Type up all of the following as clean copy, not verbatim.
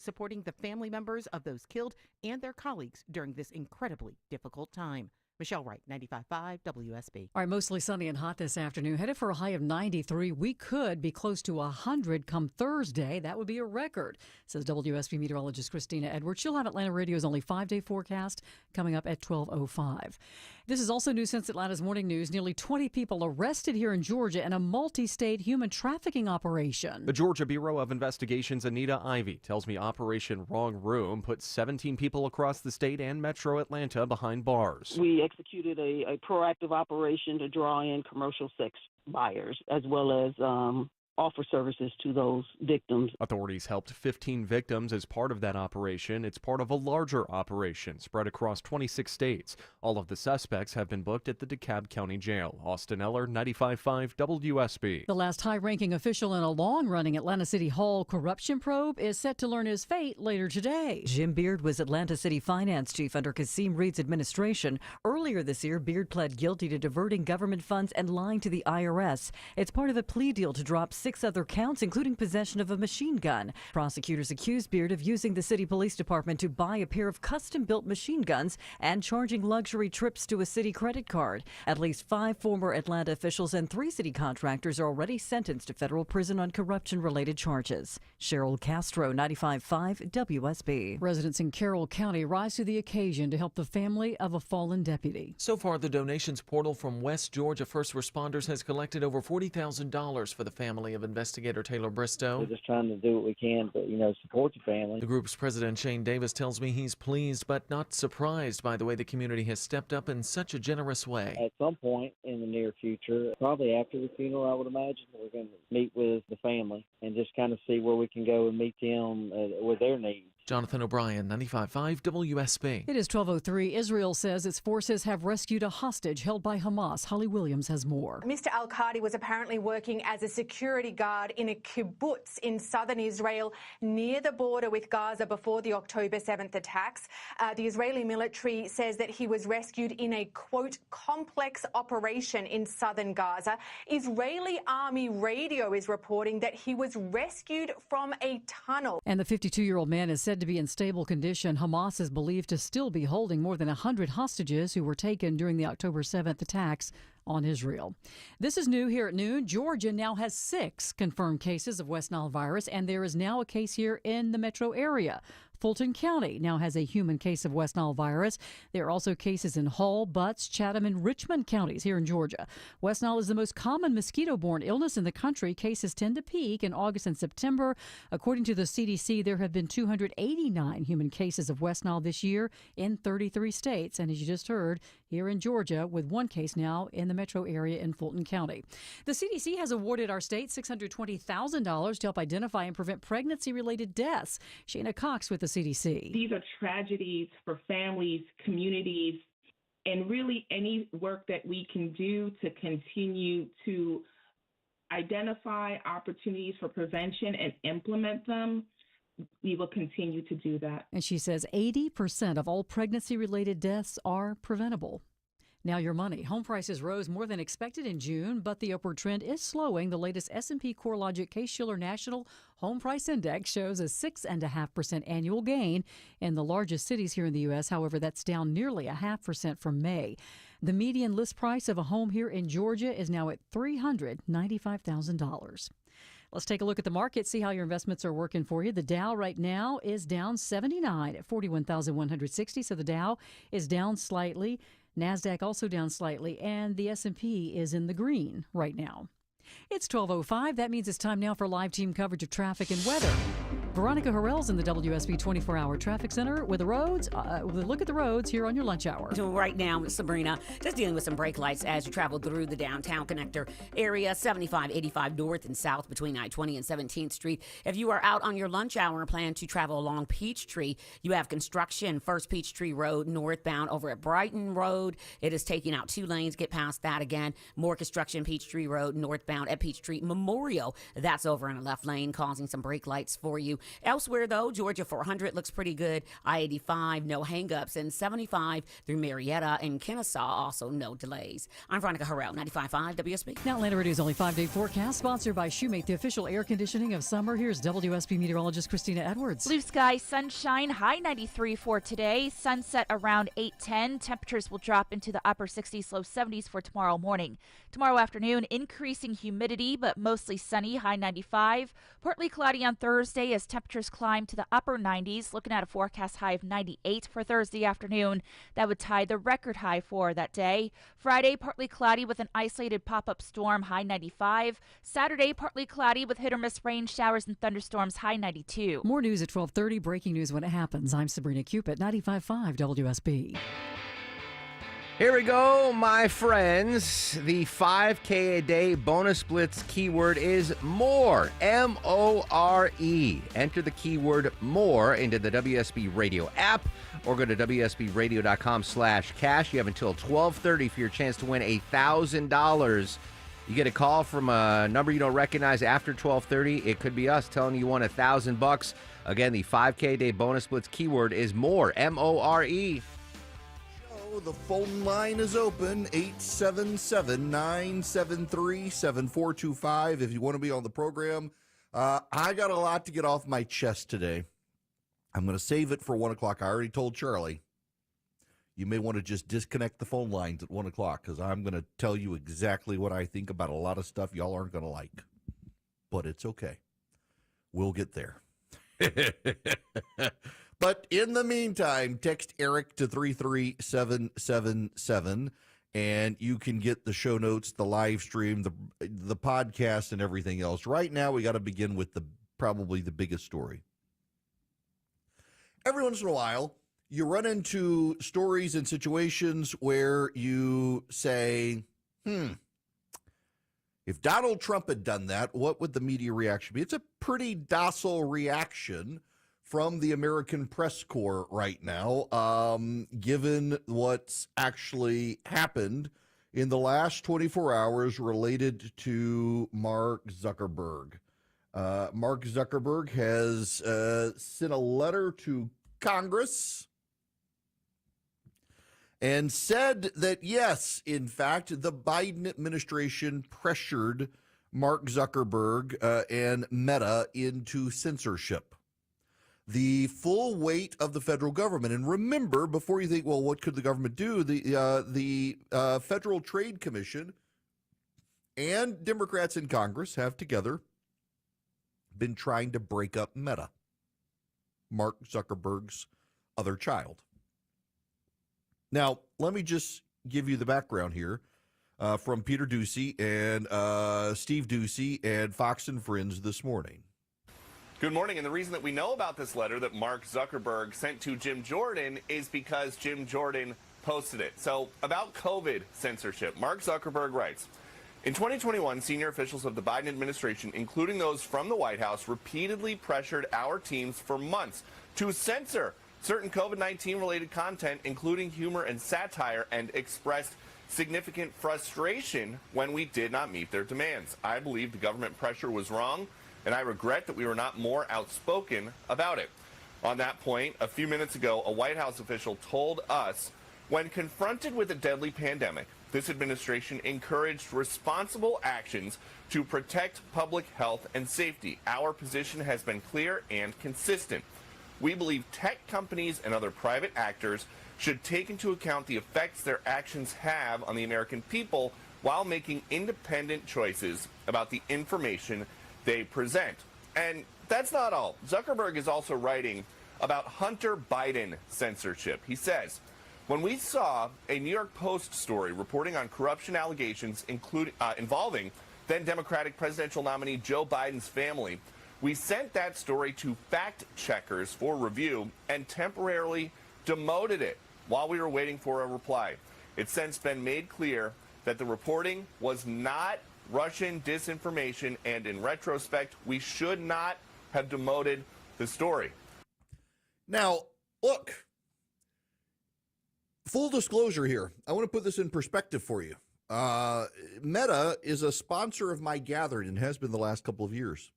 supporting the family members of those killed and their colleagues during this incredibly difficult time. Michelle Wright, 95.5 WSB. All right, mostly sunny and hot this afternoon. Headed for a high of 93. We could be close to 100 come Thursday. That would be a record, says WSB meteorologist Christina Edwards. She'll have Atlanta Radio's only 5-day forecast coming up at 12:05. This is also new since Atlanta's morning news. Nearly 20 people arrested here in Georgia in a multi-state human trafficking operation. The Georgia Bureau of Investigation's Anita Ivy tells me Operation Wrong Room put 17 people across the state and metro Atlanta behind bars. We executed a proactive operation to draw in commercial sex buyers as well as offer services to those victims. Authorities helped 15 victims as part of that operation. It's part of a larger operation spread across 26 states. All of the suspects have been booked at the DeKalb County Jail. Austin Eller, 95.5 WSB. The last high-ranking official in a long-running Atlanta City Hall corruption probe is set to learn his fate later today. Jim Beard was Atlanta City Finance Chief under Kasim Reed's administration. Earlier this year, Beard pled guilty to diverting government funds and lying to the IRS. It's part of a plea deal to drop 6 other counts, including possession of a machine gun. Prosecutors accused Beard of using the city police department to buy a pair of custom-built machine guns and charging luxury trips to a city credit card. At least 5 former Atlanta officials and 3 city contractors are already sentenced to federal prison on corruption-related charges. Cheryl Castro, 95.5 WSB. Residents in Carroll County rise to the occasion to help the family of a fallen deputy. So far, the donations portal from West Georgia First Responders has collected over $40,000 for the family of investigator Taylor Bristow. We're just trying to do what we can to, support the family. The group's president, Shane Davis, tells me he's pleased but not surprised by the way the community has stepped up in such a generous way. At some point in the near future, probably after the funeral, I would imagine, we're going to meet with the family and just kind of see where we can go and meet them with their needs. Jonathan O'Brien, 95.5 WSB. It is 12:03. Israel says its forces have rescued a hostage held by Hamas. Holly Williams has more. Mr. Al-Qadi was apparently working as a security guard in a kibbutz in southern Israel near the border with Gaza before the October 7th attacks. The Israeli military says that he was rescued in a, quote, complex operation in southern Gaza. Israeli army radio is reporting that he was rescued from a tunnel. And the 52-year-old man is said to be in stable condition. Hamas is believed to still be holding more than 100 hostages who were taken during the October 7th attacks on Israel. This is new here at noon. Georgia now has 6 confirmed cases of West Nile virus, and there is now a case here in the metro area. Fulton County now has a human case of West Nile virus. There are also cases in Hull, Butts, Chatham, and Richmond counties here in Georgia. West Nile is the most common mosquito-borne illness in the country. Cases tend to peak in August and September. According to the CDC, there have been 289 human cases of West Nile this year in 33 states. And as you just heard, here in Georgia, with 1 case now in the metro area in Fulton County. The CDC has awarded our state $620,000 to help identify and prevent pregnancy-related deaths. Shayna Cox with the CDC. These are tragedies for families, communities, and really any work that we can do to continue to identify opportunities for prevention and implement them. We will continue to do that. And she says 80% of all pregnancy-related deaths are preventable. Now your money. Home prices rose more than expected in June, but the upward trend is slowing. The latest S&P CoreLogic Case-Shiller National Home Price Index shows a 6.5% annual gain in the largest cities here in the U.S. However, that's down nearly 0.5% from May. The median list price of a home here in Georgia is now at $395,000. Let's take a look at the market, see how your investments are working for you. The Dow right now is down 79 at 41,160, so the Dow is down slightly. NASDAQ also down slightly, and the S&P is in the green right now. It's 12:05. That means it's time now for live team coverage of traffic and weather. Veronica Harrell's in the WSB 24-hour traffic center with the roads. With a look at the roads here on your lunch hour. Right now, Sabrina, just dealing with some brake lights as you travel through the downtown connector area, 75, 85 north and south between I-20 and 17th Street. If you are out on your lunch hour and plan to travel along Peachtree, you have construction, First Peachtree Road northbound over at Brighton Road. It is taking out 2 lanes. Get past that again. More construction, Peachtree Road northbound at Peachtree Memorial. That's over in a left lane, causing some brake lights for you. Elsewhere, though, Georgia 400 looks pretty good. I-85, no hangups, and 75 through Marietta and Kennesaw, also no delays. I'm Veronica Harrell, 95.5 WSB. Now, Atlanta Radio's only 5-day forecast, sponsored by Shoemate, the official air conditioning of summer. Here's WSB meteorologist Christina Edwards. Blue sky, sunshine, high 93 for today. Sunset around 8:10. Temperatures will drop into the upper 60s, low 70s for tomorrow morning. Tomorrow afternoon, increasing humidity, but mostly sunny, high 95. Partly cloudy on Thursday as temperatures climb to the upper 90s. Looking at a forecast high of 98 for Thursday afternoon. That would tie the record high for that day. Friday, partly cloudy with an isolated pop-up storm, high 95. Saturday, partly cloudy with hit or miss rain showers and thunderstorms, high 92. More news at 12:30. Breaking news when it happens. I'm Sabrina Cupid, 95.5 WSB. Here we go, my friends. The 5K a day bonus blitz keyword is more. M-O-R-E. Enter the keyword more into the WSB Radio app or go to WSBradio.com/cash. You have until 12:30 for your chance to win $1,000. You get a call from a number you don't recognize after 12:30. It could be us telling you won $1,000. Again, the 5K a day bonus blitz keyword is more. M-O-R-E. The phone line is open, 877-973-7425 if you want to be on the program. I got a lot to get off my chest today. I'm going to save it for 1 o'clock. I already told Charlie. You may want to just disconnect the phone lines at 1 o'clock because I'm going to tell you exactly what I think about a lot of stuff y'all aren't going to like. But it's okay. We'll get there. But in the meantime, text Eric to 33777, and you can get the show notes, the live stream, the podcast, and everything else. Right now, we got to begin with probably the biggest story. Every once in a while, you run into stories and situations where you say, if Donald Trump had done that, what would the media reaction be? It's a pretty docile reaction from the American press corps right now, given what's actually happened in the last 24 hours related to Mark Zuckerberg. Mark Zuckerberg has sent a letter to Congress and said that, yes, in fact, the Biden administration pressured Mark Zuckerberg and Meta into censorship. The full weight of the federal government. And remember, before you think, well, what could the government do? The Federal Trade Commission and Democrats in Congress have together been trying to break up Meta, Mark Zuckerberg's other child. Now, let me just give you the background here from Peter Doocy and Steve Doocy and Fox and Friends this morning. Good morning, and the reason that we know about this letter that Mark Zuckerberg sent to Jim Jordan is because Jim Jordan posted it. So, about COVID censorship, Mark Zuckerberg writes, in 2021, senior officials of the Biden administration, including those from the White House, repeatedly pressured our teams for months to censor certain COVID-19 related content, including humor and satire, and expressed significant frustration when we did not meet their demands. I believe the government pressure was wrong, and I regret that we were not more outspoken about it. On that point, a few minutes ago, a White House official told us, when confronted with a deadly pandemic, this administration encouraged responsible actions to protect public health and safety. Our position has been clear and consistent. We believe tech companies and other private actors should take into account the effects their actions have on the American people while making independent choices about the information they present. And that's not all. Zuckerberg is also writing about Hunter Biden censorship. He says, when we saw a New York Post story reporting on corruption allegations involving then Democratic presidential nominee Joe Biden's family, we sent that story to fact checkers for review and temporarily demoted it while we were waiting for a reply. It's since been made clear that the reporting was not Russian disinformation, and in retrospect, we should not have demoted the story. Now, look, full disclosure here. I want to put this in perspective for you. Meta is a sponsor of my Gathering and has been the last couple of years.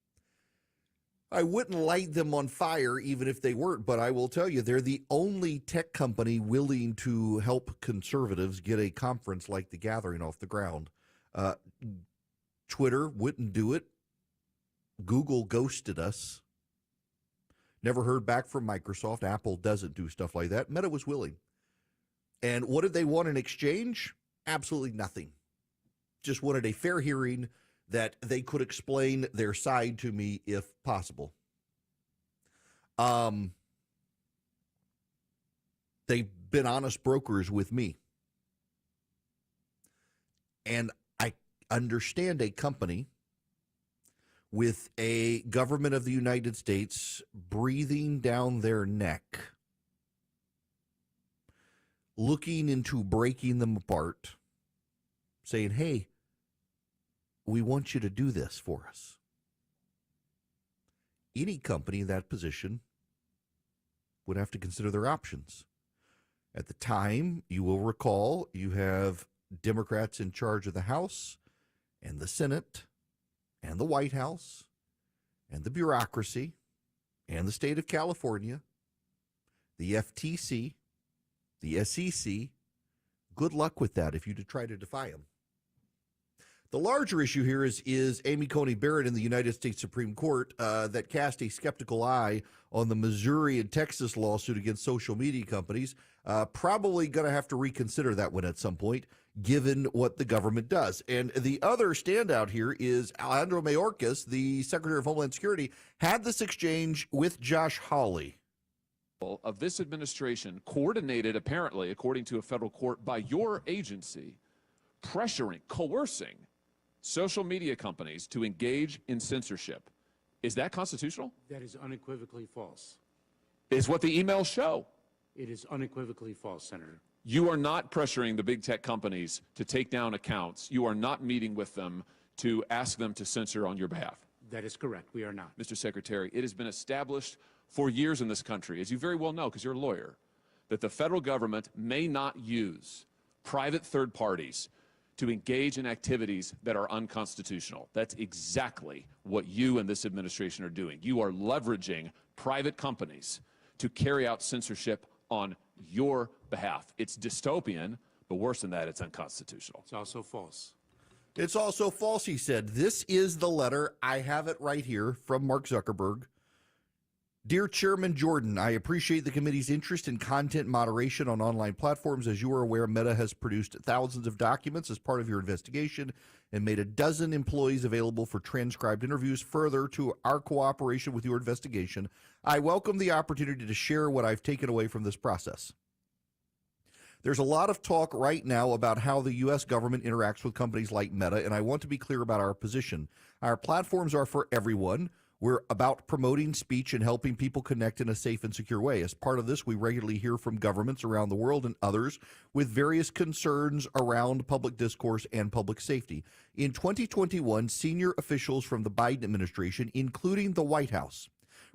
I wouldn't light them on fire even if they weren't, but I will tell you, they're the only tech company willing to help conservatives get a conference like The Gathering off the ground. Twitter wouldn't do it. Google ghosted us. Never heard back from Microsoft. Apple doesn't do stuff like that. Meta was willing. And what did they want in exchange? Absolutely nothing. Just wanted a fair hearing that they could explain their side to me if possible. They've been honest brokers with me. And I understand a company with a government of the United States breathing down their neck, looking into breaking them apart, saying, hey, we want you to do this for us. Any company in that position would have to consider their options. At the time, you will recall, you have Democrats in charge of the House and the Senate and the White House and the bureaucracy and the state of California, the FTC, the SEC. Good luck with that if you try to defy them. The larger issue here is Amy Coney Barrett in the United States Supreme Court that cast a skeptical eye on the Missouri and Texas lawsuit against social media companies. Probably going to have to reconsider that one at some point, given what the government does. And the other standout here is Alejandro Mayorkas, the Secretary of Homeland Security, had this exchange with Josh Hawley. Of this administration, coordinated apparently, according to a federal court, by your agency, pressuring, coercing social media companies to engage in censorship. Is that constitutional? That is unequivocally false. Is what the emails show. It is unequivocally false, Senator. You are not pressuring the big tech companies to take down accounts. You are not meeting with them to ask them to censor on your behalf. That is correct. We are not. Mr. Secretary, it has been established for years in this country, as you very well know because you're a lawyer, that the federal government may not use private third parties to engage in activities that are unconstitutional. That's exactly what you and this administration are doing. You are leveraging private companies to carry out censorship on your behalf. It's dystopian, but worse than that, it's unconstitutional. It's also false. It's also false, he said. This is the letter. I have it right here from Mark Zuckerberg. Dear Chairman Jordan, I appreciate the committee's interest in content moderation on online platforms. As you are aware, Meta has produced thousands of documents as part of your investigation and made a dozen employees available for transcribed interviews. Further to our cooperation with your investigation, I welcome the opportunity to share what I've taken away from this process. There's a lot of talk right now about how the U.S. government interacts with companies like Meta, and I want to be clear about our position. Our platforms are for everyone. We're about promoting speech and helping people connect in a safe and secure way. As part of this, we regularly hear from governments around the world and others with various concerns around public discourse and public safety. In 2021, senior officials from the Biden administration, including the White House,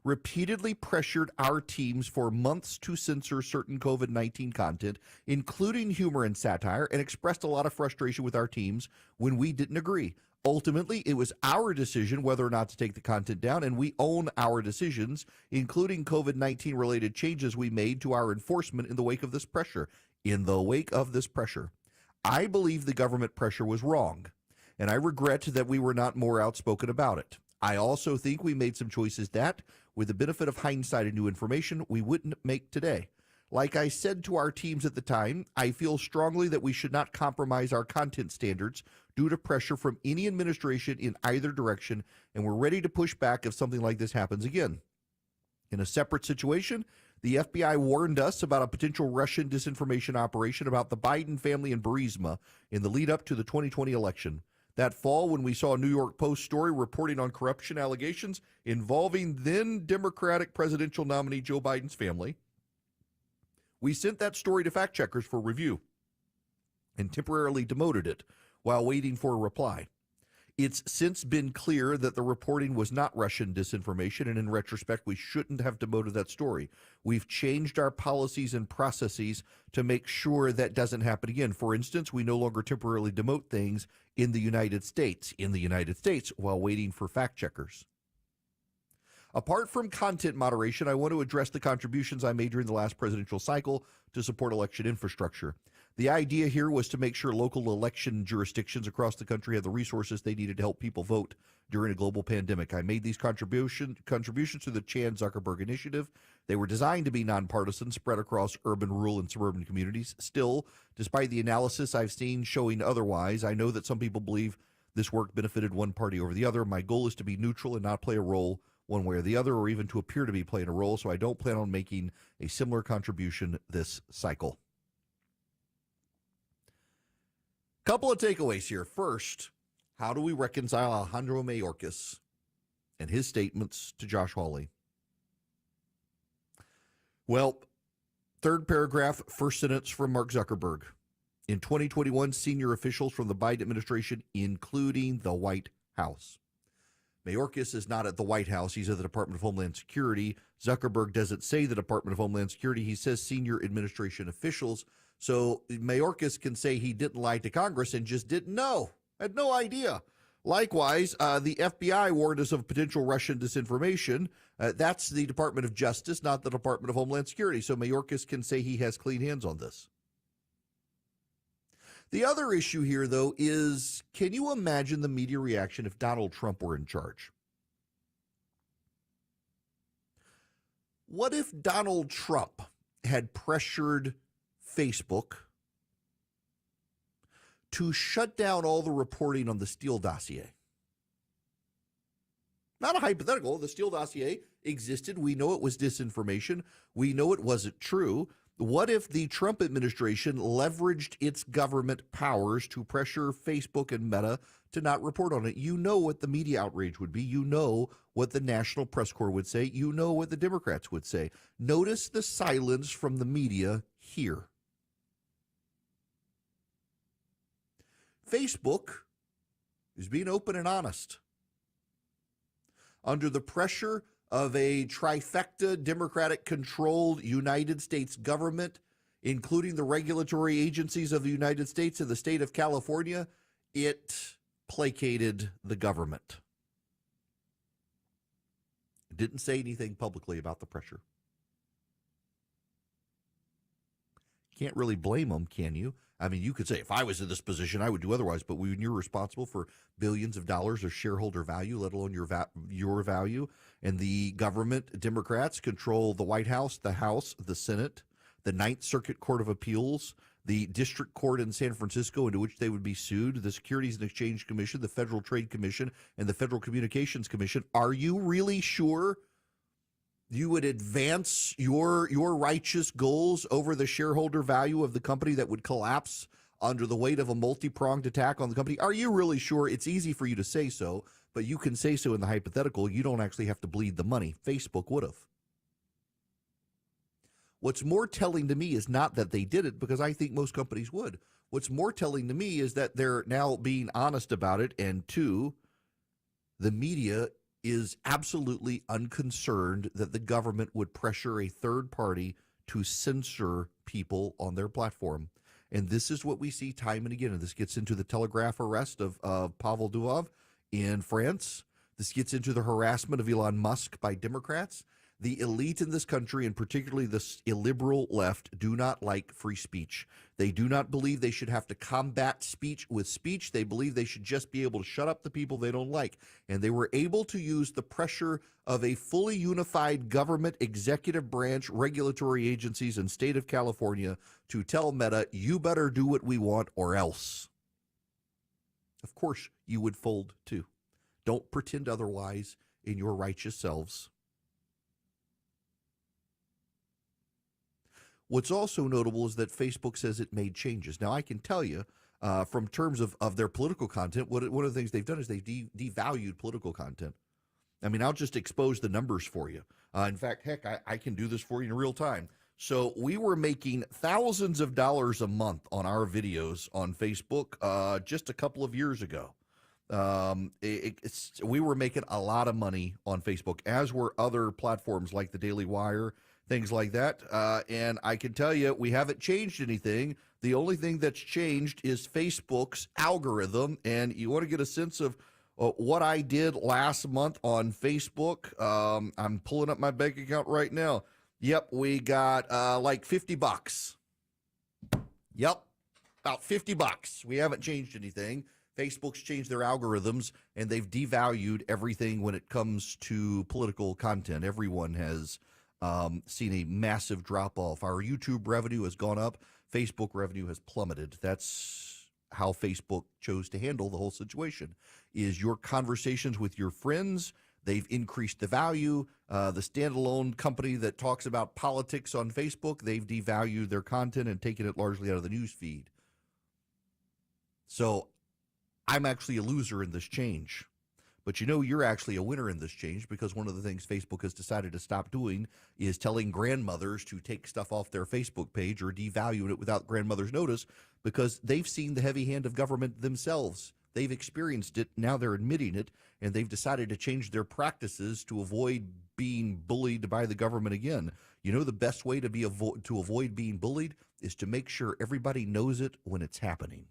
repeatedly pressured our teams for months to censor certain COVID-19 content, including humor and satire, and expressed a lot of frustration with our teams when we didn't agree. Ultimately, it was our decision whether or not to take the content down, and we own our decisions, including COVID-19 related changes we made to our enforcement in the wake of this pressure. I believe the government pressure was wrong, and I regret that we were not more outspoken about it. I also think we made some choices that, with the benefit of hindsight and new information, we wouldn't make today. Like I said to our teams at the time, I feel strongly that we should not compromise our content standards due to pressure from any administration in either direction, and we're ready to push back if something like this happens again. In a separate situation, the FBI warned us about a potential Russian disinformation operation about the Biden family in Burisma in the lead up to the 2020 election. That fall, when we saw a New York Post story reporting on corruption allegations involving then Democratic presidential nominee Joe Biden's family, we sent that story to fact checkers for review and temporarily demoted it while waiting for a reply. It's since been clear that the reporting was not Russian disinformation, and in retrospect, we shouldn't have demoted that story. We've changed our policies and processes to make sure that doesn't happen again. For instance, we no longer temporarily demote things in the United States while waiting for fact checkers. Apart from content moderation, I want to address the contributions I made during the last presidential cycle to support election infrastructure. The idea here was to make sure local election jurisdictions across the country had the resources they needed to help people vote during a global pandemic. I made these contributions to the Chan Zuckerberg Initiative. They were designed to be nonpartisan, spread across urban, rural, and suburban communities. Still, despite the analysis I've seen showing otherwise, I know that some people believe this work benefited one party over the other. My goal is to be neutral and not play a role one way or the other, or even to appear to be playing a role, so I don't plan on making a similar contribution this cycle. Couple of takeaways here. First, how do we reconcile Alejandro Mayorkas and his statements to Josh Hawley? Well, third paragraph, first sentence from Mark Zuckerberg. In 2021, senior officials from the Biden administration, including the White House. Mayorkas is not at the White House. He's at the Department of Homeland Security. Zuckerberg doesn't say the Department of Homeland Security. He says senior administration officials. So Mayorkas can say he didn't lie to Congress and just didn't know, had no idea. Likewise, the FBI warned us of potential Russian disinformation. That's the Department of Justice, not the Department of Homeland Security. So Mayorkas can say he has clean hands on this. The other issue here, though, is can you imagine the media reaction if Donald Trump were in charge? What if Donald Trump had pressured Facebook to shut down all the reporting on the Steele dossier? Not a hypothetical. The Steele dossier existed. We know it was disinformation. We know it wasn't true. What if the Trump administration leveraged its government powers to pressure Facebook and Meta to not report on it? You know what the media outrage would be. You know what the National Press Corps would say. You know what the Democrats would say. Notice the silence from the media here. Facebook is being open and honest. Under the pressure of a trifecta Democratic-controlled United States government, including the regulatory agencies of the United States and the state of California, it placated the government. It didn't say anything publicly about the pressure. Can't really blame them, can you? I mean, you could say, if I was in this position, I would do otherwise. But when you're responsible for billions of dollars of shareholder value, let alone your value, and the government, Democrats control the White House, the House, the Senate, the Ninth Circuit Court of Appeals, the District Court in San Francisco into which they would be sued, the Securities and Exchange Commission, the Federal Trade Commission, and the Federal Communications Commission. Are you really sure you would advance your righteous goals over the shareholder value of the company that would collapse under the weight of a multi-pronged attack on the company? Are you really sure? It's easy for you to say so, but you can say so in the hypothetical. You don't actually have to bleed the money. Facebook would have. What's more telling to me is not that they did it, because I think most companies would. What's more telling to me is that they're now being honest about it, and two, the media is absolutely unconcerned that the government would pressure a third party to censor people on their platform. And this is what we see time and again. And this gets into the Telegraph arrest of Pavel Durov in France. This gets into the harassment of Elon Musk by Democrats. The elite in this country, and particularly the illiberal left, do not like free speech. They do not believe they should have to combat speech with speech. They believe they should just be able to shut up the people they don't like. And they were able to use the pressure of a fully unified government, executive branch, regulatory agencies, and state of California to tell Meta, you better do what we want or else. Of course, you would fold too. Don't pretend otherwise in your righteous selves. What's also notable is that Facebook says it made changes. Now, I can tell you, from terms of their political content, one of the things they've done is they've devalued political content. I mean, I'll just expose the numbers for you. In fact, heck, I can do this for you in real time. So we were making thousands of dollars a month on our videos on Facebook just a couple of years ago. We were making a lot of money on Facebook, as were other platforms like the Daily Wire, things like that. And I can tell you, we haven't changed anything. The only thing that's changed is Facebook's algorithm. And you want to get a sense of what I did last month on Facebook. I'm pulling up my bank account right now. Yep, we got like $50. Yep, about $50. We haven't changed anything. Facebook's changed their algorithms, and they've devalued everything when it comes to political content. Everyone has seen a massive drop-off. Our YouTube revenue has gone up. Facebook revenue has plummeted. That's how Facebook chose to handle the whole situation, is your conversations with your friends. They've increased the value. The standalone company that talks about politics on Facebook, they've devalued their content and taken it largely out of the news feed. So I'm actually a loser in this change. But you're actually a winner in this change, because one of the things Facebook has decided to stop doing is telling grandmothers to take stuff off their Facebook page or devalue it without grandmother's notice, because they've seen the heavy hand of government themselves. They've experienced it. Now they're admitting it, and they've decided to change their practices to avoid being bullied by the government again. The best way to avoid being bullied is to make sure everybody knows it when it's happening.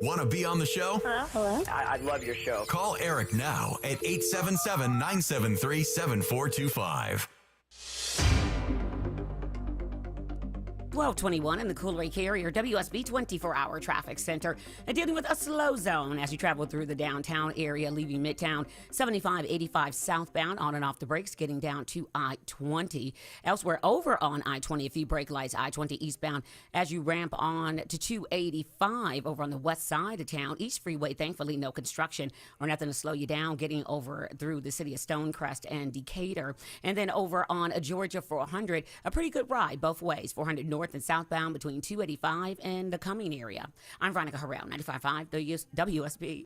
Want to be on the show? Hello? I love your show. Call Eric now at 877-973-7425. 1221 in the Coolray Carrier WSB 24-hour traffic center, dealing with a slow zone as you travel through the downtown area, leaving Midtown 75-85 southbound on and off the brakes, getting down to I-20. Elsewhere over on I-20, a few brake lights, I-20 eastbound as you ramp on to 285 over on the west side of town. East Freeway, thankfully, no construction or nothing to slow you down, getting over through the city of Stonecrest and Decatur. And then over on Georgia 400, a pretty good ride both ways, 400 north and southbound between 285 and the Cumming area. I'm Veronica Harrell, 95.5 the WSB.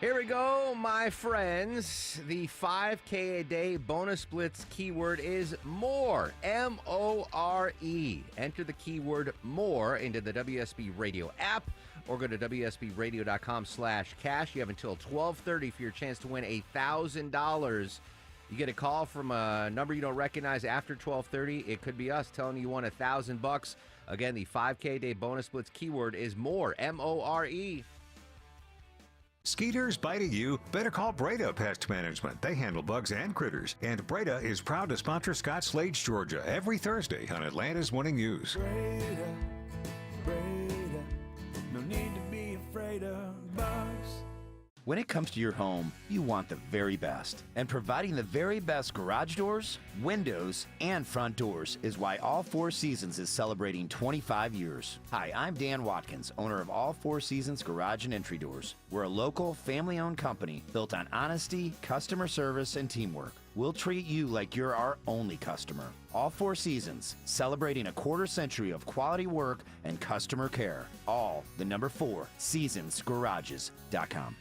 Here we go, my friends. The 5K a day bonus blitz keyword is more. M-O-R-E. Enter the keyword more into the WSB Radio app or go to WSBradio.com/cash. You have until 12:30 for your chance to win $1,000. You get a call from a number you don't recognize after 12:30. It could be us telling you won $1,000. Again, the 5K day bonus blitz keyword is more. M-O-R-E. Skeeters biting you? Better call Breda Pest Management. They handle bugs and critters. And Breda is proud to sponsor Scott Slade, Georgia, every Thursday on Atlanta's Morning News. Breda, no need to be afraid of bugs. When it comes to your home, you want the very best. And providing the very best garage doors, windows, and front doors is why All Four Seasons is celebrating 25 years. Hi, I'm Dan Watkins, owner of All Four Seasons Garage and Entry Doors. We're a local, family-owned company built on honesty, customer service, and teamwork. We'll treat you like you're our only customer. All Four Seasons, celebrating a quarter-century of quality work and customer care. All the number 4 seasonsgarages.com.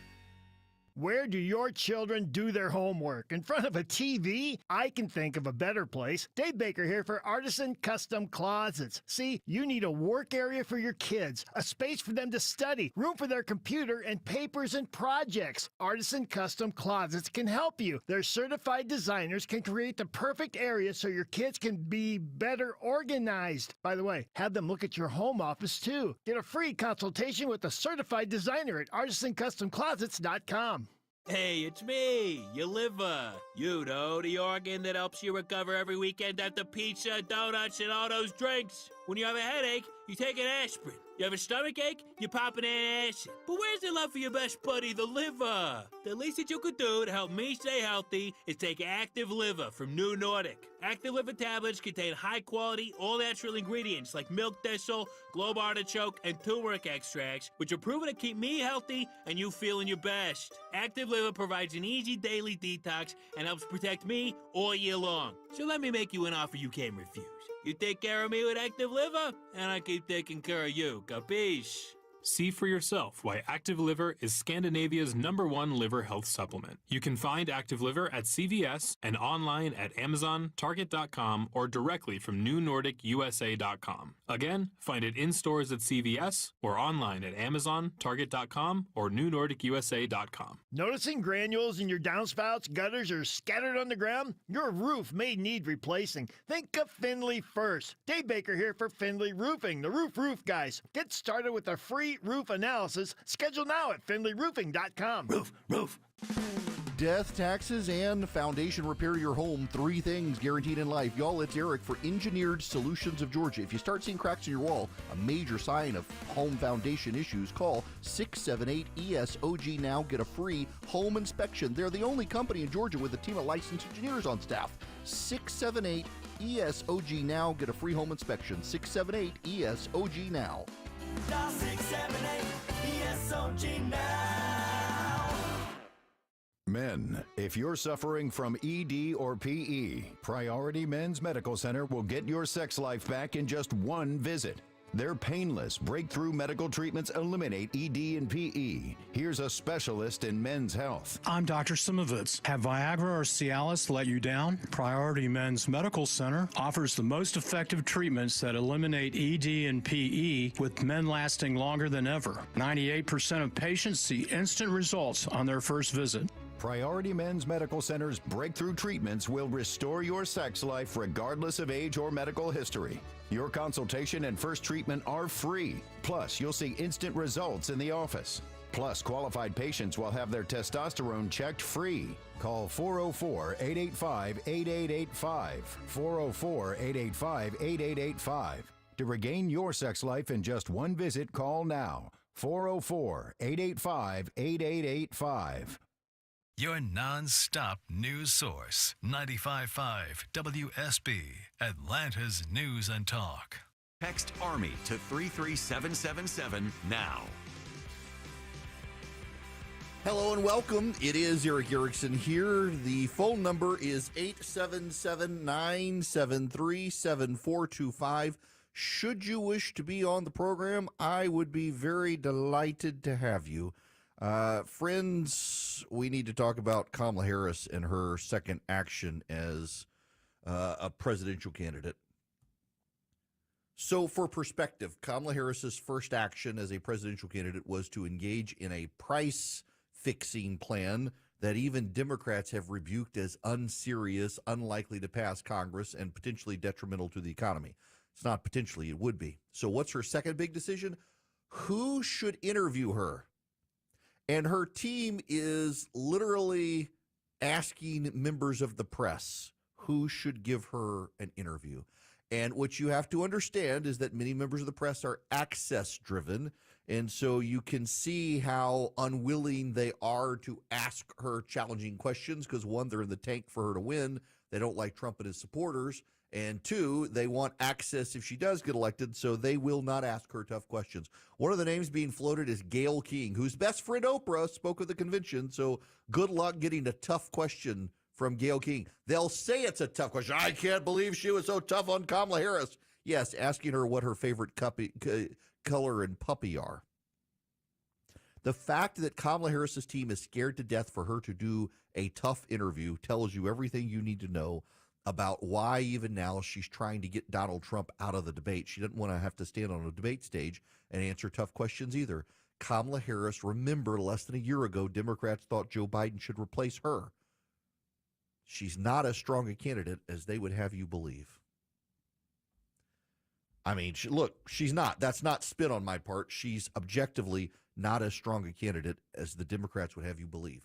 Where do your children do their homework? In front of a TV? I can think of a better place. Dave Baker here for Artisan Custom Closets. See, you need a work area for your kids, a space for them to study, room for their computer, and papers and projects. Artisan Custom Closets can help you. Their certified designers can create the perfect area so your kids can be better organized. By the way, have them look at your home office too. Get a free consultation with a certified designer at artisancustomclosets.com. Hey, it's me, your liver. You know, the organ that helps you recover every weekend after pizza, donuts, and all those drinks. When you have a headache, you take an aspirin. You have a stomach ache, you pop an antacid. But where's the love for your best buddy, the liver? The least that you could do to help me stay healthy is take Active Liver from New Nordic. Active Liver tablets contain high-quality, all-natural ingredients like milk thistle, globe artichoke, and turmeric extracts, which are proven to keep me healthy and you feeling your best. Active Liver provides an easy daily detox and helps protect me all year long. So let me make you an offer you can't refuse. You take care of me with Active Liver, and I keep taking care of you. Capiche? See for yourself why Active Liver is Scandinavia's #1 liver health supplement. You can find Active Liver at CVS and online at Amazon, Target.com, or directly from NewNordicUSA.com. Again, find it in stores at CVS or online at Amazon, Target.com, or NewNordicUSA.com. Noticing granules in your downspouts, gutters, or scattered on the ground? Your roof may need replacing. Think of Finley first. Dave Baker here for Finley Roofing, the roof guys. Get started with a free complete roof analysis. Schedule now at FinleyRoofing.com. Roof. Death, taxes, and foundation repair to your home. 3 things guaranteed in life. Y'all, it's Eric for Engineered Solutions of Georgia. If you start seeing cracks in your wall, a major sign of home foundation issues, call 678-ESOG now. Get a free home inspection. They're the only company in Georgia with a team of licensed engineers on staff. 678-ESOG now. Get a free home inspection. 678-ESOG now. Dial 678-ESOG now. Men, if you're suffering from ED or PE, Priority Men's Medical Center will get your sex life back in just one visit. Their painless breakthrough medical treatments eliminate ED and PE. Here's a specialist in men's health. I'm Dr. Simovitz. Have Viagra or Cialis let you down? Priority Men's Medical Center offers the most effective treatments that eliminate ED and PE, with men lasting longer than ever. 98% of patients see instant results on their first visit. Priority Men's Medical Center's breakthrough treatments will restore your sex life regardless of age or medical history. Your consultation and first treatment are free. Plus, you'll see instant results in the office. Plus, qualified patients will have their testosterone checked free. Call 404-885-8885. 404-885-8885. To regain your sex life in just one visit, call now. 404-885-8885. Your non-stop news source, 95.5 WSB, Atlanta's News and Talk. Text ARMY to 33777 now. Hello and welcome. It is Eric Erickson here. The phone number is 877-973-7425. Should you wish to be on the program, I would be very delighted to have you. Friends, we need to talk about Kamala Harris and her second action as a presidential candidate. So for perspective, Kamala Harris's first action as a presidential candidate was to engage in a price-fixing plan that even Democrats have rebuked as unserious, unlikely to pass Congress, and potentially detrimental to the economy. It's not potentially, it would be. So what's her second big decision? Who should interview her? And her team is literally asking members of the press who should give her an interview. And what you have to understand is that many members of the press are access driven. And so you can see how unwilling they are to ask her challenging questions because, one, they're in the tank for her to win. They don't like Trump and his supporters. And two, they want access if she does get elected, so they will not ask her tough questions. One of the names being floated is Gayle King, whose best friend Oprah spoke at the convention, so good luck getting a tough question from Gayle King. They'll say it's a tough question. I can't believe she was so tough on Kamala Harris. Yes, asking her what her favorite color and puppy are. The fact that Kamala Harris's team is scared to death for her to do a tough interview tells you everything you need to know about why even now she's trying to get Donald Trump out of the debate. She doesn't want to have to stand on a debate stage and answer tough questions either. Kamala Harris, remember, less than a year ago, Democrats thought Joe Biden should replace her. She's not as strong a candidate as they would have you believe. I mean, look, she's not. That's not spin on my part. She's objectively not as strong a candidate as the Democrats would have you believe.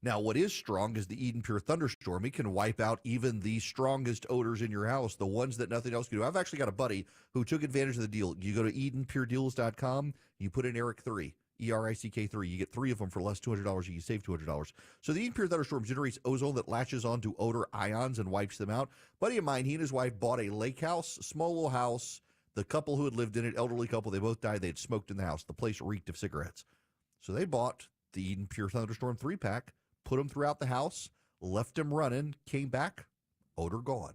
Now, what is strong is the Eden Pure Thunderstorm. It can wipe out even the strongest odors in your house, the ones that nothing else can do. I've actually got a buddy who took advantage of the deal. You go to EdenPureDeals.com, you put in Eric3, ERICK3. You get 3 of them for less $200. You can save $200. So the Eden Pure Thunderstorm generates ozone that latches onto odor ions and wipes them out. Buddy of mine, he and his wife bought a lake house, small little house. The couple who had lived in it, elderly couple, they both died. They had smoked in the house. The place reeked of cigarettes. So they bought the Eden Pure Thunderstorm 3-pack, put them throughout the house, left them running, came back, odor gone.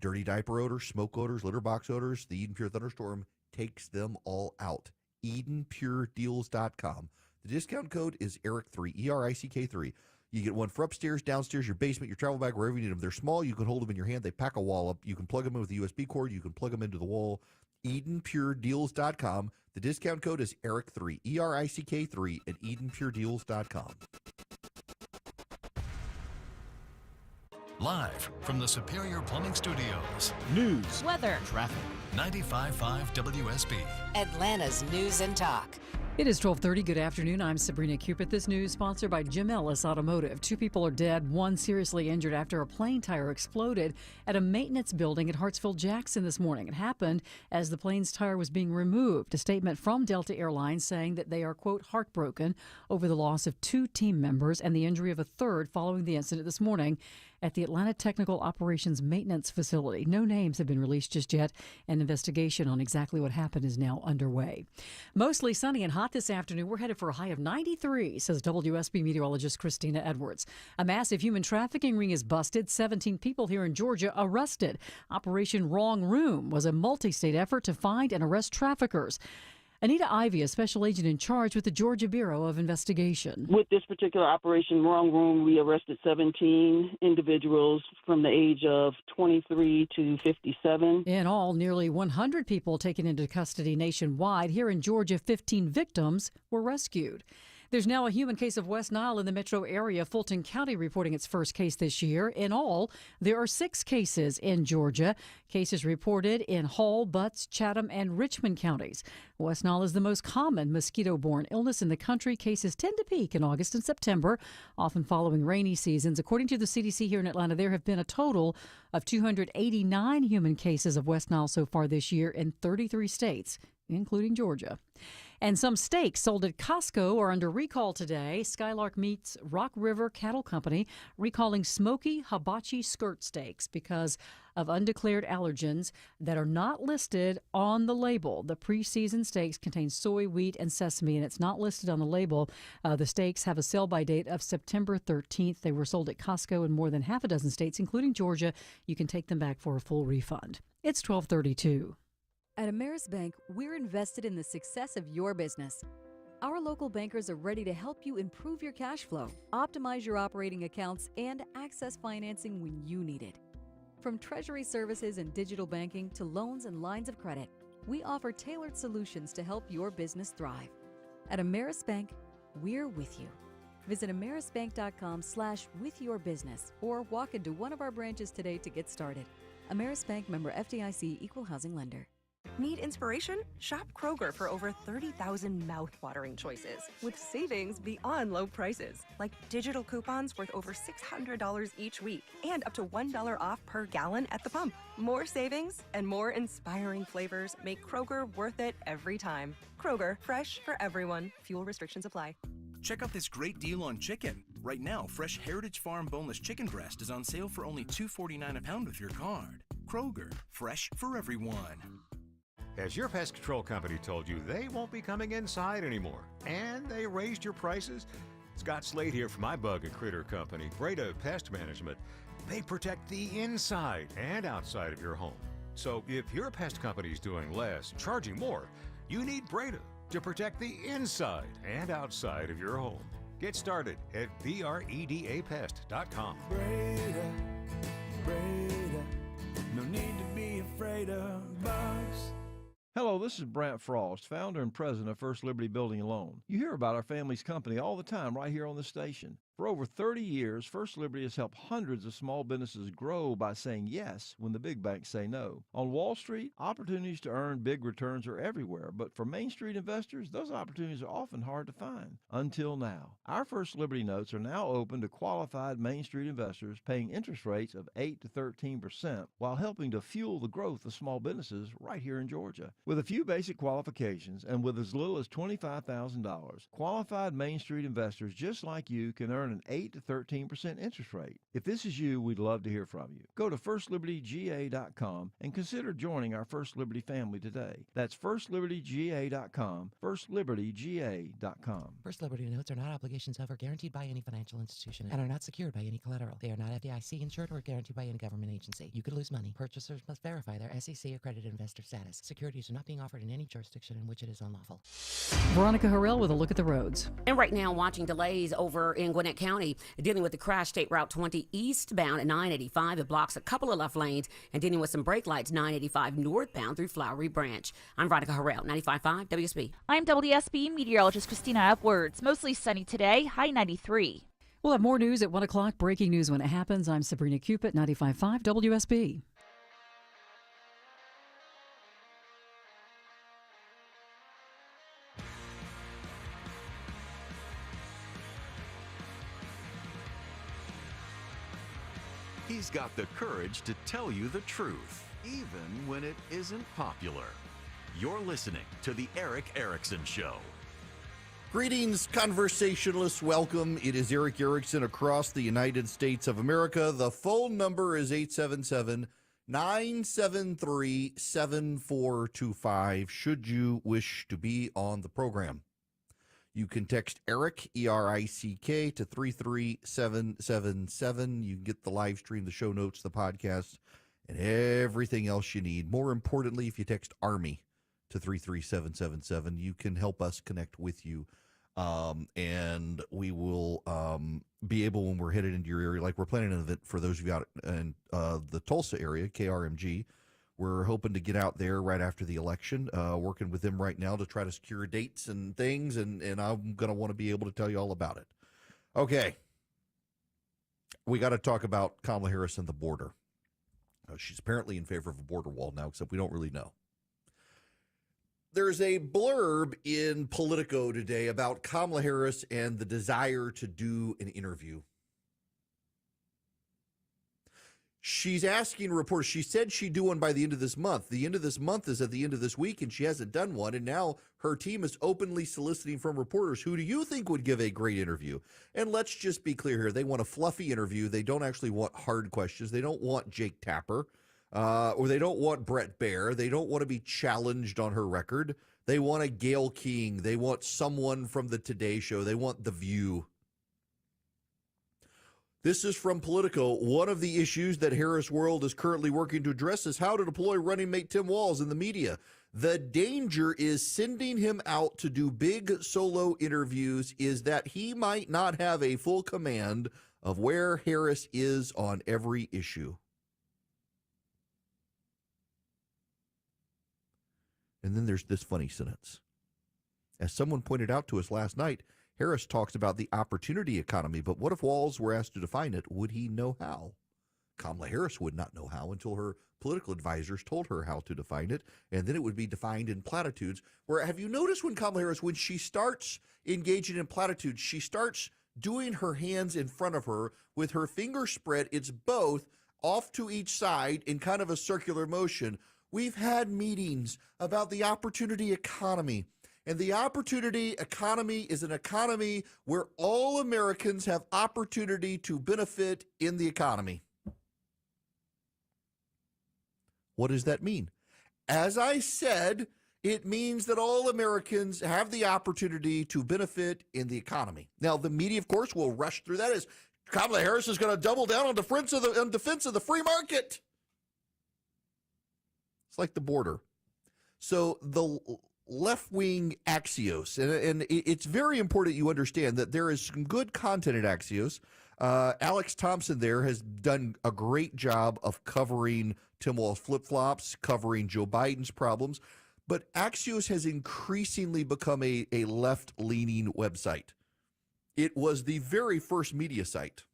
Dirty diaper odors, smoke odors, litter box odors, the Eden Pure Thunderstorm takes them all out. EdenPureDeals.com. The discount code is ERIC3, ERICK3. You get one for upstairs, downstairs, your basement, your travel bag, wherever you need them. They're small. You can hold them in your hand. They pack a wall up. You can plug them in with a USB cord. You can plug them into the wall. EdenPureDeals.com. The discount code is ERIC3, ERICK3 at EdenPureDeals.com. Live from the Superior Plumbing Studios. News, weather, traffic. 95.5 WSB. Atlanta's News and Talk. It is 12:30. Good afternoon. I'm Sabrina Cupid. This news sponsored by Jim Ellis Automotive. 2 people are dead, 1 seriously injured after a plane tire exploded at a maintenance building at Hartsfield-Jackson this morning. It happened as the plane's tire was being removed. A statement from Delta Airlines saying that they are, quote, heartbroken over the loss of 2 team members and the injury of a third following the incident this morning at the Atlanta Technical Operations Maintenance Facility. No names have been released just yet. An investigation on exactly what happened is now underway. Mostly sunny and hot this afternoon. We're headed for a high of 93, says WSB meteorologist Christina Edwards. A massive human trafficking ring is busted. 17 people here in Georgia arrested. Operation Wrong Room was a multi-state effort to find and arrest traffickers. Anita Ivey, a special agent in charge with the Georgia Bureau of Investigation. With this particular operation, Wrong Room, we arrested 17 individuals from the age of 23 to 57. In all, nearly 100 people taken into custody nationwide. Here in Georgia, 15 victims were rescued. There's now a human case of West Nile in the metro area. Fulton County reporting its first case this year. In all, there are 6 cases in Georgia. Cases reported in Hall, Butts, Chatham, and Richmond counties. West Nile is the most common mosquito-borne illness in the country. Cases tend to peak in August and September, often following rainy seasons. According to the CDC here in Atlanta, there have been a total of 289 human cases of West Nile so far this year in 33 states, including Georgia. And some steaks sold at Costco are under recall today. Skylark Meats Rock River Cattle Company recalling smoky hibachi skirt steaks because of undeclared allergens that are not listed on the label. The pre-season steaks contain soy, wheat, and sesame, and it's not listed on the label. The steaks have a sell-by date of September 13th. They were sold at Costco in more than half a dozen states, including Georgia. You can take them back for a full refund. It's 12:32. At Ameris Bank, we're invested in the success of your business. Our local bankers are ready to help you improve your cash flow, optimize your operating accounts, and access financing when you need it. From treasury services and digital banking to loans and lines of credit, we offer tailored solutions to help your business thrive. At Ameris Bank, we're with you. Visit amerisbank.com/withyourbusiness or walk into one of our branches today to get started. Ameris Bank, member FDIC, equal housing lender. Need inspiration? Shop Kroger for over 30,000 mouth-watering choices with savings beyond low prices, like digital coupons worth over $600 each week and up to $1 off per gallon at the pump. More savings and more inspiring flavors make Kroger worth it every time. Kroger, fresh for everyone. Fuel restrictions apply. Check out this great deal on chicken. Right now, fresh Heritage Farm boneless chicken breast is on sale for only $2.49 a pound with your card. Kroger, fresh for everyone. Has your pest control company told you they won't be coming inside anymore, and they raised your prices? Scott Slade here from my bug and critter company, Breda Pest Management. They protect the inside and outside of your home. So if your pest company is doing less, charging more, you need Breda to protect the inside and outside of your home. Get started at BREDAPest.com. Breda, Breda, no need to be afraid of bugs. Hello, this is Brant Frost, founder and president of First Liberty Building and Loan. You hear about our family's company all the time right here on the station. For over 30 years, First Liberty has helped hundreds of small businesses grow by saying yes when the big banks say no. On Wall Street, opportunities to earn big returns are everywhere, but for Main Street investors, those opportunities are often hard to find. Until now. Our First Liberty notes are now open to qualified Main Street investors paying interest rates of 8 to 13% while helping to fuel the growth of small businesses right here in Georgia. With a few basic qualifications and with as little as $25,000, qualified Main Street investors just like you can earn an 8 to 13% interest rate. If this is you, we'd love to hear from you. Go to FirstLibertyGA.com and consider joining our First Liberty family today. That's FirstLibertyGA.com, FirstLibertyGA.com. First Liberty notes are not obligations of or guaranteed by any financial institution and are not secured by any collateral. They are not FDIC insured or guaranteed by any government agency. You could lose money. Purchasers must verify their SEC accredited investor status. Securities are not being offered in any jurisdiction in which it is unlawful. Veronica Harrell with a look at the roads. And right now, watching delays over in Gwinnett County, dealing with the crash. State Route 20 eastbound at 985. It blocks a couple of left lanes, and dealing with some brake lights 985 northbound through Flowery Branch. I'm Veronica Harrell, 95.5 WSB. I'm WSB meteorologist Christina Edwards. Mostly sunny today, high 93. We'll have more news at 1 o'clock. Breaking news when it happens. I'm Sabrina Cupid, 95.5 WSB. He's got the courage to tell you the truth, even when it isn't popular. You're listening to The Eric Erickson Show. Greetings, conversationalists. Welcome. It is Eric Erickson across the United States of America. The phone number is 877-973-7425 should you wish to be on the program. You can text Eric, E-R-I-C-K, to 33777. You can get the live stream, the show notes, the podcast, and everything else you need. More importantly, if you text ARMY to 33777, you can help us connect with you. And we will be able, when we're headed into your area, like we're planning an event for those of you out in the Tulsa area, KRMG. We're hoping to get out there right after the election, working with them right now to try to secure dates and things, and I'm going to want to be able to tell you all about it. Okay. We got to talk about Kamala Harris and the border. She's apparently in favor of a border wall now, except we don't really know. There's a blurb in Politico today about Kamala Harris and the desire to do an interview. She's asking reporters, she said she'd do one by the end of this month. The end of this month is at the end of this week, and she hasn't done one. And now her team is openly soliciting from reporters, who do you think would give a great interview? And let's just be clear here. They want a fluffy interview. They don't actually want hard questions. They don't want Jake Tapper, or they don't want Brett Baer. They don't want to be challenged on her record. They want a Gayle King. They want someone from the Today Show. They want The View. This is from Politico. One of the issues that Harris World is currently working to address is how to deploy running mate Tim Walz in the media. The danger is sending him out to do big solo interviews is that he might not have a full command of where Harris is on every issue. And then there's this funny sentence. As someone pointed out to us last night, Harris talks about the opportunity economy, but what if Walz were asked to define it? Would he know how? Kamala Harris would not know how until her political advisors told her how to define it, and then it would be defined in platitudes. Where, have you noticed when Kamala Harris, when she starts engaging in platitudes, she starts doing her hands in front of her with her fingers spread. It's both off to each side in kind of a circular motion. We've had meetings about the opportunity economy. And the opportunity economy is an economy where all Americans have opportunity to benefit in the economy. What does that mean? As I said, it means that all Americans have the opportunity to benefit in the economy. Now, the media, of course, will rush through that as Kamala Harris is going to double down on defense of the free market. It's like the border. So the left-wing Axios, and it's very important you understand that there is some good content at Axios. Alex Thompson there has done a great job of covering Tim Walz flip-flops, covering Joe Biden's problems, but Axios has increasingly become a left-leaning website. It was the very first media site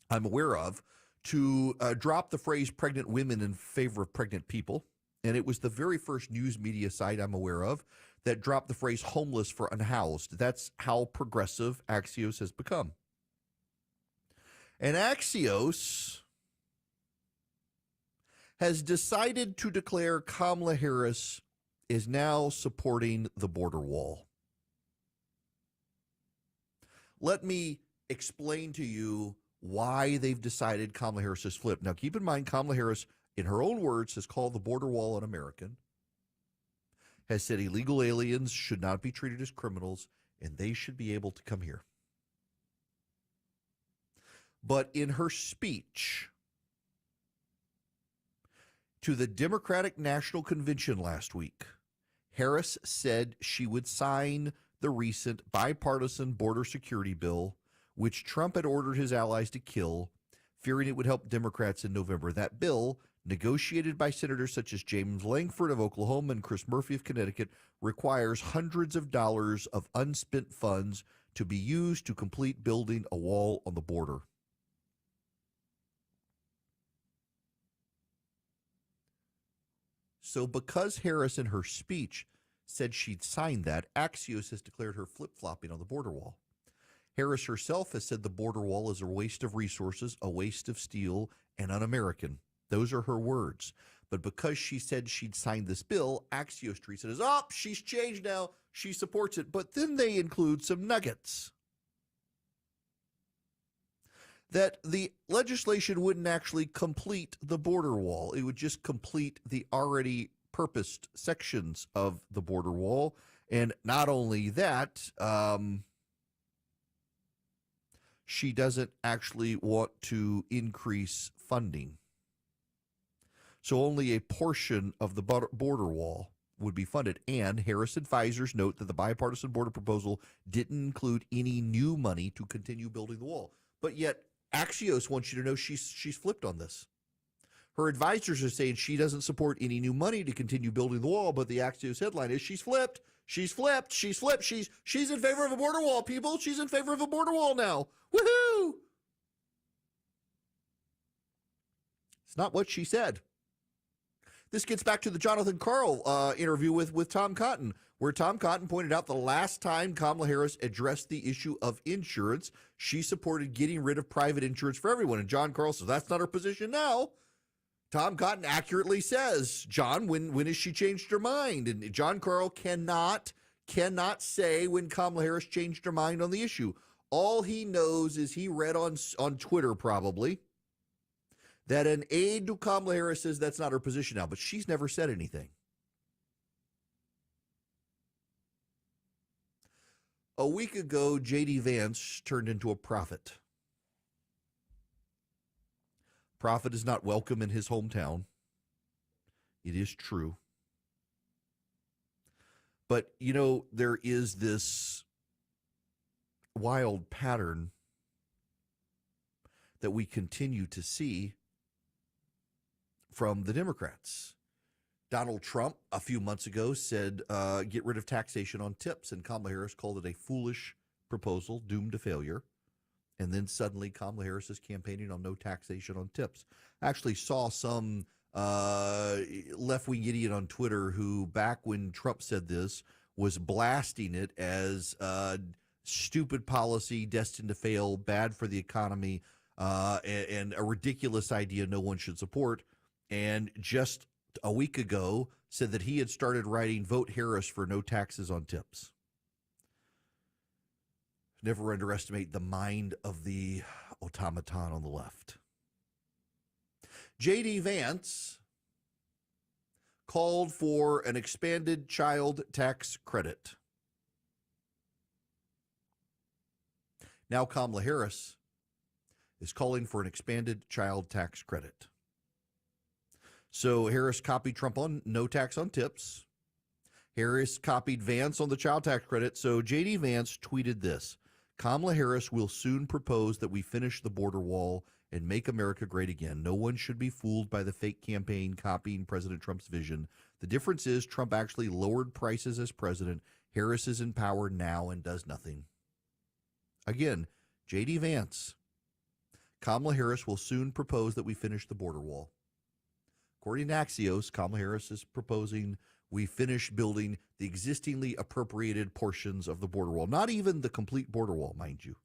I'm aware of to drop the phrase pregnant women in favor of pregnant people. And it was the very first news media site I'm aware of that dropped the phrase homeless for unhoused. That's how progressive Axios has become. And Axios has decided to declare Kamala Harris is now supporting the border wall. Let me explain to you why they've decided Kamala Harris has flipped. Now, keep in mind, Kamala Harris, in her own words, has called the border wall un-American, has said illegal aliens should not be treated as criminals, and they should be able to come here. But in her speech to the Democratic National Convention last week, Harris said she would sign the recent bipartisan border security bill, which Trump had ordered his allies to kill, fearing it would help Democrats in November. That bill, negotiated by senators such as James Langford of Oklahoma and Chris Murphy of Connecticut, requires hundreds of dollars of unspent funds to be used to complete building a wall on the border. So because Harris in her speech said she'd signed that, Axios has declared her flip-flopping on the border wall. Harris herself has said the border wall is a waste of resources, a waste of steel, and un-American. Those are her words. But because she said she'd signed this bill, Axios treats it as, oh, she's changed now. She supports it. But then they include some nuggets. That the legislation wouldn't actually complete the border wall. It would just complete the already purposed sections of the border wall. And not only that, she doesn't actually want to increase funding. So only a portion of the border wall would be funded. And Harris advisors note that the bipartisan border proposal didn't include any new money to continue building the wall. But yet, Axios wants you to know she's flipped on this. Her advisors are saying she doesn't support any new money to continue building the wall, but the Axios headline is she's flipped. She's flipped. She's flipped. She's in favor of a border wall, people. She's in favor of a border wall now. Woohoo! It's not what she said. This gets back to the Jonathan Karl interview with Tom Cotton, where Tom Cotton pointed out the last time Kamala Harris addressed the issue of insurance, she supported getting rid of private insurance for everyone. And John Karl says that's not her position now. Tom Cotton accurately says, John, when has she changed her mind? And John Karl cannot say when Kamala Harris changed her mind on the issue. All he knows is he read on Twitter probably that an aide to Kamala Harris says that's not her position now, but she's never said anything. A week ago, J.D. Vance turned into a prophet. Prophet is not welcome in his hometown. It is true. But, you know, there is this wild pattern that we continue to see from the Democrats. Donald Trump, a few months ago, said get rid of taxation on tips, and Kamala Harris called it a foolish proposal doomed to failure. And then suddenly Kamala Harris is campaigning on no taxation on tips. I actually saw some left-wing idiot on Twitter who, back when Trump said this, was blasting it as stupid policy, destined to fail, bad for the economy, and a ridiculous idea no one should support. And just a week ago said that he had started writing Vote Harris for no taxes on tips. Never underestimate the mind of the automaton on the left. J.D. Vance called for an expanded child tax credit. Now Kamala Harris is calling for an expanded child tax credit. So Harris copied Trump on no tax on tips. Harris copied Vance on the child tax credit. So J.D. Vance tweeted this: Kamala Harris will soon propose that we finish the border wall and make America great again. No one should be fooled by the fake campaign copying President Trump's vision. The difference is Trump actually lowered prices as president. Harris is in power now and does nothing. Again, J.D. Vance. Kamala Harris will soon propose that we finish the border wall. According to Axios, Kamala Harris is proposing we finish building the existingly appropriated portions of the border wall. Not even the complete border wall, mind you.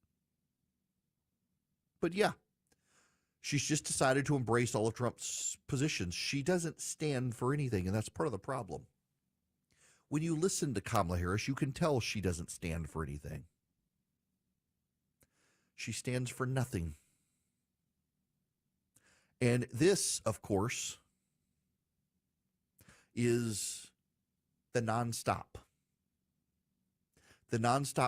But yeah, she's just decided to embrace all of Trump's positions. She doesn't stand for anything, and that's part of the problem. When you listen to Kamala Harris, you can tell she doesn't stand for anything. She stands for nothing. And this, of course, is the nonstop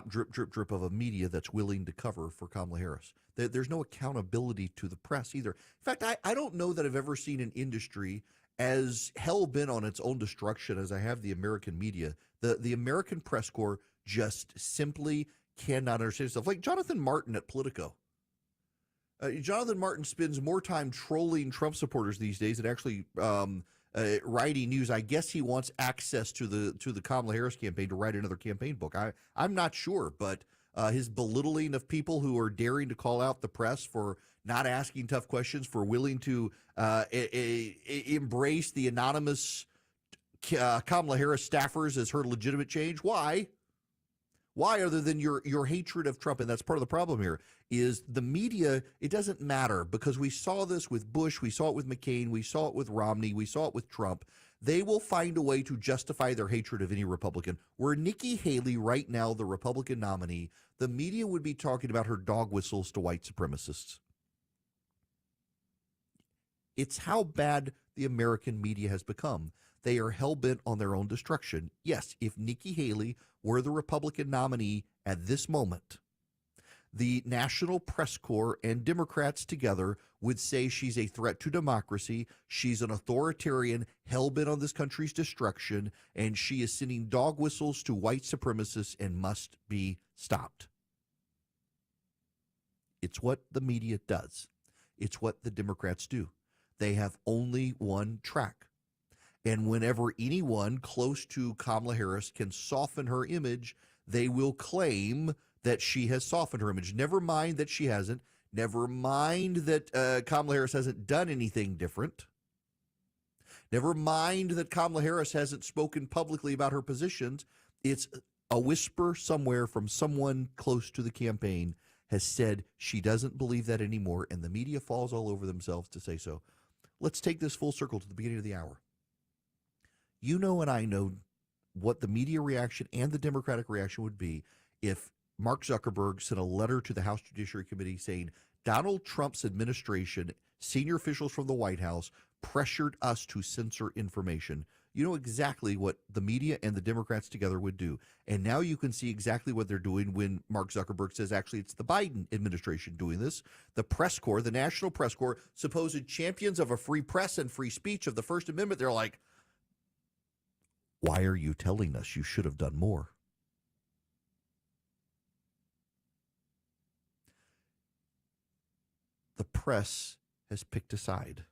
drip, drip, drip of a media that's willing to cover for Kamala Harris. There's no accountability to the press either. In fact, I don't know that I've ever seen an industry as hell-bent on its own destruction as I have the American media. The American press corps just simply cannot understand stuff. Like Jonathan Martin at Politico. Jonathan Martin spends more time trolling Trump supporters these days than actually writing news. I guess he wants access to the Kamala Harris campaign to write another campaign book. I'm not sure, but his belittling of people who are daring to call out the press for not asking tough questions, for willing to embrace the anonymous Kamala Harris staffers as her legitimate change. Why Why, other than your hatred of Trump? And that's part of the problem here, is the media, it doesn't matter, because we saw this with Bush, we saw it with McCain, we saw it with Romney, we saw it with Trump. They will find a way to justify their hatred of any Republican. Were Nikki Haley right now the Republican nominee, the media would be talking about her dog whistles to white supremacists. It's how bad the American media has become. They are hell-bent on their own destruction. Yes, if Nikki Haley were the Republican nominee at this moment, the National Press Corps and Democrats together would say she's a threat to democracy, she's an authoritarian, hell-bent on this country's destruction, and she is sending dog whistles to white supremacists and must be stopped. It's what the media does. It's what the Democrats do. They have only one track. And whenever anyone close to Kamala Harris can soften her image, they will claim that she has softened her image. Never mind that she hasn't. Never mind that Kamala Harris hasn't done anything different. Never mind that Kamala Harris hasn't spoken publicly about her positions. It's a whisper somewhere from someone close to the campaign has said she doesn't believe that anymore, and the media falls all over themselves to say so. Let's take this full circle to the beginning of the hour. You know and I know what the media reaction and the Democratic reaction would be if Mark Zuckerberg sent a letter to the House Judiciary Committee saying Donald Trump's administration, senior officials from the White House, pressured us to censor information. You know exactly what the media and the Democrats together would do. And now you can see exactly what they're doing when Mark Zuckerberg says, actually, it's the Biden administration doing this. The press corps, the National Press Corps, supposed champions of a free press and free speech of the First Amendment, they're like, why are you telling us you should have done more? The press has picked a side.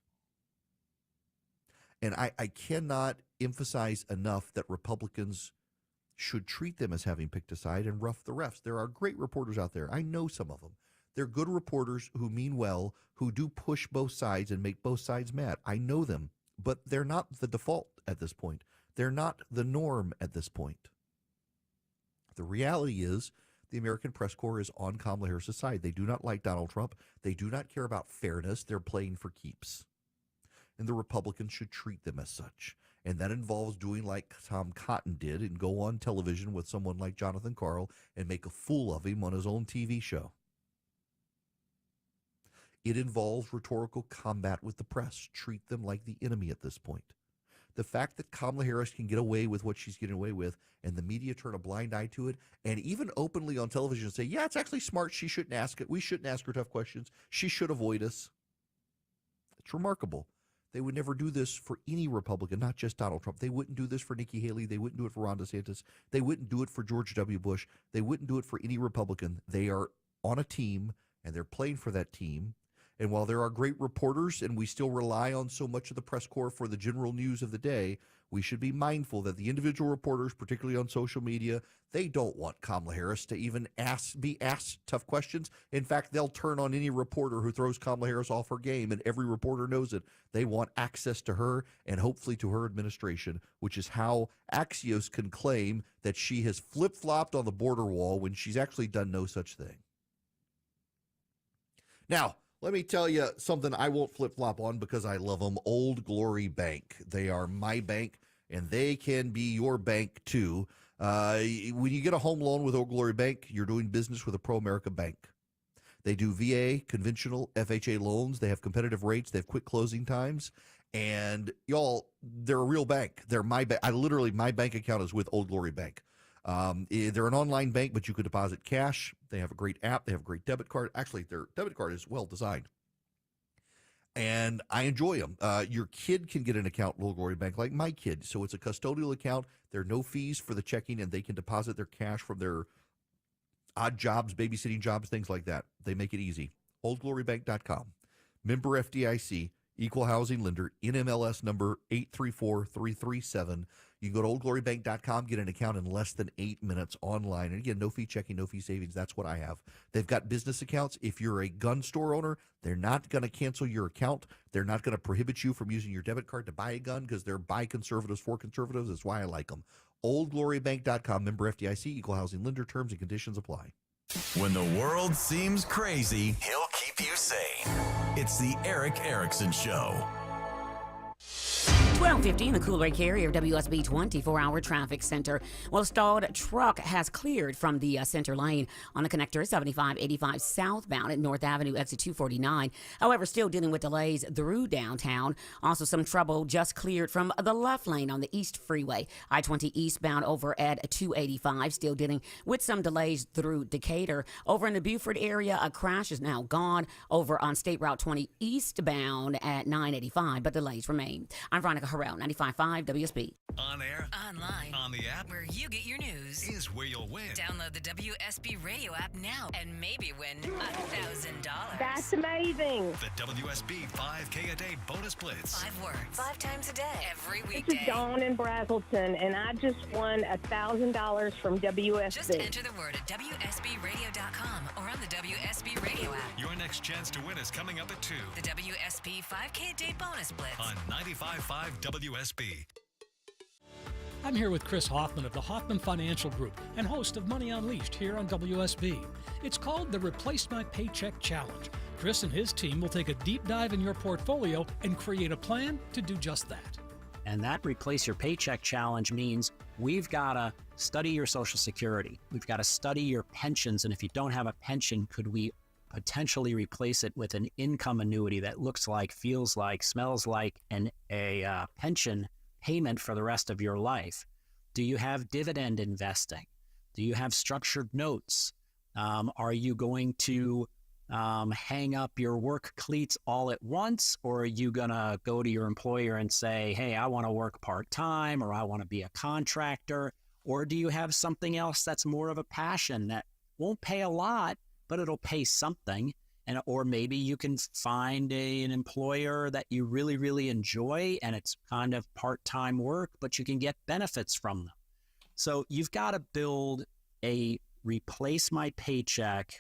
And I cannot emphasize enough that Republicans should treat them as having picked a side and rough the refs. There are great reporters out there. I know some of them. They're good reporters who mean well, who do push both sides and make both sides mad. I know them, but they're not the default at this point. They're not the norm at this point. The reality is the American press corps is on Kamala Harris' side. They do not like Donald Trump. They do not care about fairness. They're playing for keeps. And the Republicans should treat them as such. And that involves doing like Tom Cotton did and go on television with someone like Jonathan Karl and make a fool of him on his own TV show. It involves rhetorical combat with the press. Treat them like the enemy at this point. The fact that Kamala Harris can get away with what she's getting away with and the media turn a blind eye to it and even openly on television say, yeah, it's actually smart. She shouldn't ask it. We shouldn't ask her tough questions. She should avoid us. It's remarkable. They would never do this for any Republican, not just Donald Trump. They wouldn't do this for Nikki Haley. They wouldn't do it for Ron DeSantis. They wouldn't do it for George W. Bush. They wouldn't do it for any Republican. They are on a team, and they're playing for that team. And while there are great reporters, and we still rely on so much of the press corps for the general news of the day, we should be mindful that the individual reporters, particularly on social media, they don't want Kamala Harris to even be asked tough questions. In fact, they'll turn on any reporter who throws Kamala Harris off her game, and every reporter knows it. They want access to her and hopefully to her administration, which is how Axios can claim that she has flip-flopped on the border wall when she's actually done no such thing. Now, let me tell you something I won't flip-flop on because I love them. Old Glory Bank. They are my bank, and they can be your bank, too. When you get a home loan with Old Glory Bank, you're doing business with a Pro-America bank. They do VA, conventional, FHA loans. They have competitive rates. They have quick closing times. And, y'all, they're a real bank. They're my bank. My bank account is with Old Glory Bank. They're an online bank, but you can deposit cash. They have a great app. They have a great debit card. Actually, their debit card is well designed. And I enjoy them. Your kid can get an account in Old Glory Bank like my kid. So it's a custodial account. There are no fees for the checking, and they can deposit their cash from their odd jobs, babysitting jobs, things like that. They make it easy. OldGloryBank.com. Member FDIC, Equal housing lender, NMLS number 834337. You can go to oldglorybank.com, get an account in less than 8 minutes online. And again, no fee checking, no fee savings. That's what I have. They've got business accounts. If you're a gun store owner, they're not going to cancel your account. They're not going to prohibit you from using your debit card to buy a gun because they're by conservatives for conservatives. That's why I like them. Oldglorybank.com, member FDIC, equal housing lender. Terms and conditions apply. When the world seems crazy, he'll keep you sane. It's the Eric Erickson Show. 12:15, the Cool Ray Carrier WSB 24-hour traffic center. Well, a stalled truck has cleared from the center lane on the connector 7585 southbound at North Avenue, exit 249. However, still dealing with delays through downtown. Also, some trouble just cleared from the left lane on the East Freeway. I-20 eastbound over at 285, still dealing with some delays through Decatur. Over in the Buford area, a crash is now gone over on State Route 20 eastbound at 985, but delays remain. I'm Veronica Harrell, 95.5 WSB. On air, online, on the app, where you get your news, is where you'll win. Download the WSB radio app now and maybe win $1,000. That's amazing. The WSB 5K a day bonus blitz. 5 words, 5 times a day, every This weekday. is Dawn in Brazelton, and I just won $1,000 from WSB. Just enter the word at WSBradio.com or on the WSB radio app. Your next chance to win is coming up at 2. The WSB 5K a day bonus blitz. On 95.5 WSB. I'm here with Chris Hoffman of the Hoffman Financial Group and host of Money Unleashed here on WSB. It's called the Replace My Paycheck Challenge. Chris and his team will take a deep dive in your portfolio and create a plan to do just that. And that Replace Your Paycheck Challenge means we've got to study your Social Security. We've got to study your pensions. And if you don't have a pension, could we potentially replace it with an income annuity that looks like, feels like, smells like a pension payment for the rest of your life? Do you have dividend investing? Do you have structured notes? Are you going to hang up your work cleats all at once, or are you going to go to your employer and say, hey, I want to work part-time, or I want to be a contractor? Or do you have something else that's more of a passion that won't pay a lot, but it'll pay something? And or maybe you can find an employer that you really, really enjoy, and it's kind of part-time work, but you can get benefits from them. So you've got to build a Replace My Paycheck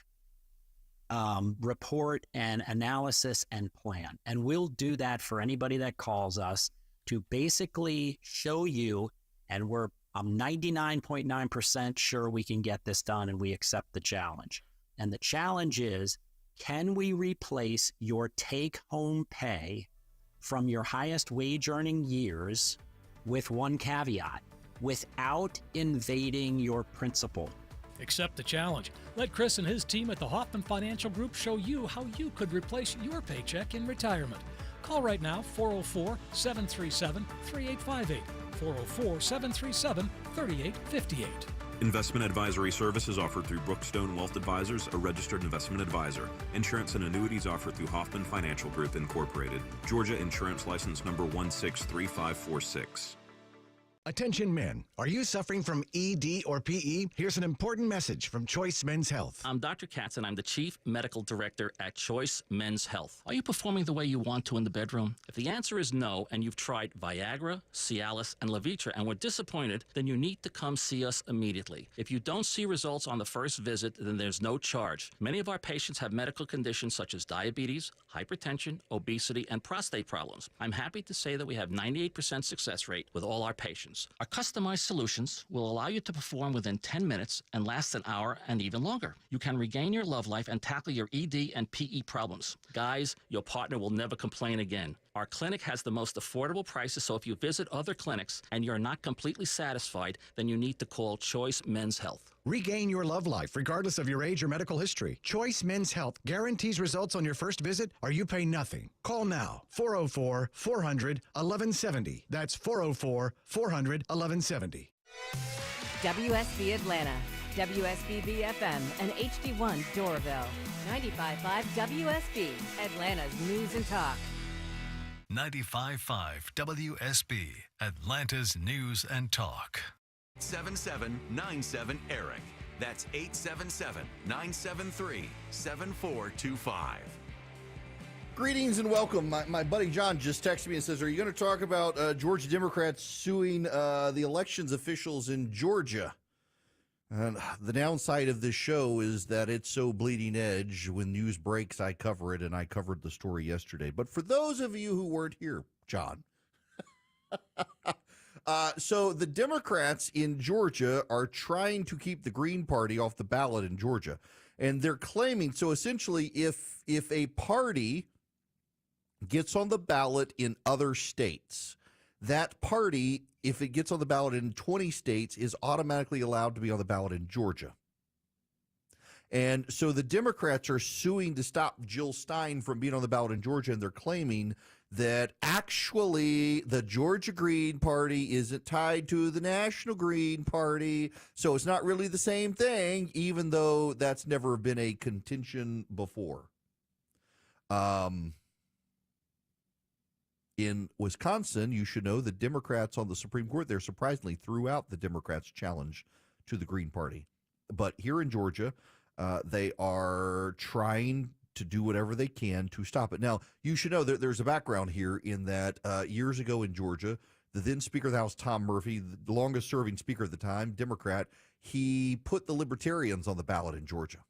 report and analysis and plan. And we'll do that for anybody that calls us to basically show you, and I'm 99.9% sure we can get this done, and we accept the challenge. And the challenge is, can we replace your take-home pay from your highest wage-earning years with one caveat, without invading your principal? Accept the challenge. Let Chris and his team at the Hoffman Financial Group show you how you could replace your paycheck in retirement. Call right now, 404-737-3858, 404-737-3858. Investment advisory services offered through Brookstone Wealth Advisors, a registered investment advisor. Insurance and annuities offered through Hoffman Financial Group, Incorporated. Georgia Insurance License Number 163546. Attention men, are you suffering from ED or PE? Here's an important message from Choice Men's Health. I'm Dr. Katz, and I'm the Chief Medical Director at Choice Men's Health. Are you performing the way you want to in the bedroom? If the answer is no, and you've tried Viagra, Cialis, and Levitra and were disappointed, then you need to come see us immediately. If you don't see results on the first visit, then there's no charge. Many of our patients have medical conditions such as diabetes, hypertension, obesity, and prostate problems. I'm happy to say that we have 98% success rate with all our patients. Our customized solutions will allow you to perform within 10 minutes and last an hour and even longer. You can regain your love life and tackle your ED and PE problems. Guys, your partner will never complain again. Our clinic has the most affordable prices, so if you visit other clinics and you're not completely satisfied, then you need to call Choice Men's Health. Regain your love life regardless of your age or medical history. Choice Men's Health guarantees results on your first visit or you pay nothing. Call now, 404-400-1170. That's 404-400-1170. WSB Atlanta, WSB BFM, and HD1 Doraville. 95.5 WSB, Atlanta's News and Talk. 95.5 WSB, Atlanta's News and Talk. 7797-ERIC. That's 877-973-7425. Greetings and welcome. My buddy John just texted me and says, are you going to talk about Georgia Democrats suing the elections officials in Georgia? And the downside of this show is that it's so bleeding edge. When news breaks, I cover it, and I covered the story yesterday. But for those of you who weren't here, John, so the Democrats in Georgia are trying to keep the Green Party off the ballot in Georgia. And they're claiming, so essentially, if a party gets on the ballot in other states, that party, if it gets on the ballot in 20 states, is automatically allowed to be on the ballot in Georgia. And so the Democrats are suing to stop Jill Stein from being on the ballot in Georgia, and they're claiming that actually the Georgia Green Party isn't tied to the National Green Party, so it's not really the same thing, even though that's never been a contention before. In Wisconsin, you should know the Democrats on the Supreme Court there surprisingly threw out the Democrats' challenge to the Green Party. But here in Georgia, they are trying to do whatever they can to stop it. Now, you should know that there's a background here in that years ago in Georgia, the then Speaker of the House, Tom Murphy, the longest-serving Speaker at the time, Democrat, he put the Libertarians on the ballot in Georgia,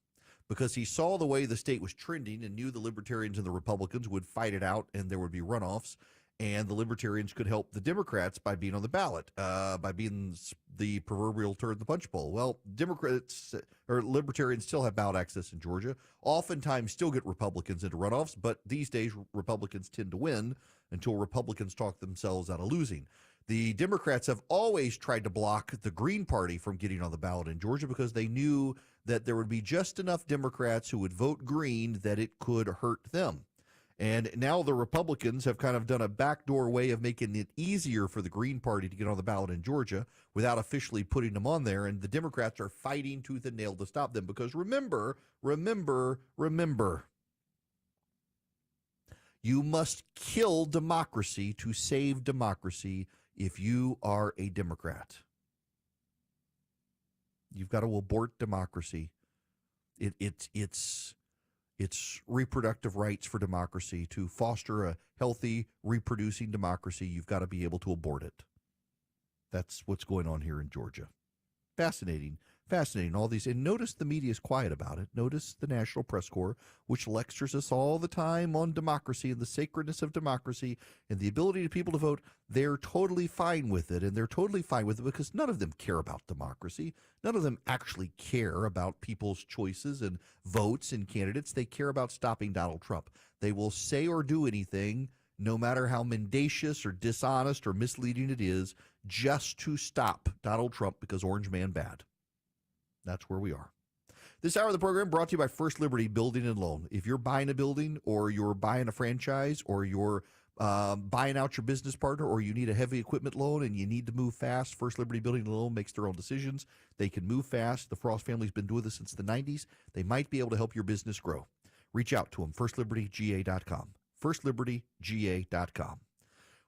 because he saw the way the state was trending and knew the Libertarians and the Republicans would fight it out and there would be runoffs, and the Libertarians could help the Democrats by being on the ballot, by being the proverbial turd in the punch bowl. Well, Democrats or Libertarians still have ballot access in Georgia, oftentimes still get Republicans into runoffs, but these days Republicans tend to win until Republicans talk themselves out of losing. The Democrats have always tried to block the Green Party from getting on the ballot in Georgia because they knew that there would be just enough Democrats who would vote Green that it could hurt them. And now the Republicans have kind of done a backdoor way of making it easier for the Green Party to get on the ballot in Georgia without officially putting them on there. And the Democrats are fighting tooth and nail to stop them because remember, you must kill democracy to save democracy if you are a Democrat. You've got to abort democracy. It's reproductive rights for democracy. To foster a healthy, reproducing democracy, you've got to be able to abort it. That's what's going on here in Georgia. Fascinating. All these. And notice the media is quiet about it. Notice the National Press Corps, which lectures us all the time on democracy and the sacredness of democracy and the ability of people to vote. They're totally fine with it. And they're totally fine with it because none of them care about democracy. None of them actually care about people's choices and votes and candidates. They care about stopping Donald Trump. They will say or do anything, no matter how mendacious or dishonest or misleading it is, just to stop Donald Trump because Orange Man bad. That's where we are. This hour of the program brought to you by First Liberty Building and Loan. If you're buying a building or you're buying a franchise or you're buying out your business partner or you need a heavy equipment loan and you need to move fast, First Liberty Building and Loan makes their own decisions. They can move fast. The Frost family's been doing this since the 90s. They might be able to help your business grow. Reach out to them, firstlibertyga.com. firstlibertyga.com.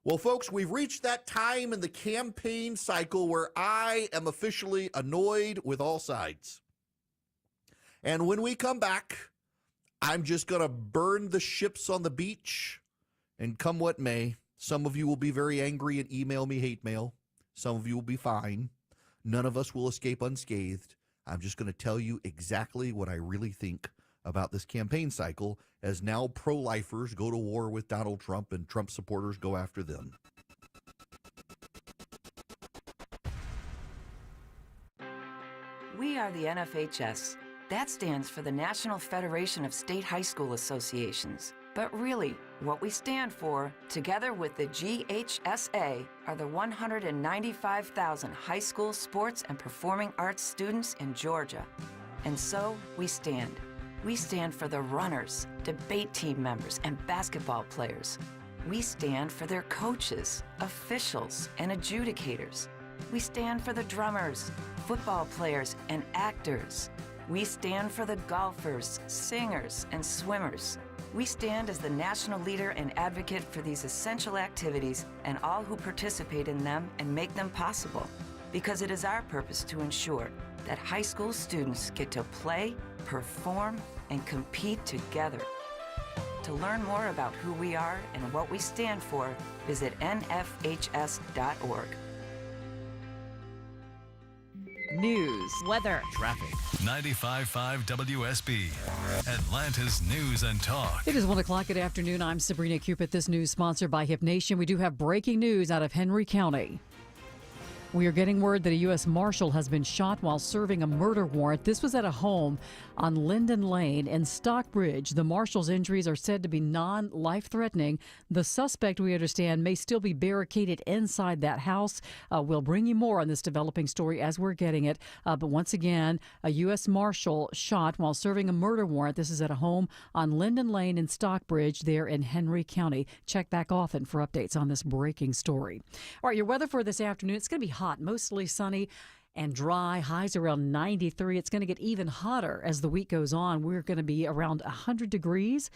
Well, folks, we've reached that time in the campaign cycle where I am officially annoyed with all sides. And when we come back, I'm just going to burn the ships on the beach, and come what may, some of you will be very angry and email me hate mail. Some of you will be fine. None of us will escape unscathed. I'm just going to tell you exactly what I really think about this campaign cycle as now pro-lifers go to war with Donald Trump and Trump supporters go after them. We are the NFHS. That stands for the National Federation of State High School Associations. But really, what we stand for, together with the GHSA, are the 195,000 high school sports and performing arts students in Georgia. And so we stand. We stand for the runners, debate team members, and basketball players. We stand for their coaches, officials, and adjudicators. We stand for the drummers, football players, and actors. We stand for the golfers, singers, and swimmers. We stand as the national leader and advocate for these essential activities and all who participate in them and make them possible. Because it is our purpose to ensure that high school students get to play, perform, and compete together. To learn more about who we are and what we stand for, visit nfhs.org. News, weather, traffic. 95.5 WSB, Atlanta's News and Talk. It is 1 o'clock. Good afternoon. I'm Sabrina Cupid. This news sponsored by Hip Nation. We do have breaking news out of Henry County. We are getting word that a U.S. Marshal has been shot while serving a murder warrant. This was at a home on Linden Lane in Stockbridge. The Marshal's injuries are said to be non-life-threatening. The suspect, we understand, may still be barricaded inside that house. We'll bring you more on this developing story as we're getting it. But once again, a U.S. Marshal shot while serving a murder warrant. This is at a home on Linden Lane in Stockbridge there in Henry County. Check back often for updates on this breaking story. All right, your weather for this afternoon, it's going to be hot, mostly sunny and dry. Highs around 93. It's going to get even hotter as the week goes on. We're going to be around 100 degrees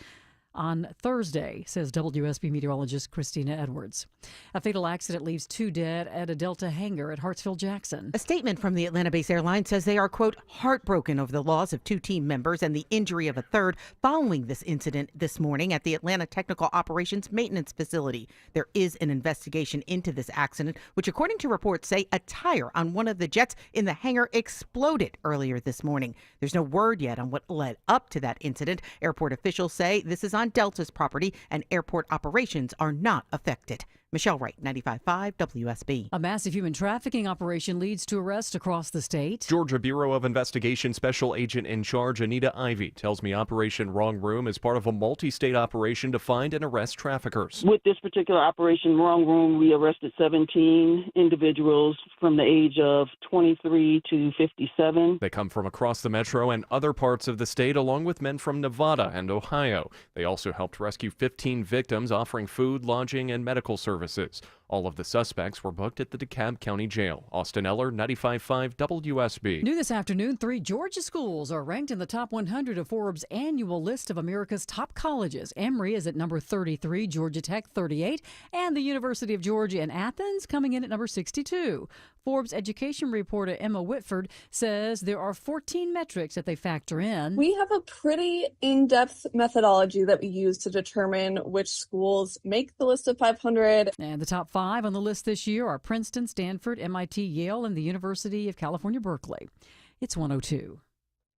on Thursday, says WSB meteorologist Christina Edwards. A fatal accident leaves 2 dead at a Delta hangar at Hartsfield-Jackson. A statement from the Atlanta-based airline says they are, quote, heartbroken over the loss of 2 team members and the injury of a third following this incident this morning at the Atlanta Technical Operations Maintenance Facility. There is an investigation into this accident, which according to reports say a tire on one of the jets in the hangar exploded earlier this morning. There's no word yet on what led up to that incident. Airport officials say this is on Delta's property and airport operations are not affected. Michelle Wright, 95.5 WSB. A massive human trafficking operation leads to arrests across the state. Georgia Bureau of Investigation Special Agent in Charge Anita Ivy tells me Operation Wrong Room is part of a multi-state operation to find and arrest traffickers. With this particular Operation Wrong Room, we arrested 17 individuals from the age of 23 to 57. They come from across the metro and other parts of the state, along with men from Nevada and Ohio. They also helped rescue 15 victims, offering food, lodging, and medical services. All of the suspects were booked at the DeKalb County Jail. Austin Eller, 95.5 WSB. New this afternoon, 3 Georgia schools are ranked in the top 100 of Forbes' annual list of America's top colleges. Emory is at number 33, Georgia Tech 38, and the University of Georgia in Athens coming in at number 62. Forbes education reporter Emma Whitford says there are 14 metrics that they factor in. We have a pretty in-depth methodology that we use to determine which schools make the list of 500. And the top 5 on the list this year are Princeton, Stanford, MIT, Yale, and the University of California, Berkeley. It's 102.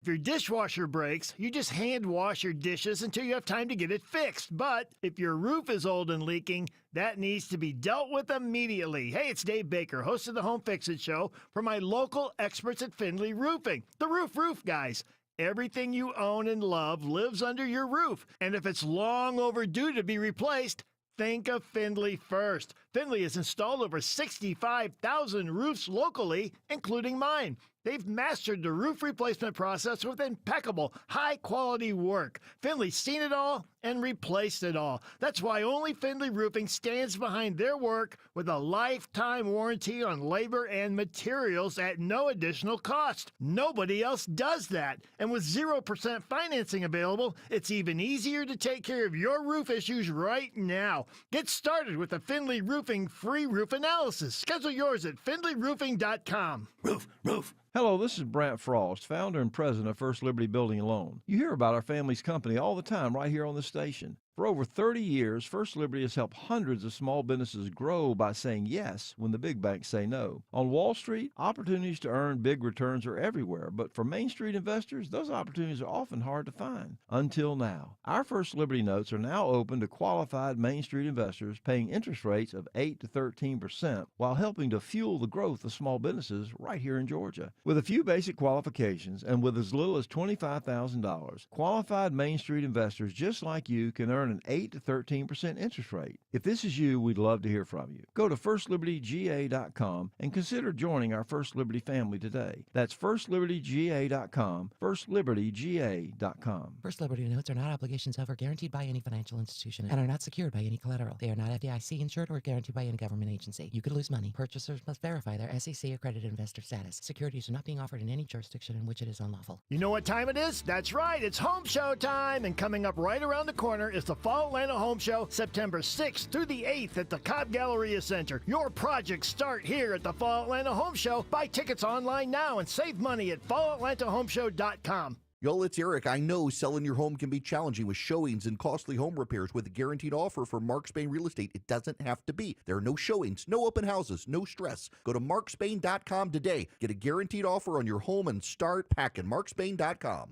If your dishwasher breaks, you just hand wash your dishes until you have time to get it fixed. But if your roof is old and leaking, that needs to be dealt with immediately. Hey, it's Dave Baker, host of the Home Fix-It Show, for my local experts at Findlay Roofing, the roof guys. Everything you own and love lives under your roof. And if it's long overdue to be replaced, think of Findlay first. Findlay has installed over 65,000 roofs locally, including mine. They've mastered the roof replacement process with impeccable, high-quality work. Findlay's seen it all and replaced it all. That's why only Findlay Roofing stands behind their work with a lifetime warranty on labor and materials at no additional cost. Nobody else does that. And with 0% financing available, it's even easier to take care of your roof issues right now. Get started with the Findlay Roofing free roof analysis. Schedule yours at findlayroofing.com. Roof. Hello, this is Brant Frost, founder and president of First Liberty Building and Loan. You hear about our family's company all the time right here on the station. For over 30 years, First Liberty has helped hundreds of small businesses grow by saying yes when the big banks say no. On Wall Street, opportunities to earn big returns are everywhere, but for Main Street investors, those opportunities are often hard to find. Until now. Our First Liberty notes are now open to qualified Main Street investors paying interest rates of 8 to 13% while helping to fuel the growth of small businesses right here in Georgia. With a few basic qualifications and with as little as $25,000, qualified Main Street investors just like you can earn an 8 to 13% interest rate. If this is you, we'd love to hear from you. Go to FirstLibertyGA.com and consider joining our First Liberty family today. That's FirstLibertyGA.com, FirstLibertyGA.com. First Liberty notes are not obligations of or guaranteed by any financial institution and are not secured by any collateral. They are not FDIC insured or guaranteed by any government agency. You could lose money. Purchasers must verify their SEC accredited investor status. Securities are not being offered in any jurisdiction in which it is unlawful. You know what time it is? That's right, it's home show time, and coming up right around the corner is the Fall Atlanta Home Show, September 6th through the 8th at the Cobb Galleria Center. Your projects start here at the Fall Atlanta Home Show. Buy tickets online now and save money at FallatlantaHomeshow.com. Y'all, it's Eric. I know selling your home can be challenging with showings and costly home repairs. With a guaranteed offer from Mark Spain Real Estate, it doesn't have to be. There are no showings, no open houses, no stress. Go to markspain.com today. Get a guaranteed offer on your home and start packing. markspain.com.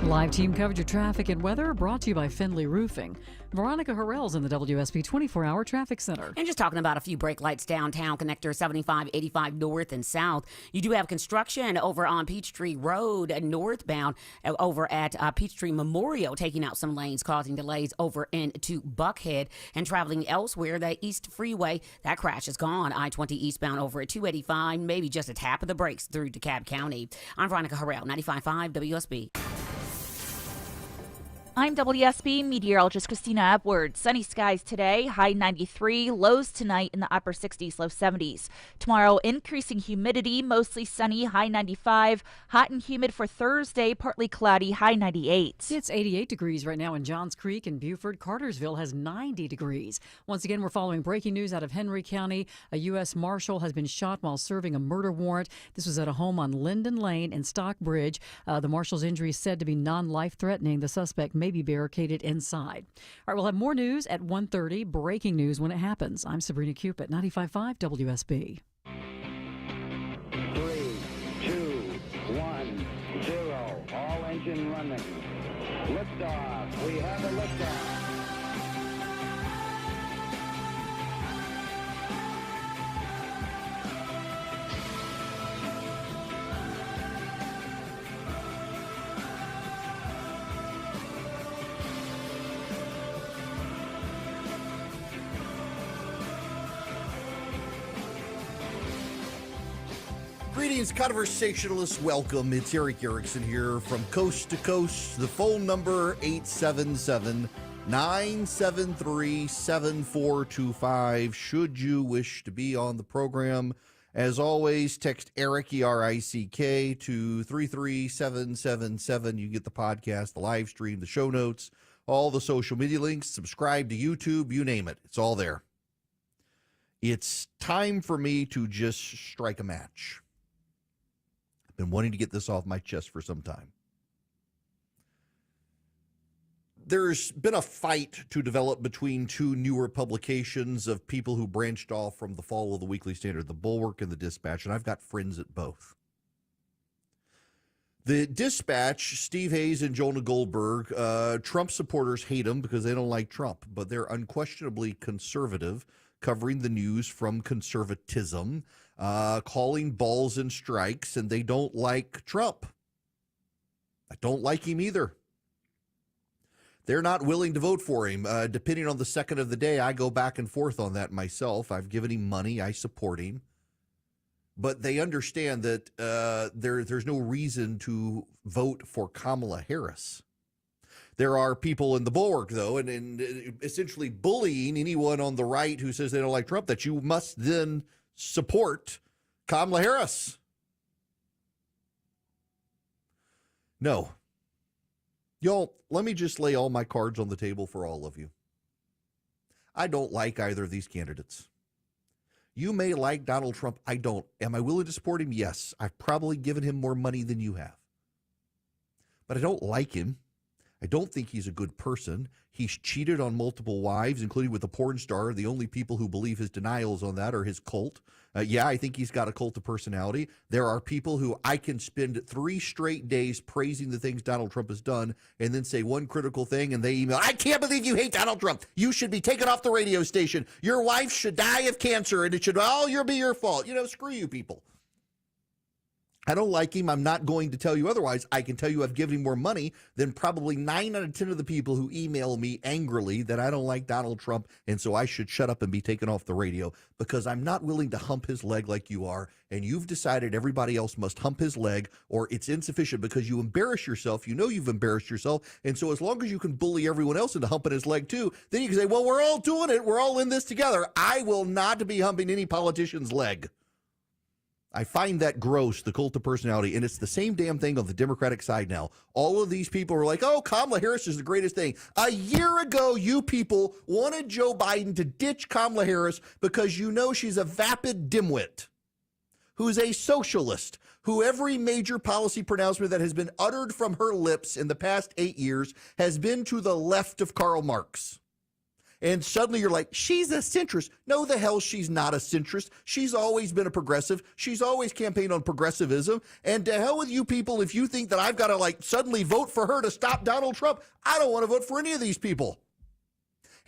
Live team coverage of traffic and weather brought to you by Findlay Roofing. Veronica Harrell's in the WSB 24-hour traffic center. And just talking about a few brake lights downtown, connector 75, 85 north and south. You do have construction over on Peachtree Road northbound over at Peachtree Memorial, taking out some lanes, causing delays over into Buckhead. And traveling elsewhere, the East Freeway, that crash is gone. I-20 eastbound over at 285, maybe just a tap of the brakes through DeKalb County. I'm Veronica Harrell, 95.5 WSB. I'm WSB meteorologist Christina Edwards. Sunny skies today, high 93, lows tonight in the upper 60s, low 70s. Tomorrow, increasing humidity, mostly sunny, high 95. Hot and humid for Thursday, partly cloudy, high 98. It's 88 degrees right now in Johns Creek and Buford. Cartersville has 90 degrees. Once again, we're following breaking news out of Henry County. A U.S. Marshal has been shot while serving a murder warrant. This was at a home on Linden Lane in Stockbridge. The Marshal's injury is said to be non-life-threatening. The suspect may be barricaded inside. All right, we'll have more news at 1:30. Breaking news when it happens. I'm Sabrina Cupid, 95.5 WSB. 3, 2, 1, 0. All engine running. Liftoff. We have a liftoff. Greetings, conversationalists. Welcome. It's Eric Erickson here from coast to coast. The phone number 877-973-7425. Should you wish to be on the program, as always, text Eric, E-R-I-C-K, to 33777. You get the podcast, the live stream, the show notes, all the social media links. Subscribe to YouTube, you name it. It's all there. It's time for me to just strike a match. Been wanting to get this off my chest for some time. There's been a fight to develop between two newer publications of people who branched off from the fall of the Weekly Standard, the Bulwark and the Dispatch, and I've got friends at both. The Dispatch, Steve Hayes and Jonah Goldberg, Trump supporters hate them because they don't like Trump, but they're unquestionably conservative, covering the news from conservatism, calling balls and strikes, and they don't like Trump. I don't like him either. They're not willing to vote for him. Depending on the second of the day, I go back and forth on that myself. I've given him money. I support him. But they understand that there's no reason to vote for Kamala Harris. There are people in the Bulwark, though, and essentially bullying anyone on the right who says they don't like Trump, that you must then support Kamala Harris. No. Y'all, let me just lay all my cards on the table for all of you. I don't like either of these candidates. You may like Donald Trump. I don't. Am I willing to support him? Yes. I've probably given him more money than you have. But I don't like him. I don't think he's a good person. He's cheated on multiple wives, including with a porn star. The only people who believe his denials on that are his cult. I think he's got a cult of personality. There are people who I can spend 3 straight days praising the things Donald Trump has done and then say one critical thing and they email, I can't believe you hate Donald Trump. You should be taken off the radio station. Your wife should die of cancer and it should all be your fault. Screw you people. I don't like him. I'm not going to tell you otherwise. I can tell you I've given him more money than probably 9 out of 10 of the people who email me angrily that I don't like Donald Trump, and so I should shut up and be taken off the radio because I'm not willing to hump his leg like you are, and you've decided everybody else must hump his leg or it's insufficient because you embarrass yourself. You know you've embarrassed yourself, and so as long as you can bully everyone else into humping his leg too, then you can say, well, we're all doing it. We're all in this together. I will not be humping any politician's leg. I find that gross, the cult of personality, and it's the same damn thing on the Democratic side now. All of these people are like, oh, Kamala Harris is the greatest thing. A year ago, you people wanted Joe Biden to ditch Kamala Harris because you know she's a vapid dimwit who's a socialist, who every major policy pronouncement that has been uttered from her lips in the past 8 years has been to the left of Karl Marx. And suddenly you're like, she's a centrist. No, the hell she's not a centrist. She's always been a progressive. She's always campaigned on progressivism. And to hell with you people if you think that I've got to suddenly vote for her to stop Donald Trump. I don't want to vote for any of these people.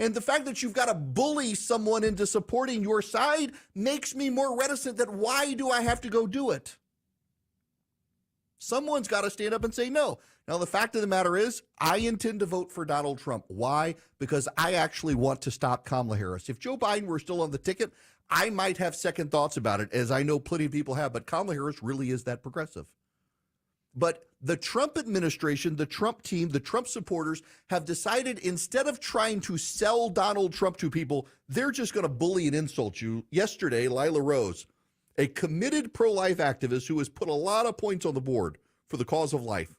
And the fact that you've got to bully someone into supporting your side makes me more reticent that why do I have to go do it? Someone's got to stand up and say no. Now, the fact of the matter is, I intend to vote for Donald Trump. Why? Because I actually want to stop Kamala Harris. If Joe Biden were still on the ticket, I might have second thoughts about it, as I know plenty of people have, but Kamala Harris really is that progressive. But the Trump administration, the Trump team, the Trump supporters have decided instead of trying to sell Donald Trump to people, they're just going to bully and insult you. Yesterday, Lila Rose, a committed pro-life activist who has put a lot of points on the board for the cause of life,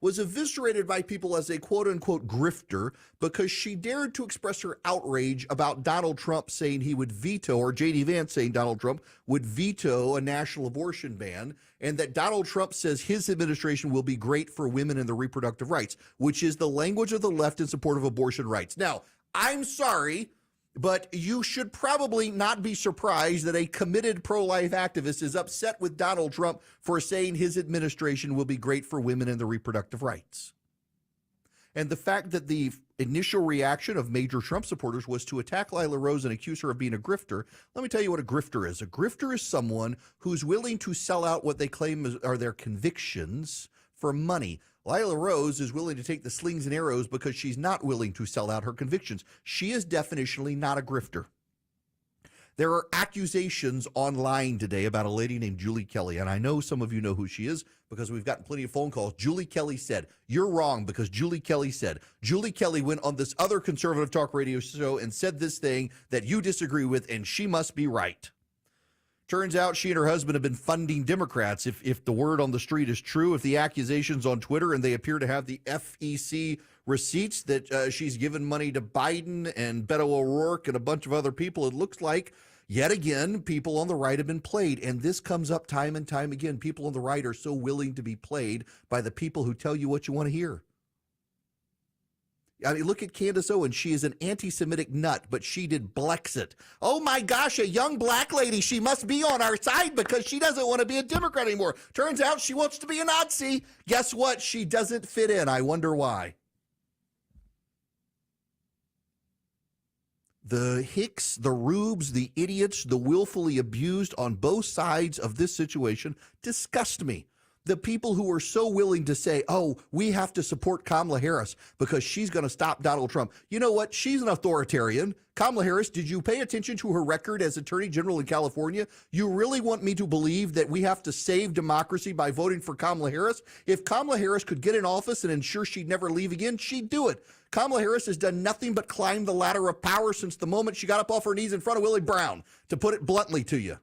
was eviscerated by people as a quote-unquote grifter because she dared to express her outrage about Donald Trump saying he would veto, or J.D. Vance saying Donald Trump would veto a national abortion ban, and that Donald Trump says his administration will be great for women and their reproductive rights, which is the language of the left in support of abortion rights. Now, I'm sorry, but you should probably not be surprised that a committed pro-life activist is upset with Donald Trump for saying his administration will be great for women and their reproductive rights. And the fact that the initial reaction of major Trump supporters was to attack Lila Rose and accuse her of being a grifter, let me tell you what a grifter is. A grifter is someone who's willing to sell out what they claim are their convictions for money. Lila Rose is willing to take the slings and arrows because she's not willing to sell out her convictions. She is definitionally not a grifter. There are accusations online today about a lady named Julie Kelly, and I know some of you know who she is because we've gotten plenty of phone calls. Julie Kelly said, you're wrong because Julie Kelly said. Julie Kelly went on this other conservative talk radio show and said this thing that you disagree with, and she must be right. Turns out she and her husband have been funding Democrats. If the word on the street is true, if the accusations on Twitter, and they appear to have the FEC receipts that she's given money to Biden and Beto O'Rourke and a bunch of other people, it looks like, yet again, people on the right have been played. And this comes up time and time again. People on the right are so willing to be played by the people who tell you what you want to hear. I mean, look at Candace Owens. She is an anti-Semitic nut, but she did Blexit. Oh my gosh, a young black lady. She must be on our side because she doesn't want to be a Democrat anymore. Turns out she wants to be a Nazi. Guess what? She doesn't fit in. I wonder why. The hicks, the rubes, the idiots, the willfully abused on both sides of this situation disgust me. The people who are so willing to say, oh, we have to support Kamala Harris because she's going to stop Donald Trump. You know what? She's an authoritarian. Kamala Harris, did you pay attention to her record as Attorney General in California? You really want me to believe that we have to save democracy by voting for Kamala Harris? If Kamala Harris could get in office and ensure she'd never leave again, she'd do it. Kamala Harris has done nothing but climb the ladder of power since the moment she got up off her knees in front of Willie Brown, to put it bluntly to you.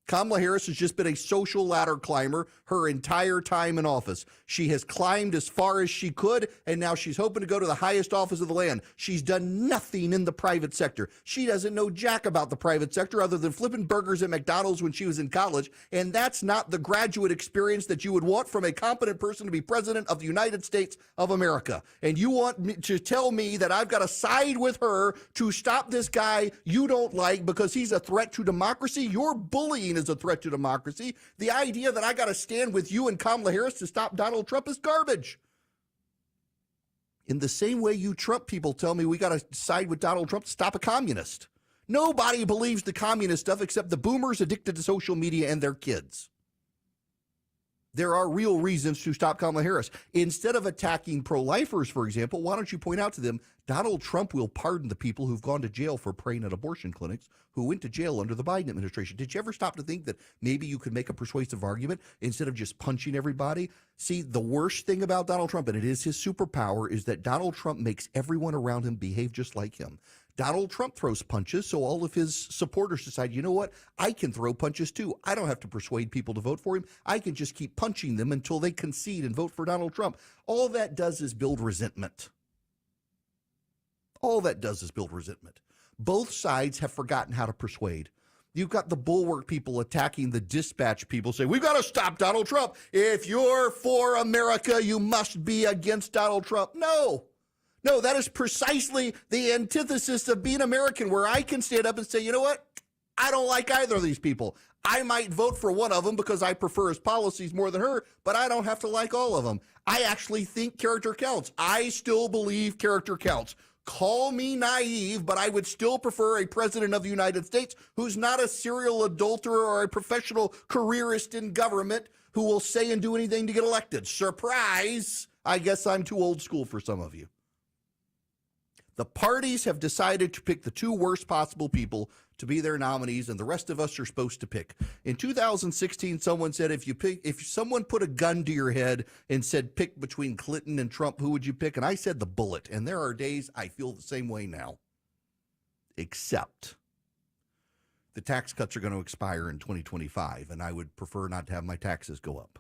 Kamala Harris has just been a social ladder climber her entire time in office. She has climbed as far as she could, and now she's hoping to go to the highest office of the land. She's done nothing in the private sector. She doesn't know jack about the private sector other than flipping burgers at McDonald's when she was in college, and that's not the graduate experience that you would want from a competent person to be president of the United States of America. And you want me to tell me that I've got to side with her to stop this guy you don't like because he's a threat to democracy? You're bullying is a threat to democracy. The idea that I got to stand with you and Kamala Harris to stop Donald Trump is garbage. In the same way you Trump people tell me we got to side with Donald Trump to stop a communist. Nobody believes the communist stuff except the boomers addicted to social media and their kids. There are real reasons to stop Kamala Harris. Instead of attacking pro-lifers, for example, why don't you point out to them, Donald Trump will pardon the people who've gone to jail for praying at abortion clinics who went to jail under the Biden administration. Did you ever stop to think that maybe you could make a persuasive argument instead of just punching everybody? See, the worst thing about Donald Trump, and it is his superpower, is that Donald Trump makes everyone around him behave just like him. Donald Trump throws punches, so all of his supporters decide, you know what, I can throw punches too. I don't have to persuade people to vote for him. I can just keep punching them until they concede and vote for Donald Trump. All that does is build resentment. All that does is build resentment. Both sides have forgotten how to persuade. You've got the bulwark people attacking the dispatch people, saying, we've got to stop Donald Trump. If you're for America, you must be against Donald Trump. No, that is precisely the antithesis of being American, where I can stand up and say, you know what? I don't like either of these people. I might vote for one of them because I prefer his policies more than her, but I don't have to like all of them. I actually think character counts. I still believe character counts. Call me naive, but I would still prefer a president of the United States who's not a serial adulterer or a professional careerist in government who will say and do anything to get elected. Surprise! I guess I'm too old school for some of you. The parties have decided to pick the two worst possible people to be their nominees, and the rest of us are supposed to pick. In 2016, someone said if someone put a gun to your head and said pick between Clinton and Trump, who would you pick? And I said the bullet. And there are days I feel the same way now. Except the tax cuts are going to expire in 2025, and I would prefer not to have my taxes go up.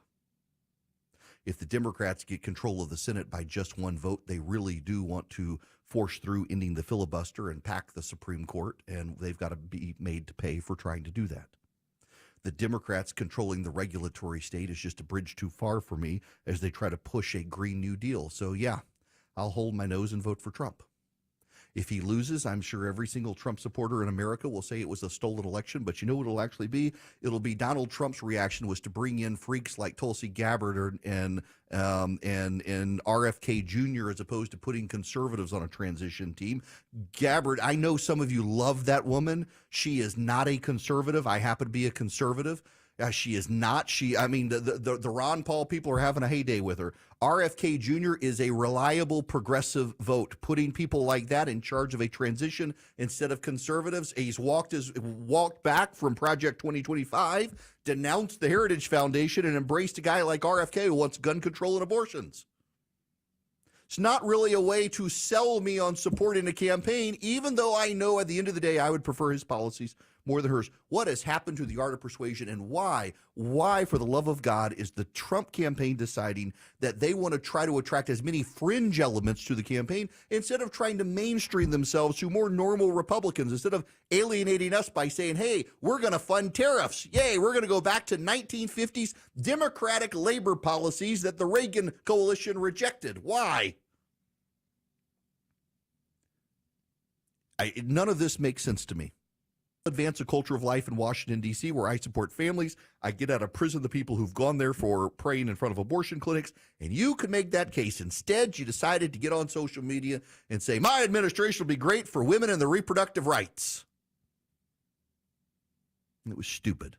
If the Democrats get control of the Senate by just one vote, they really do want to force through ending the filibuster and pack the Supreme Court, and they've got to be made to pay for trying to do that. The Democrats controlling the regulatory state is just a bridge too far for me as they try to push a Green New Deal. So, yeah, I'll hold my nose and vote for Trump. If he loses, I'm sure every single Trump supporter in America will say it was a stolen election, but you know what it'll actually be? It'll be Donald Trump's reaction was to bring in freaks like Tulsi Gabbard and RFK Jr. as opposed to putting conservatives on a transition team. Gabbard, I know some of you love that woman. She is not a conservative. I happen to be a conservative. She is not. The Ron Paul people are having a heyday with her. RFK Jr. is a reliable progressive vote, putting people like that in charge of a transition instead of conservatives. He's walked back from Project 2025, denounced the Heritage Foundation, and embraced a guy like RFK who wants gun control and abortions. It's not really a way to sell me on supporting a campaign, even though I know at the end of the day I would prefer his policies more than hers. What has happened to the art of persuasion, and why, for the love of God, is the Trump campaign deciding that they want to try to attract as many fringe elements to the campaign instead of trying to mainstream themselves to more normal Republicans, instead of alienating us by saying, hey, we're going to fund tariffs. Yay, we're going to go back to 1950s Democratic labor policies that the Reagan coalition rejected. Why? None of this makes sense to me. Advance a culture of life in Washington, D.C., where I support families. I get out of prison the people who've gone there for praying in front of abortion clinics, and you could make that case. Instead, you decided to get on social media and say, my administration will be great for women and their reproductive rights. And it was stupid.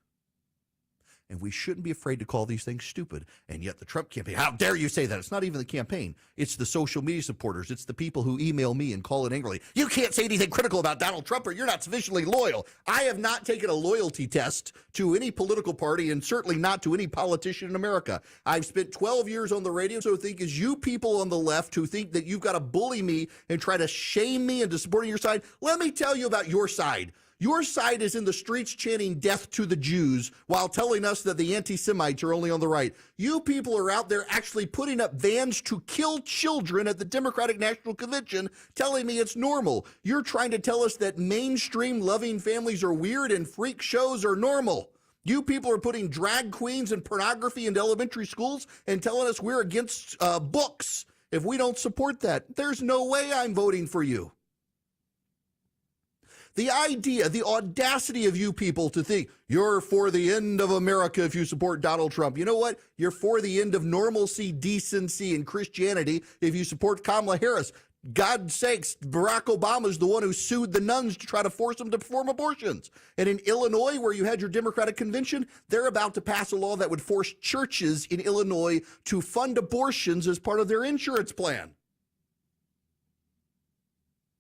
And we shouldn't be afraid to call these things stupid. And yet the Trump campaign, how dare you say that? It's not even the campaign. It's the social media supporters. It's the people who email me and call it angrily. You can't say anything critical about Donald Trump or you're not sufficiently loyal. I have not taken a loyalty test to any political party and certainly not to any politician in America. I've spent 12 years on the radio, so think as you people on the left who think that you've got to bully me and try to shame me into supporting your side, let me tell you about your side. Your side is in the streets chanting death to the Jews while telling us that the anti-Semites are only on the right. You people are out there actually putting up vans to kill children at the Democratic National Convention, telling me it's normal. You're trying to tell us that mainstream loving families are weird and freak shows are normal. You people are putting drag queens and pornography into elementary schools and telling us we're against books if we don't support that. There's no way I'm voting for you. The idea, the audacity of you people to think you're for the end of America if you support Donald Trump. You know what? You're for the end of normalcy, decency, and Christianity if you support Kamala Harris. God's sakes, Barack Obama is the one who sued the nuns to try to force them to perform abortions. And in Illinois, where you had your Democratic convention, they're about to pass a law that would force churches in Illinois to fund abortions as part of their insurance plan.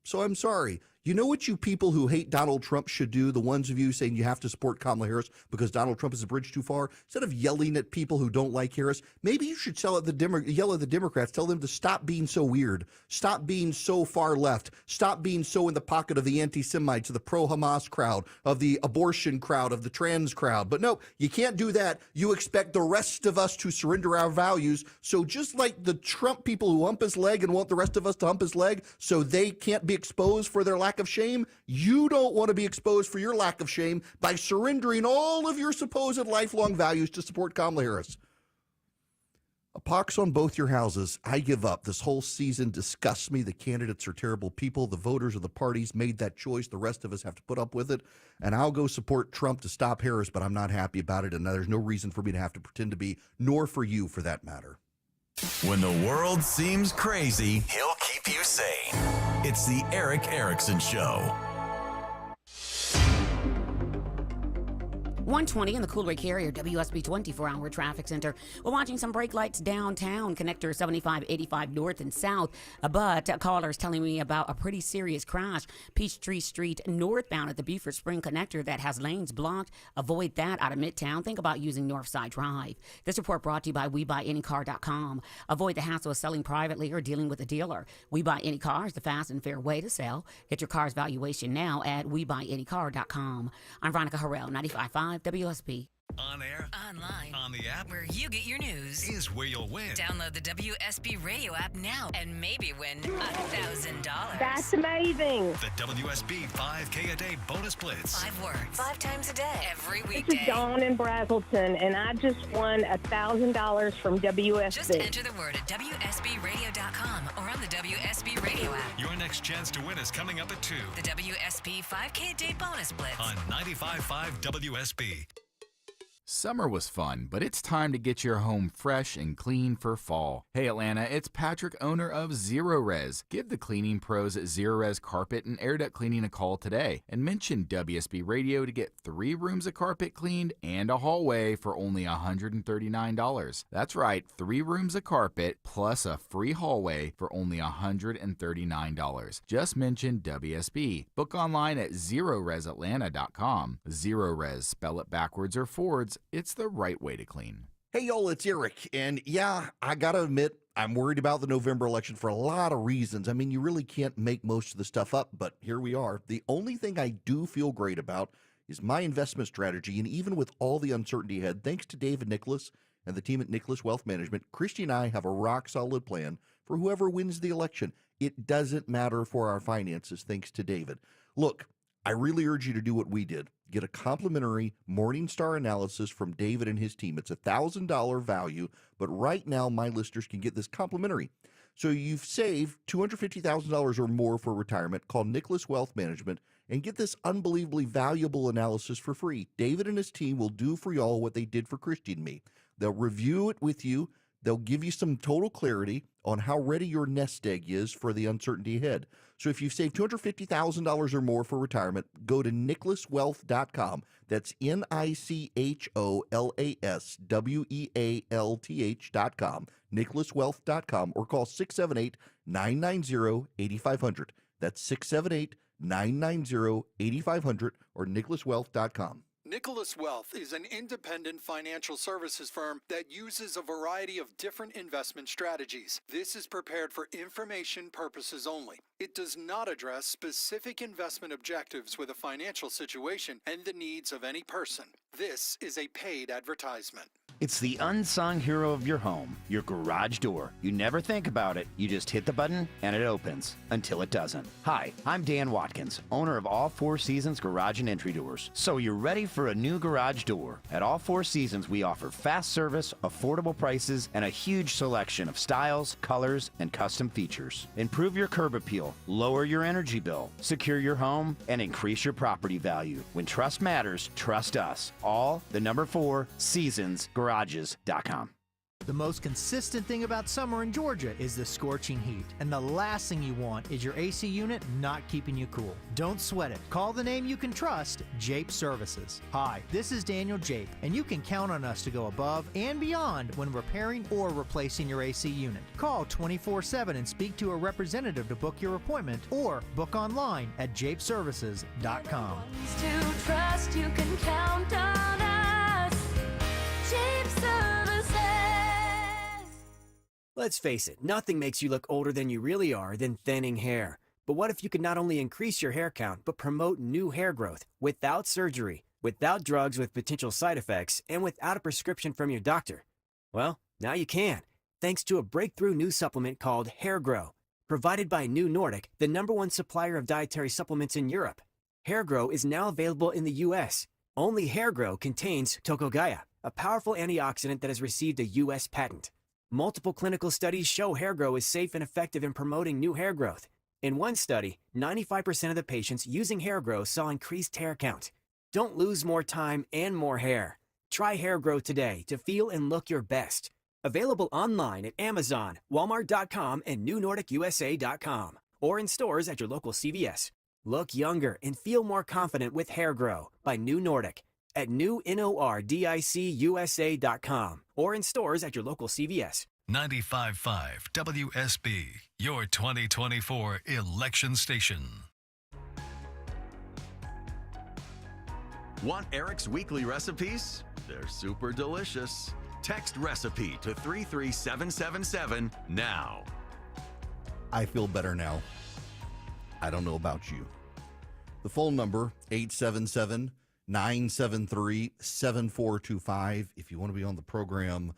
So I'm sorry. You know what you people who hate Donald Trump should do, the ones of you saying you have to support Kamala Harris because Donald Trump is a bridge too far? Instead of yelling at people who don't like Harris, maybe you should yell at the Democrats, tell them to stop being so weird, stop being so far left, stop being so in the pocket of the anti-Semites, of the pro-Hamas crowd, of the abortion crowd, of the trans crowd. But no, you can't do that. You expect the rest of us to surrender our values. So just like the Trump people who hump his leg and want the rest of us to hump his leg so they can't be exposed for their lack lack of shame, you don't want to be exposed for your lack of shame by surrendering all of your supposed lifelong values to support Kamala Harris. A pox on both your houses. I give up. This whole season disgusts me. The candidates are terrible people. The voters of the parties made that choice. The rest of us have to put up with it. And I'll go support Trump to stop Harris, but I'm not happy about it. And there's no reason for me to have to pretend to be, nor for you for that matter. When the world seems crazy, he'll keep you sane. It's the Eric Erickson Show. 120 in the Coolray Carrier WSB 24-hour traffic center. We're watching some brake lights downtown, connector 7585 north and south. But a caller is telling me about a pretty serious crash. Peachtree Street northbound at the Beaufort Spring connector that has lanes blocked. Avoid that out of Midtown. Think about using Northside Drive. This report brought to you by WeBuyAnyCar.com. Avoid the hassle of selling privately or dealing with a dealer. We Buy Any Car is the fast and fair way to sell. Get your car's valuation now at WeBuyAnyCar.com. I'm Veronica Harrell, 95.5 WSB. On air, online, on the app, where you get your news, is where you'll win. Download the WSB radio app now and maybe win $1,000. That's amazing. The WSB 5K a day bonus blitz. 5 words, 5 times a day, every weekday. This is Dawn in Brazelton, and I just won $1,000 from WSB. Just enter the word at WSBradio.com or on the WSB radio app. Your next chance to win is coming up at 2. The WSB 5K a day bonus blitz on 95.5 WSB. Summer was fun, but it's time to get your home fresh and clean for fall. Hey Atlanta, it's Patrick, owner of Zero Res. Give the cleaning pros at Zero Res Carpet and Air Duct Cleaning a call today and mention WSB Radio to get 3 rooms of carpet cleaned and a hallway for only $139. That's right, 3 rooms of carpet plus a free hallway for only $139. Just mention WSB. Book online at ZeroResAtlanta.com. Zero Res, spell it backwards or forwards. It's the right way to clean. Hey, y'all, it's Eric. And yeah, I got to admit, I'm worried about the November election for a lot of reasons. I mean, you really can't make most of the stuff up, but here we are. The only thing I do feel great about is my investment strategy. And even with all the uncertainty ahead, thanks to David Nicholas and the team at Nicholas Wealth Management, Christy and I have a rock-solid plan for whoever wins the election. It doesn't matter for our finances, thanks to David. Look, I really urge you to do what we did. Get a complimentary Morningstar analysis from David and his team. It's $1,000 value, but right now my listeners can get this complimentary. So you've saved $250,000 or more for retirement. Call Nicholas Wealth Management and get this unbelievably valuable analysis for free. David and his team will do for y'all what they did for Christy and me. They'll review it with you. They'll give you some total clarity on how ready your nest egg is for the uncertainty ahead. So if you've saved $250,000 or more for retirement, go to nicholaswealth.com. That's NICHOLASWEALTH.com, nicholaswealth.com, or call 678-990-8500. That's 678-990-8500 or nicholaswealth.com. Nicholas Wealth is an independent financial services firm that uses a variety of different investment strategies. This is prepared for information purposes only. It does not address specific investment objectives with a financial situation and the needs of any person. This is a paid advertisement. It's the unsung hero of your home, your garage door. You never think about it. You just hit the button and it opens until it doesn't. Hi, I'm Dan Watkins, owner of All Four Seasons Garage and Entry Doors. So you're ready for a new garage door. At All Four Seasons, we offer fast service, affordable prices, and a huge selection of styles, colors, and custom features. Improve your curb appeal, lower your energy bill, secure your home, and increase your property value. When trust matters, trust us. All the number 4 Seasons Garages.com. The most consistent thing about summer in Georgia is the scorching heat, and the last thing you want is your AC unit not keeping you cool. Don't sweat it. Call the name you can trust, Jape Services. Hi, this is Daniel Jape, and you can count on us to go above and beyond when repairing or replacing your AC unit. Call 24/7 and speak to a representative to book your appointment, or book online at japeservices.com. To trust, you can count on us. Jape Services. Let's face it, nothing makes you look older than you really are than thinning hair. But what if you could not only increase your hair count, but promote new hair growth without surgery, without drugs with potential side effects, and without a prescription from your doctor? Well, now you can, thanks to a breakthrough new supplement called Hair Grow. provided by New Nordic, the #1 supplier of dietary supplements in Europe. HairGrow is now available in the U.S. Only HairGrow contains Tokogaya, a powerful antioxidant that has received a U.S. patent. Multiple clinical studies show HairGrow is safe and effective in promoting new hair growth. In one study, 95% of the patients using HairGrow saw increased hair count. Don't lose more time and more hair. Try HairGrow today to feel and look your best. Available online at Amazon, Walmart.com, and NewNordicUSA.com, or in stores at your local CVS. Look younger and feel more confident with HairGrow by New Nordic at NewNordicUSA.com, or in stores at your local CVS. 95.5 WSB, your 2024 election station. Want Eric's weekly recipes? They're super delicious. Text recipe to 33777 now. I feel better now. I don't know about you. The phone number, 877-973-7425. If you want to be on the program,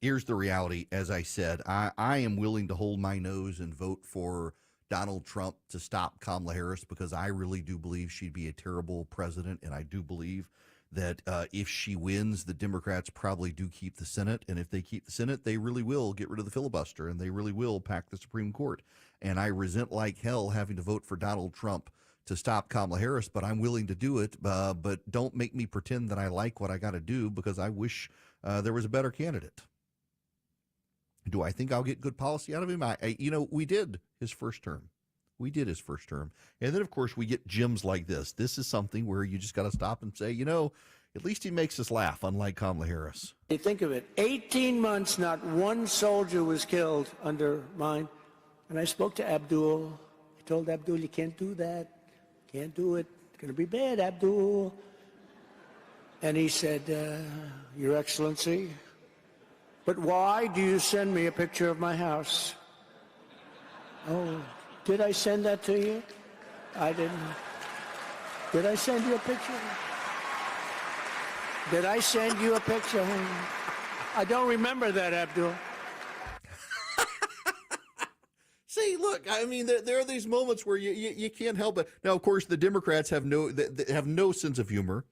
here's the reality. As I said, I am willing to hold my nose and vote for Donald Trump to stop Kamala Harris because I really do believe she'd be a terrible president, and I do believe that if she wins, the Democrats probably do keep the Senate, and if they keep the Senate, they really will get rid of the filibuster, and they really will pack the Supreme Court. And I resent like hell having to vote for Donald Trump to stop Kamala Harris, but I'm willing to do it. But don't make me pretend that I like what I got to do because I wish there was a better candidate. Do I think I'll get good policy out of him? We did his first term. We did his first term. And then, of course, we get gems like this. This is something where you just got to stop and say, at least he makes us laugh, unlike Kamala Harris. You think of it, 18 months, not one soldier was killed under mine. And I spoke to Abdul. I told Abdul, you can't do that. Can't do it. It's going to be bad, Abdul. And he said, Your Excellency, but why do you send me a picture of my house? Oh, did I send that to you? I didn't. Did I send you a picture? Did I send you a picture? I don't remember that, Abdul. See, look, I mean, there are these moments where you can't help it. Now, of course, the Democrats have no sense of humor.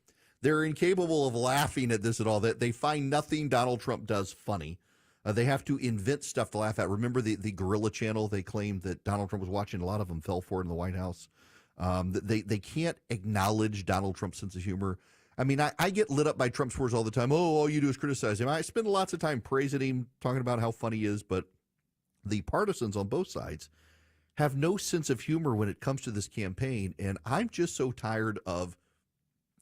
They're incapable of laughing at this at all. They find nothing Donald Trump does funny. They have to invent stuff to laugh at. Remember the Gorilla Channel? They claimed that Donald Trump was watching. A lot of them fell for it in the White House. They can't acknowledge Donald Trump's sense of humor. I mean, I get lit up by Trump supporters all the time. Oh, all you do is criticize him. I spend lots of time praising him, talking about how funny he is, but the partisans on both sides have no sense of humor when it comes to this campaign, and I'm just so tired of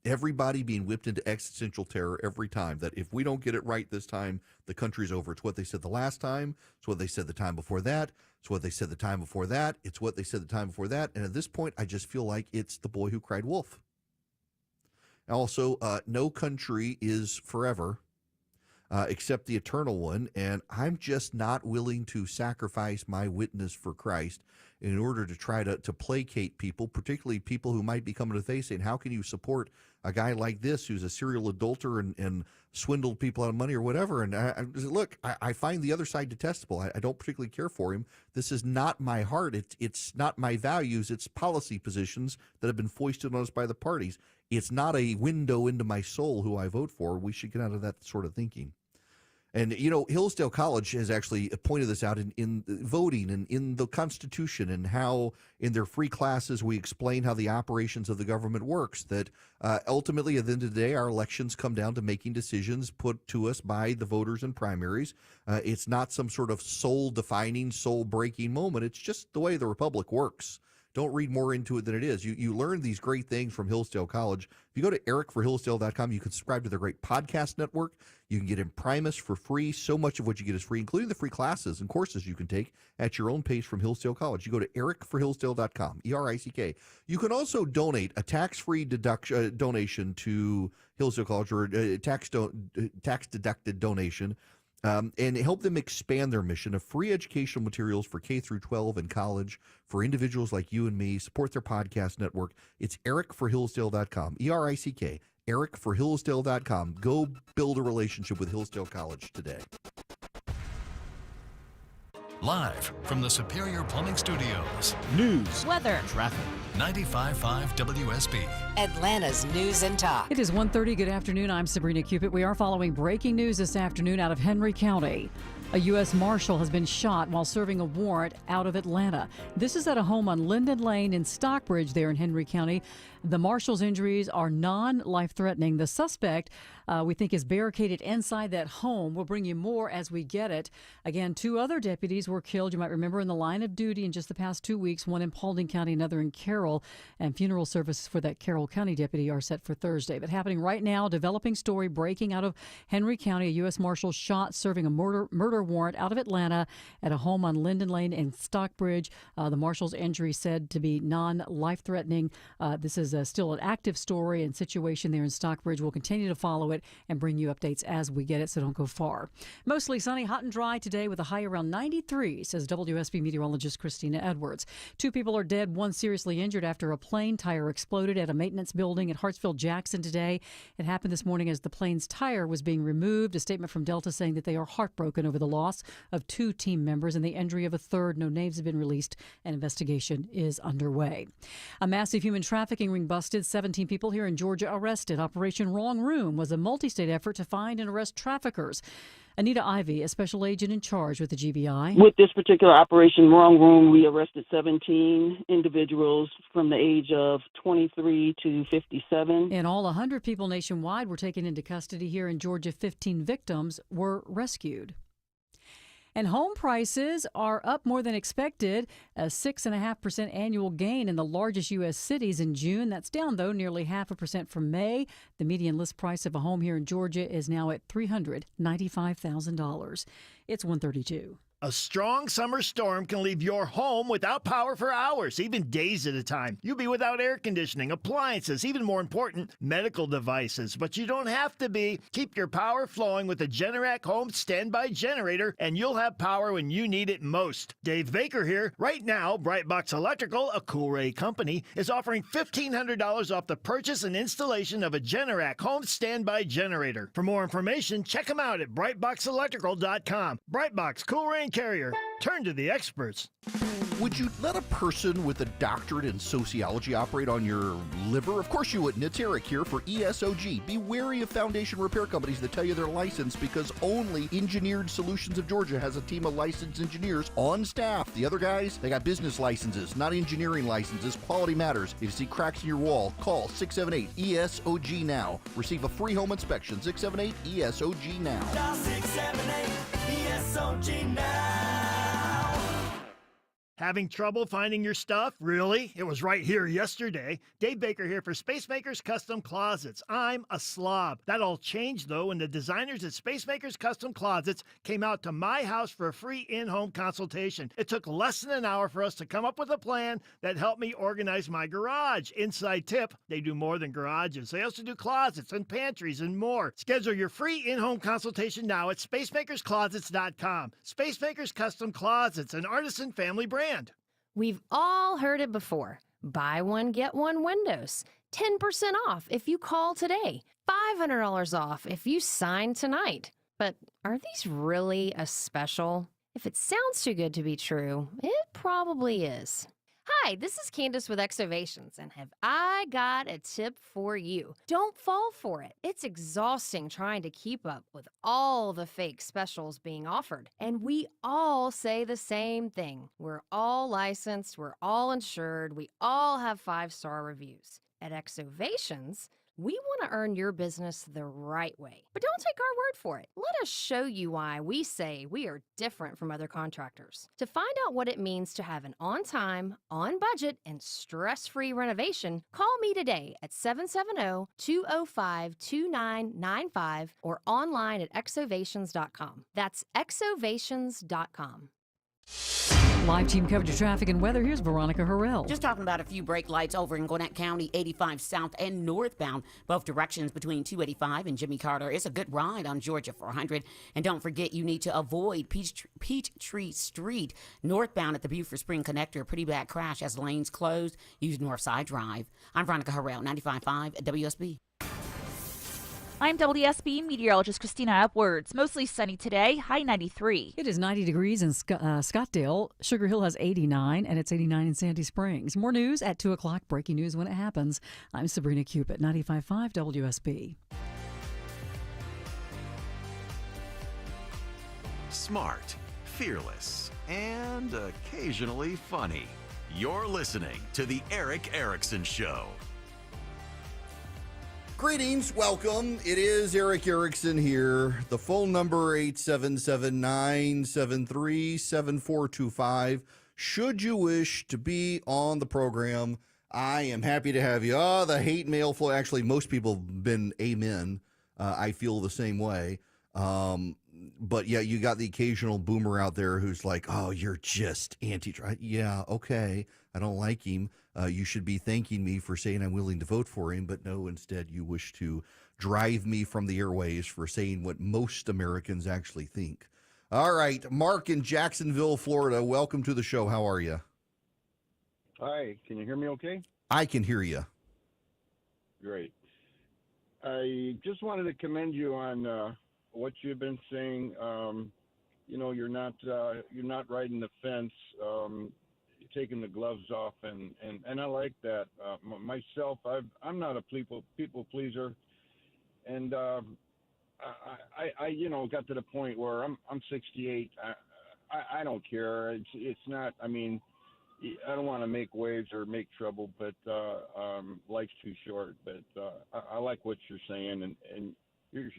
everybody being whipped into existential terror every time, that if we don't get it right this time, the country's over. It's what they said the last time. It's what they said the time before that. It's what they said the time before that. It's what they said the time before that. And at this point, I just feel like it's the boy who cried wolf. Also, no country is forever except the eternal one, and I'm just not willing to sacrifice my witness for Christ in order to try to placate people, particularly people who might be coming to faith saying, how can you support a guy like this who's a serial adulterer and swindled people out of money or whatever? And I find the other side detestable. I don't particularly care for him. This is not my heart. It's not my values. It's policy positions that have been foisted on us by the parties. It's not a window into my soul who I vote for. We should get out of that sort of thinking. And, Hillsdale College has actually pointed this out in voting and in the Constitution, and how in their free classes we explain how the operations of the government works, that ultimately at the end of the day our elections come down to making decisions put to us by the voters in primaries. It's not some sort of soul-defining, soul-breaking moment. It's just the way the republic works. Don't read more into it than it is. You learn these great things from Hillsdale College. If you go to ericforhillsdale.com, you can subscribe to their great podcast network. You can get Imprimis for free. So much of what you get is free, including the free classes and courses you can take at your own pace from Hillsdale College. You go to ericforhillsdale.com, ERICK. You can also donate a tax-free donation to Hillsdale College, or a tax-deducted donation, and help them expand their mission of free educational materials for K through 12 and college for individuals like you and me. Support their podcast network. It's ericforhillsdale.com, ERICK, ericforhillsdale.com. Go build a relationship with Hillsdale College today. Live from the Superior Plumbing Studios. News, weather, traffic. 95.5 WSB. Atlanta's News and Talk. It is 1:30. Good afternoon. I'm Sabrina Cupid. We are following breaking news this afternoon out of Henry County. A U.S. Marshal has been shot while serving a warrant out of Atlanta. This is at a home on Linden Lane in Stockbridge there in Henry County. The Marshal's injuries are non-life-threatening. The suspect, we think, is barricaded inside that home. We'll bring you more as we get it. Again, 2 other deputies were killed, you might remember, in the line of duty in just the past 2 weeks, one in Paulding County, another in Carroll. And funeral services for that Carroll County deputy are set for Thursday. But happening right now, developing story breaking out of Henry County. A U.S. Marshal shot serving a murder warrant out of Atlanta at a home on Linden Lane in Stockbridge. The Marshal's injury said to be non-life-threatening. This is still an active story and situation there in Stockbridge. We'll continue to follow it and bring you updates as we get it, so don't go far. Mostly sunny, hot and dry today with a high around 93, says WSB meteorologist Christina Edwards. 2 people are dead, 1 seriously injured after a plane tire exploded at a maintenance building at Hartsfield-Jackson today. It happened this morning as the plane's tire was being removed. A statement from Delta saying that they are heartbroken over the loss of 2 team members and the injury of a 3rd. No names have been released. An investigation is underway. A massive human trafficking ring busted. 17 people here in Georgia arrested. Operation Wrong Room was a multi-state effort to find and arrest traffickers. Anita Ivey, a special agent in charge with the GBI. With this particular Operation Wrong Room, we arrested 17 individuals from the age of 23 to 57. In all, 100 people nationwide were taken into custody here in Georgia. 15 victims were rescued. And home prices are up more than expected, a 6.5% annual gain in the largest U.S. cities in June. That's down, though, nearly 0.5% from May. The median list price of a home here in Georgia is now at $395,000. It's 1:32. A strong summer storm can leave your home without power for hours, even days at a time. You'll be without air conditioning, appliances, even more important, medical devices. But you don't have to be. Keep your power flowing with a Generac Home Standby Generator, and you'll have power when you need it most. Dave Baker here. Right now, Brightbox Electrical, a Coolray company, is offering $1,500 off the purchase and installation of a Generac Home Standby Generator. For more information, check them out at brightboxelectrical.com. Brightbox, Coolray Carrier. Turn to the experts. Would you let a person with a doctorate in sociology operate on your liver? Of course you wouldn't. It's Eric here for ESOG. Be wary of foundation repair companies that tell you they're licensed, because only Engineered Solutions of Georgia has a team of licensed engineers on staff. The other guys, they got business licenses, not engineering licenses. Quality matters. If you see cracks in your wall, call 678-ESOG now. Receive a free home inspection. 678-ESOG now. Dial 678-ESOG now. Having trouble finding your stuff? Really? It was right here yesterday. Dave Baker here for Spacemakers Custom Closets. I'm a slob. That all changed, though, when the designers at Spacemakers Custom Closets came out to my house for a free in-home consultation. It took less than an hour for us to come up with a plan that helped me organize my garage. Inside tip, they do more than garages. They also do closets and pantries and more. Schedule your free in-home consultation now at spacemakersclosets.com. Spacemakers Custom Closets, an artisan family brand. We've all heard it before. Buy one, get one windows. 10% off if you call today. $500 off if you sign tonight. But are these really a special? If it sounds too good to be true, it probably is. Hi, this is Candace with Exovations, and have I got a tip for you. Don't fall for it. It's exhausting trying to keep up with all the fake specials being offered. And we all say the same thing. We're all licensed, we're all insured, we all have 5-star reviews. At Exovations, we want to earn your business the right way. But don't take our word for it. Let us show you why we say we are different from other contractors. To find out what it means to have an on-time, on-budget, and stress-free renovation, call me today at 770-205-2995 or online at exovations.com. That's exovations.com. Live team coverage of traffic and weather. Here's Veronica Harrell. Just talking about a few brake lights over in Gwinnett County, 85 south and northbound, both directions between 285 and Jimmy Carter. It's a good ride on Georgia 400. And don't forget, you need to avoid Peachtree Street northbound at the Beaufort Spring Connector. Pretty bad crash as lanes closed. Use Northside Drive. I'm Veronica Harrell, 95.5 WSB. I'm WSB meteorologist Christina Upwards. Mostly sunny today, high 93. It is 90 degrees in Scottsdale. Sugar Hill has 89, and it's 89 in Sandy Springs. More news at 2 o'clock. Breaking news when it happens. I'm Sabrina Cupid, 95.5 WSB. Smart, fearless, and occasionally funny. You're listening to The Eric Erickson Show. Greetings, welcome. It is Eric Erickson here. The phone number 877-973-7425. Should you wish to be on the program, I am happy to have you. The hate mail flow. Actually, most people have been amen. I feel the same way. But yeah, you got the occasional boomer out there who's like, oh, you're just anti-Trump. Yeah, okay. I don't like him. You should be thanking me for saying I'm willing to vote for him. But no, instead you wish to drive me from the airways for saying what most Americans actually think. All right, Mark in Jacksonville, Florida. Welcome to the show. How are you? Hi, can you hear me okay? I can hear you. Great. I just wanted to commend you on what you've been saying. You're not riding the fence, taking the gloves off, and I like that. Myself, I'm not a people pleaser, and I got to the point where I'm 68. I don't care. It's not. I mean, I don't want to make waves or make trouble, but life's too short. But I like what you're saying, and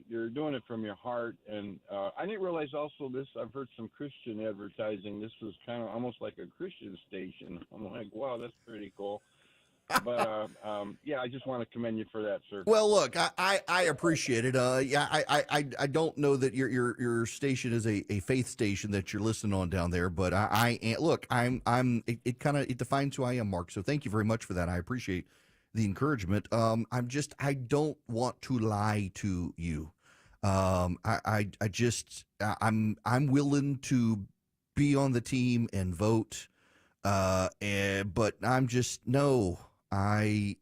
you're doing it from your heart. And I didn't realize also this. I've heard some Christian advertising. This was kind of almost like a Christian station. I'm like, wow, that's pretty cool. But yeah, I just want to commend you for that, sir. Well, look, I appreciate it. Yeah, I don't know that your station is a faith station that you're listening on down there, but look, it defines who I am, Mark. So thank you very much for that. I appreciate the encouragement. I don't want to lie to you. I'm willing to be on the team and vote. But I'm just, no, I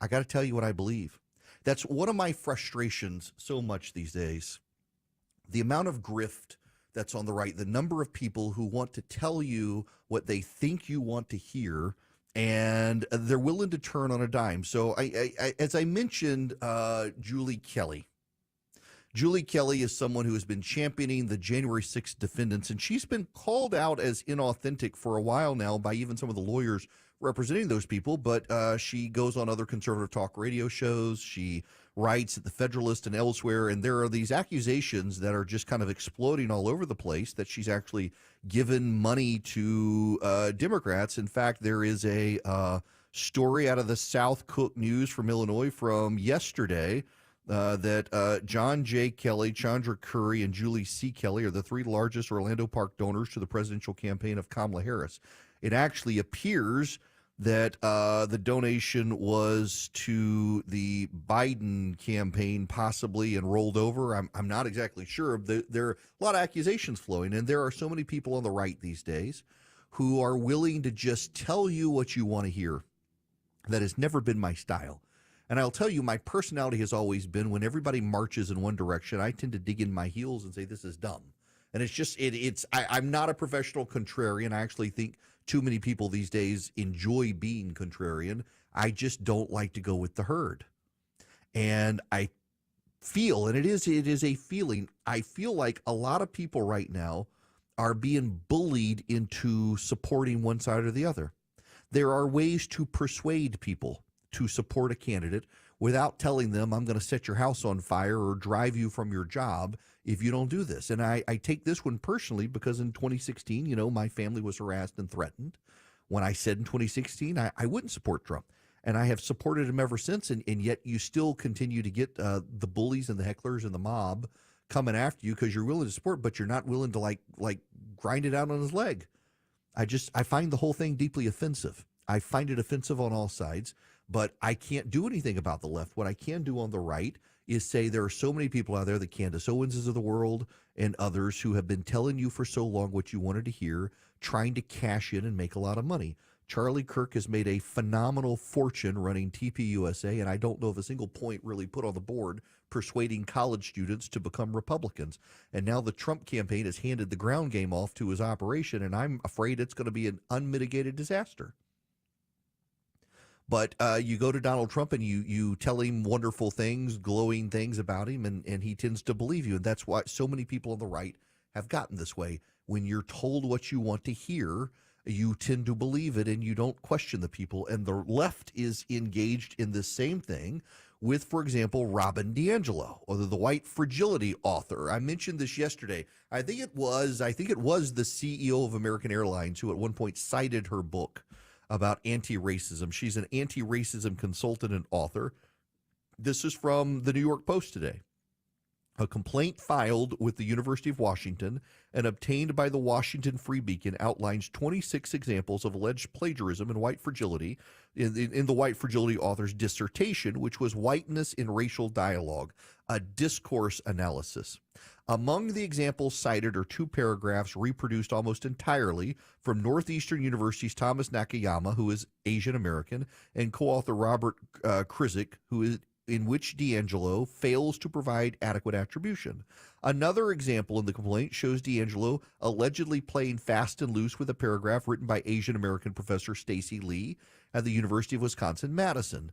got to tell you what I believe. That's one of my frustrations so much these days. The amount of grift that's on the right, the number of people who want to tell you what they think you want to hear, and they're willing to turn on a dime. So I as I mentioned, Julie Kelly. Julie Kelly is someone who has been championing the January 6th defendants, and she's been called out as inauthentic for a while now by even some of the lawyers representing those people, but she goes on other conservative talk radio shows. She writes at the Federalist and elsewhere, and there are these accusations that are just kind of exploding all over the place that she's actually given money to Democrats. In fact, there is a story out of the South Cook News from Illinois from yesterday that John J. Kelly, Chandra Curry, and Julie C. Kelly are the three largest Orlando Park donors to the presidential campaign of Kamala Harris. It actually appears that the donation was to the Biden campaign possibly and rolled over. I'm not exactly sure. There are a lot of accusations flowing, and there are so many people on the right these days who are willing to just tell you what you want to hear. That has never been my style. And I'll tell you, my personality has always been when everybody marches in one direction, I tend to dig in my heels and say, this is dumb. And it's just, I'm not a professional contrarian. I actually think too many people these days enjoy being contrarian. I just don't like to go with the herd. And I feel, and it is a feeling, I feel like a lot of people right now are being bullied into supporting one side or the other. There are ways to persuade people to support a candidate without telling them, I'm going to set your house on fire or drive you from your job if you don't do this. And I take this one personally because in 2016, my family was harassed and threatened. When I said in 2016, I wouldn't support Trump. And I have supported him ever since. And yet you still continue to get the bullies and the hecklers and the mob coming after you because you're willing to support, but you're not willing to like grind it out on his leg. I find the whole thing deeply offensive. I find it offensive on all sides. But I can't do anything about the left. What I can do on the right is say there are so many people out there, the Candace Owenses of the world and others who have been telling you for so long what you wanted to hear, trying to cash in and make a lot of money. Charlie Kirk has made a phenomenal fortune running TPUSA, and I don't know of a single point really put on the board persuading college students to become Republicans. And now the Trump campaign has handed the ground game off to his operation, and I'm afraid it's going to be an unmitigated disaster. But you go to Donald Trump and you tell him wonderful things, glowing things about him, and he tends to believe you. And that's why so many people on the right have gotten this way. When you're told what you want to hear, you tend to believe it and you don't question the people. And the left is engaged in the same thing with, for example, Robin DiAngelo, or the white fragility author. I mentioned this yesterday. I think it was the CEO of American Airlines who at one point cited her book about anti-racism. She's an anti-racism consultant and author. This is from the New York Post today. A complaint filed with the University of Washington and obtained by the Washington Free Beacon outlines 26 examples of alleged plagiarism and white fragility in the white fragility author's dissertation, which was Whiteness in Racial Dialogue, a discourse analysis. Among the examples cited are two paragraphs reproduced almost entirely from Northeastern University's Thomas Nakayama, who is Asian American, and co-author Robert Krizik, in which DiAngelo fails to provide adequate attribution. Another example in the complaint shows DiAngelo allegedly playing fast and loose with a paragraph written by Asian American professor Stacy Lee at the University of Wisconsin-Madison.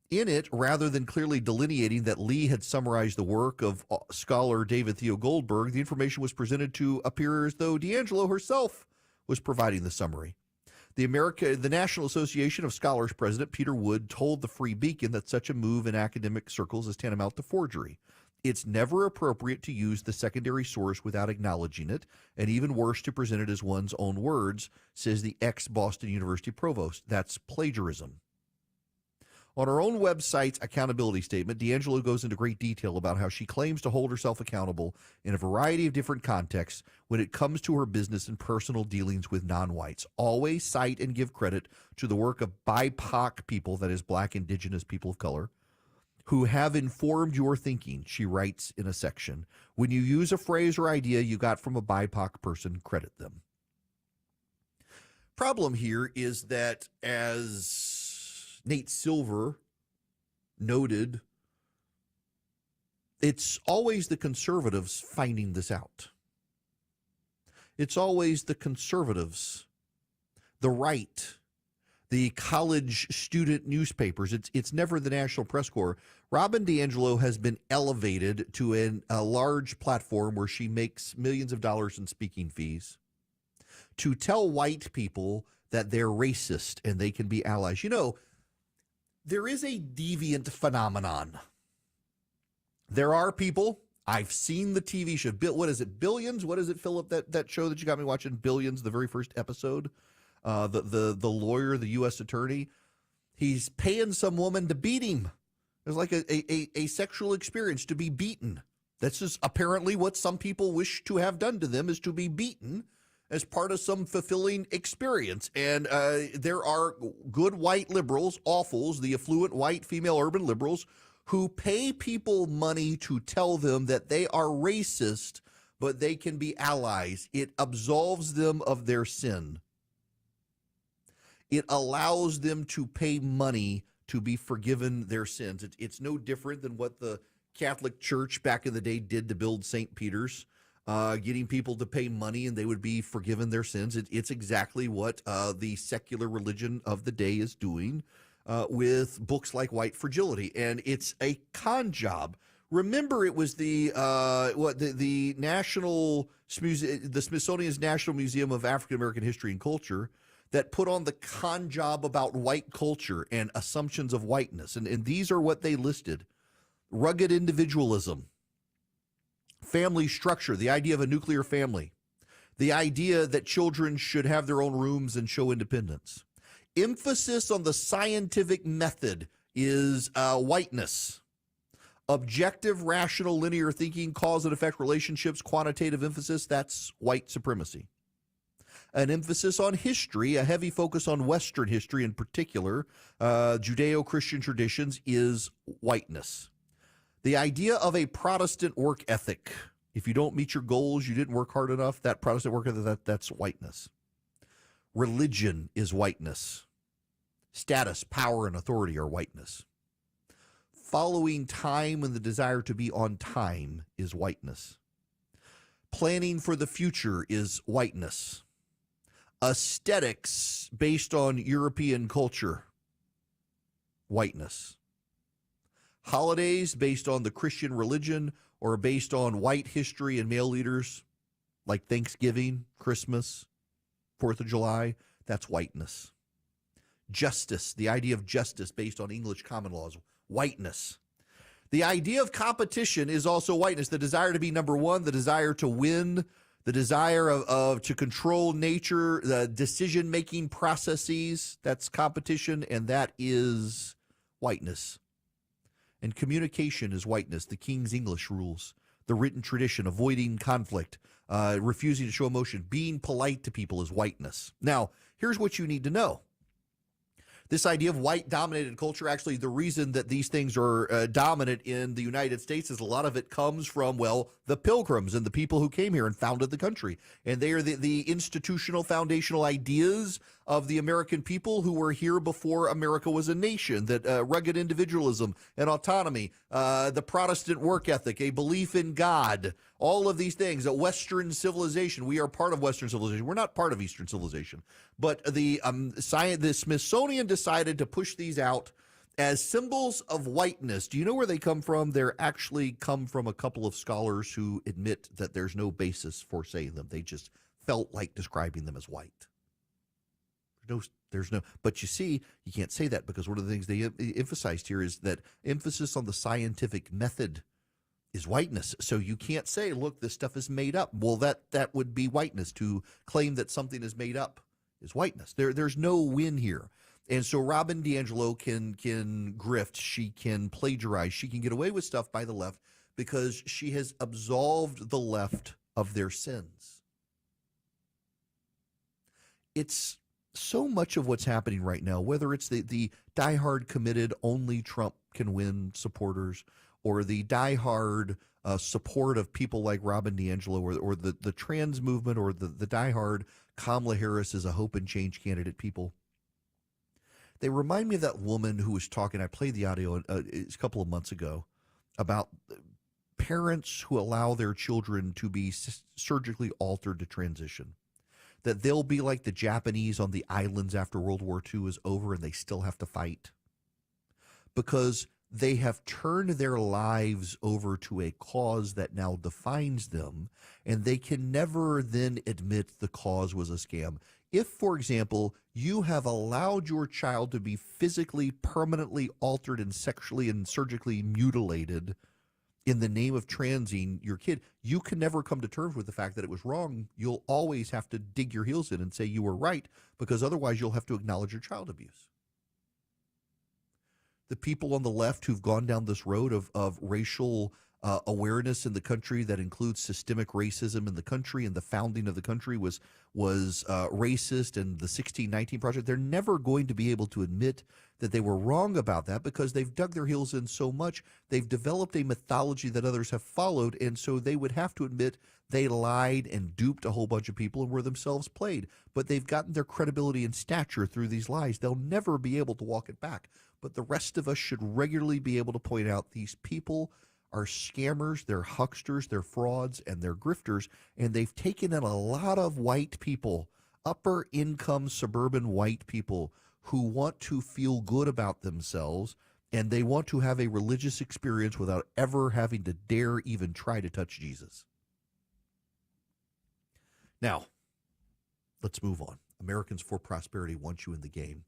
In it, rather than clearly delineating that Lee had summarized the work of scholar David Theo Goldberg, the information was presented to appear as though DiAngelo herself was providing the summary. The National Association of Scholars president Peter Wood told the Free Beacon that such a move in academic circles is tantamount to forgery. It's never appropriate to use the secondary source without acknowledging it, and even worse to present it as one's own words, says the ex-Boston University provost. That's plagiarism. On her own website's accountability statement, DiAngelo goes into great detail about how she claims to hold herself accountable in a variety of different contexts when it comes to her business and personal dealings with non-whites. Always cite and give credit to the work of BIPOC people, that is, Black, Indigenous people of color, who have informed your thinking, she writes in a section. When you use a phrase or idea you got from a BIPOC person, credit them. Problem here is that, as Nate Silver noted, it's always the conservatives finding this out. It's always the conservatives, the right, the college student newspapers. It's never the National Press Corps. Robin DiAngelo has been elevated to a large platform where she makes millions of dollars in speaking fees to tell white people that they're racist and they can be allies. You know, there is a deviant phenomenon. There are people, I've seen the TV show, what is it, Billions? What is it, Philip, that show that you got me watching, Billions, the very first episode? The lawyer, the U.S. attorney, he's paying some woman to beat him. It's like a sexual experience, to be beaten. That's just apparently what some people wish to have done to them, is to be beaten as part of some fulfilling experience. And there are good white liberals, awfuls, the affluent white female urban liberals, who pay people money to tell them that they are racist, but they can be allies. It absolves them of their sin. It allows them to pay money to be forgiven their sins. It's no different than what the Catholic Church back in the day did to build St. Peter's. Getting people to pay money and they would be forgiven their sins. It's exactly what the secular religion of the day is doing with books like White Fragility. And it's a con job. Remember, it was the Smithsonian's National Museum of African American History and Culture that put on the con job about white culture and assumptions of whiteness. And these are what they listed: rugged individualism, family structure, the idea of a nuclear family, the idea that children should have their own rooms and show independence. Emphasis on the scientific method is whiteness. Objective, rational, linear thinking, cause and effect relationships, quantitative emphasis, that's white supremacy. An emphasis on history, a heavy focus on Western history in particular, Judeo-Christian traditions, is whiteness. The idea of a Protestant work ethic, if you don't meet your goals, you didn't work hard enough, that Protestant work ethic, that's whiteness. Religion is whiteness. Status, power, and authority are whiteness. Following time and the desire to be on time is whiteness. Planning for the future is whiteness. Aesthetics based on European culture, whiteness. Holidays based on the Christian religion or based on white history and male leaders, like Thanksgiving, Christmas, 4th of July, that's whiteness. Justice, the idea of justice based on English common laws, whiteness. The idea of competition is also whiteness. The desire to be number one, the desire to win, the desire of to control nature, the decision-making processes, that's competition, and that is whiteness. And communication is whiteness, the King's English rules, the written tradition, avoiding conflict, refusing to show emotion, being polite to people is whiteness. Now, here's what you need to know. This idea of white-dominated culture, actually the reason that these things are dominant in the United States is a lot of it comes from, well, the Pilgrims and the people who came here and founded the country. And they are the institutional, foundational ideas of the American people who were here before America was a nation, that rugged individualism and autonomy, the Protestant work ethic, a belief in God, all of these things, a Western civilization. We are part of Western civilization. We're not part of Eastern civilization. But the Smithsonian decided to push these out as symbols of whiteness. Do you know where they come from? They actually come from a couple of scholars who admit that there's no basis for saying them. They just felt like describing them as white. There's no, but you see, you can't say that because one of the things they emphasized here is that emphasis on the scientific method is whiteness. So you can't say, look, this stuff is made up. Well, that would be whiteness. To claim that something is made up is whiteness. There's no win here. And so Robin DiAngelo can grift, she can plagiarize, she can get away with stuff by the left because she has absolved the left of their sins. It's so much of what's happening right now, whether it's the diehard committed only Trump can win supporters or the diehard support of people like Robin DiAngelo or the trans movement or the diehard Kamala Harris is a hope and change candidate people. They remind me of that woman who was talking, I played the audio a couple of months ago, about parents who allow their children to be surgically altered to transition. That they'll be like the Japanese on the islands after World War II is over and they still have to fight. Because they have turned their lives over to a cause that now defines them, and they can never then admit the cause was a scam. If, for example, you have allowed your child to be physically, permanently altered and sexually and surgically mutilated in the name of transing your kid, you can never come to terms with the fact that it was wrong. You'll always have to dig your heels in and say you were right, because otherwise you'll have to acknowledge your child abuse. The people on the left who've gone down this road of racial awareness in the country that includes systemic racism in the country, and the founding of the country was racist, and the 1619 Project, they're never going to be able to admit that they were wrong about that because they've dug their heels in so much. They've developed a mythology that others have followed, and so they would have to admit they lied and duped a whole bunch of people and were themselves played. But they've gotten their credibility and stature through these lies. They'll never be able to walk it back. But the rest of us should regularly be able to point out these people are scammers, they're hucksters, they're frauds, and they're grifters, and they've taken in a lot of white people, upper income suburban white people who want to feel good about themselves, and they want to have a religious experience without ever having to dare even try to touch Jesus. Now, let's move on. Americans for Prosperity want you in the game.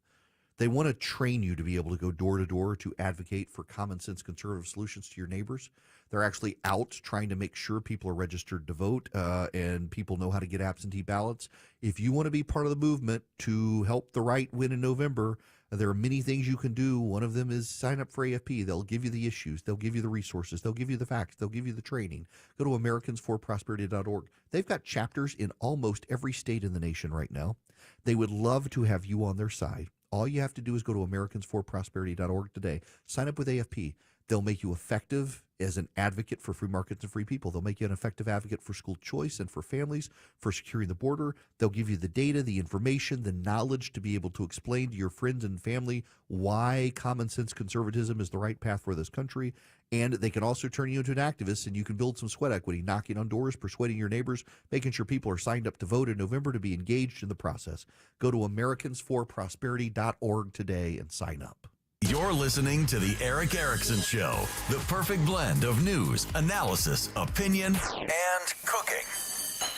They want to train you to be able to go door to door to advocate for common sense conservative solutions to your neighbors. They're actually out trying to make sure people are registered to vote and people know how to get absentee ballots. If you want to be part of the movement to help the right win in November, there are many things you can do. One of them is sign up for AFP. They'll give you the issues. They'll give you the resources. They'll give you the facts. They'll give you the training. Go to AmericansForProsperity.org. They've got chapters in almost every state in the nation right now. They would love to have you on their side. All you have to do is go to AmericansForProsperity.org today. Sign up with AFP. They'll make you effective as an advocate for free markets and free people. They'll make you an effective advocate for school choice and for families, for securing the border. They'll give you the data, the information, the knowledge to be able to explain to your friends and family why common sense conservatism is the right path for this country. And they can also turn you into an activist, and you can build some sweat equity, knocking on doors, persuading your neighbors, making sure people are signed up to vote in November to be engaged in the process. Go to AmericansForProsperity.org today and sign up. You're listening to The Eric Erickson Show, the perfect blend of news, analysis, opinion, and cooking.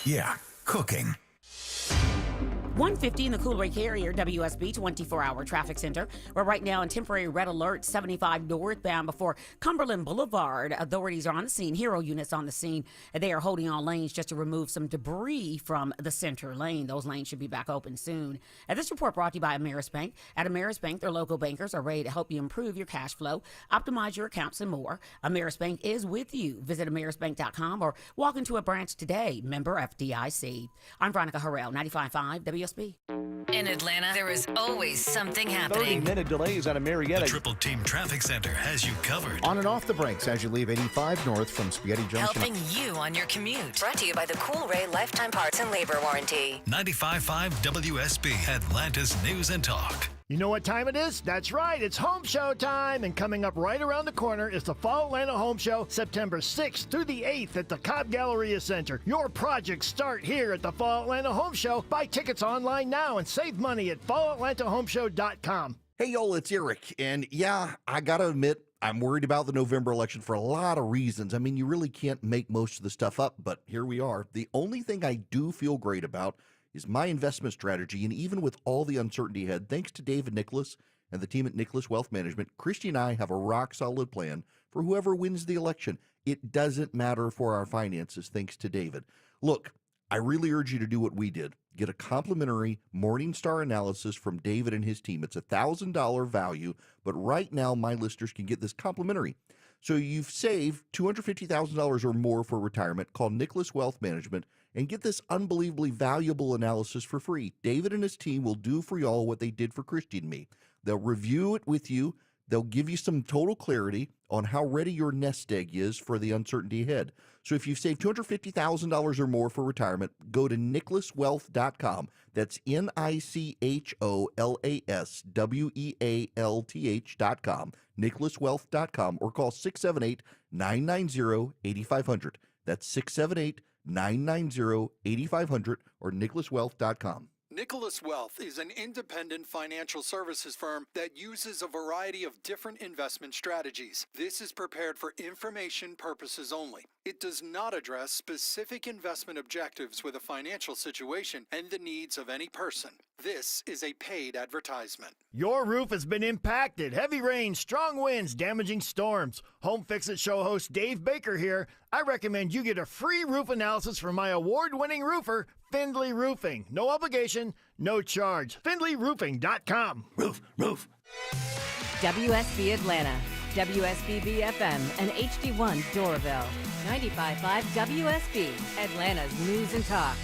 Yeah, cooking. 150 in the Coolray Carrier WSB 24-hour traffic center. We're right now in temporary red alert, 75 northbound before Cumberland Boulevard. Authorities are on the scene, Hero units on the scene. They are holding all lanes just to remove some debris from the center lane. Those lanes should be back open soon. And this report brought to you by Ameris Bank. At Ameris Bank, their local bankers are ready to help you improve your cash flow, optimize your accounts, and more. Ameris Bank is with you. Visit amerisbank.com or walk into a branch today. Member FDIC. I'm Veronica Harrell, 95.5 WSB. In Atlanta, there is always something happening. 30-minute delays out of Marietta. The Triple Team Traffic Center has you covered. On and off the brakes as you leave 85 north from Spaghetti Junction. Helping you on your commute. Brought to you by the Coolray Lifetime Parts and Labor Warranty. 95.5 WSB, Atlanta's News and Talk. You know what time it is? That's right, it's home show time. And coming up right around the corner is the Fall Atlanta Home Show, September 6th through the 8th at the Cobb Galleria Center. Your projects start here at the Fall Atlanta Home Show. Buy tickets online now and save money at fallatlantahomeshow.com. Hey, y'all, it's Eric. And yeah, I got to admit, I'm worried about the November election for a lot of reasons. I mean, you really can't make most of the stuff up, but here we are. The only thing I do feel great about is my investment strategy. And even with all the uncertainty ahead, thanks to David Nicholas and the team at Nicholas Wealth Management, Christy and I have a rock-solid plan for whoever wins the election. It doesn't matter for our finances, thanks to David. Look, I really urge you to do what we did. Get a complimentary Morningstar analysis from David and his team. It's a $1,000 value, but right now my listeners can get this complimentary. So you've saved $250,000 or more for retirement. Call Nicholas Wealth Management and get this unbelievably valuable analysis for free. David and his team will do for y'all what they did for Christy and me. They'll review it with you. They'll give you some total clarity on how ready your nest egg is for the uncertainty ahead. So if you've saved $250,000 or more for retirement, go to nicholaswealth.com. That's NICHOLASWEALTH.com, nicholaswealth.com, or call 678-990-8500. That's 678-990-8500 or nicholaswealth.com. Nicholas Wealth is an independent financial services firm that uses a variety of different investment strategies. This is prepared for information purposes only. It does not address specific investment objectives with a financial situation and the needs of any person. This is a paid advertisement. Your roof has been impacted. Heavy rain, strong winds, damaging storms. Home Fix It show host Dave Baker here. I recommend you get a free roof analysis from my award-winning roofer, Findlay Roofing. No obligation, no charge. FindlayRoofing.com. Roof. WSB Atlanta, WSB BFM, and HD1 Doraville. 95.5 WSB, Atlanta's News and Talk.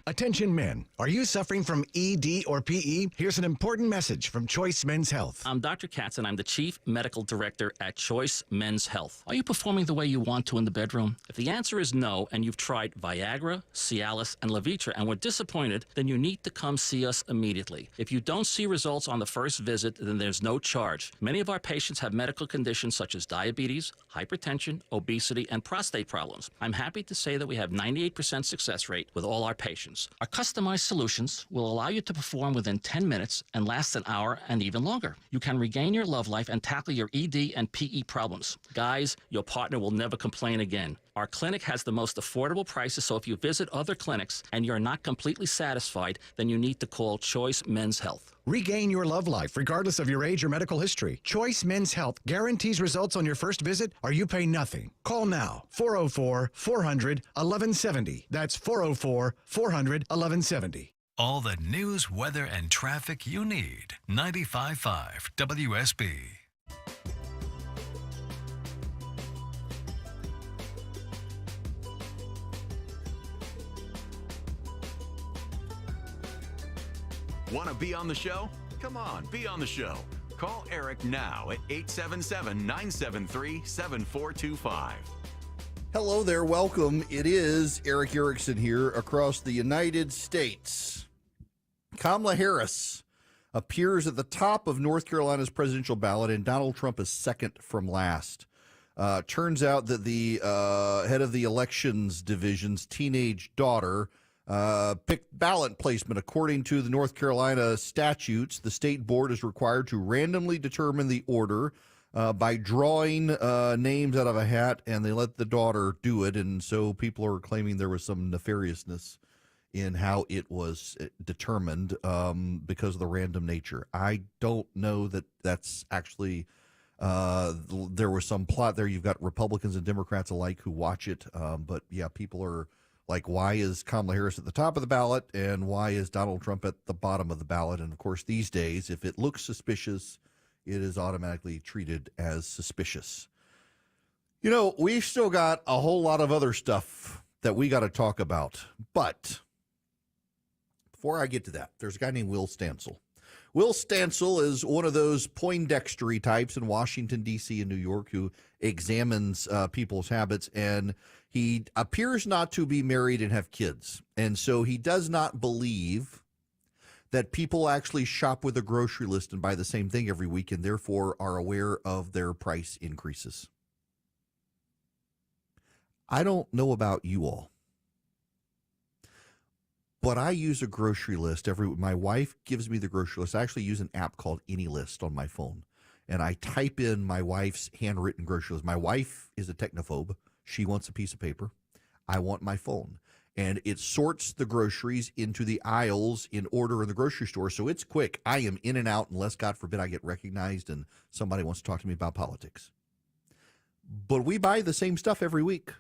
Attention men, are you suffering from ED or PE? Here's an important message from Choice Men's Health. I'm Dr. Katz, and I'm the Chief Medical Director at Choice Men's Health. Are you performing the way you want to in the bedroom? If the answer is no, and you've tried Viagra, Cialis, and Levitra and were disappointed, then you need to come see us immediately. If you don't see results on the first visit, then there's no charge. Many of our patients have medical conditions such as diabetes, hypertension, obesity, and prostate problems. I'm happy to say that we have 98% success rate with all our patients. Our customized solutions will allow you to perform within 10 minutes and last an hour and even longer. You can regain your love life and tackle your ED and PE problems. Guys, your partner will never complain again. Our clinic has the most affordable prices, so if you visit other clinics and you're not completely satisfied, then you need to call Choice Men's Health. Regain your love life regardless of your age or medical history. Choice Men's Health guarantees results on your first visit or you pay nothing. Call now, 404-400-1170. That's 404-400-1170. All the news, weather, and traffic you need. 95.5 WSB. Want to be on the show? Come on, be on the show. Call Eric now at 877-973-7425. Hello there, welcome. It is Eric Erickson here across the United States. Kamala Harris appears at the top of North Carolina's presidential ballot, and Donald Trump is second from last. Turns out that the head of the elections division's teenage daughter picked ballot placement. According to the North Carolina statutes, the state board is required to randomly determine the order by drawing names out of a hat, and they let the daughter do it. And so people are claiming there was some nefariousness in how it was determined because of the random nature. I don't know that that's actually there was some plot there. You've got Republicans and Democrats alike who watch it. But yeah, people are like, why is Kamala Harris at the top of the ballot and why is Donald Trump at the bottom of the ballot? And of course, these days, if it looks suspicious, it is automatically treated as suspicious. You know, we've still got a whole lot of other stuff that we got to talk about. But before I get to that, there's a guy named Will Stansel. Will Stansel is one of those Poindextery types in Washington, D.C. and New York who examines people's habits, and he appears not to be married and have kids. And so he does not believe that people actually shop with a grocery list and buy the same thing every week and therefore are aware of their price increases. I don't know about you all, but I use a grocery list my wife gives me the grocery list. I actually use an app called AnyList on my phone, and I type in my wife's handwritten grocery list. My wife is a technophobe. She wants a piece of paper. I want my phone. And it sorts the groceries into the aisles in order in the grocery store. So it's quick. I am in and out unless, God forbid, I get recognized and somebody wants to talk to me about politics. But we buy the same stuff every week.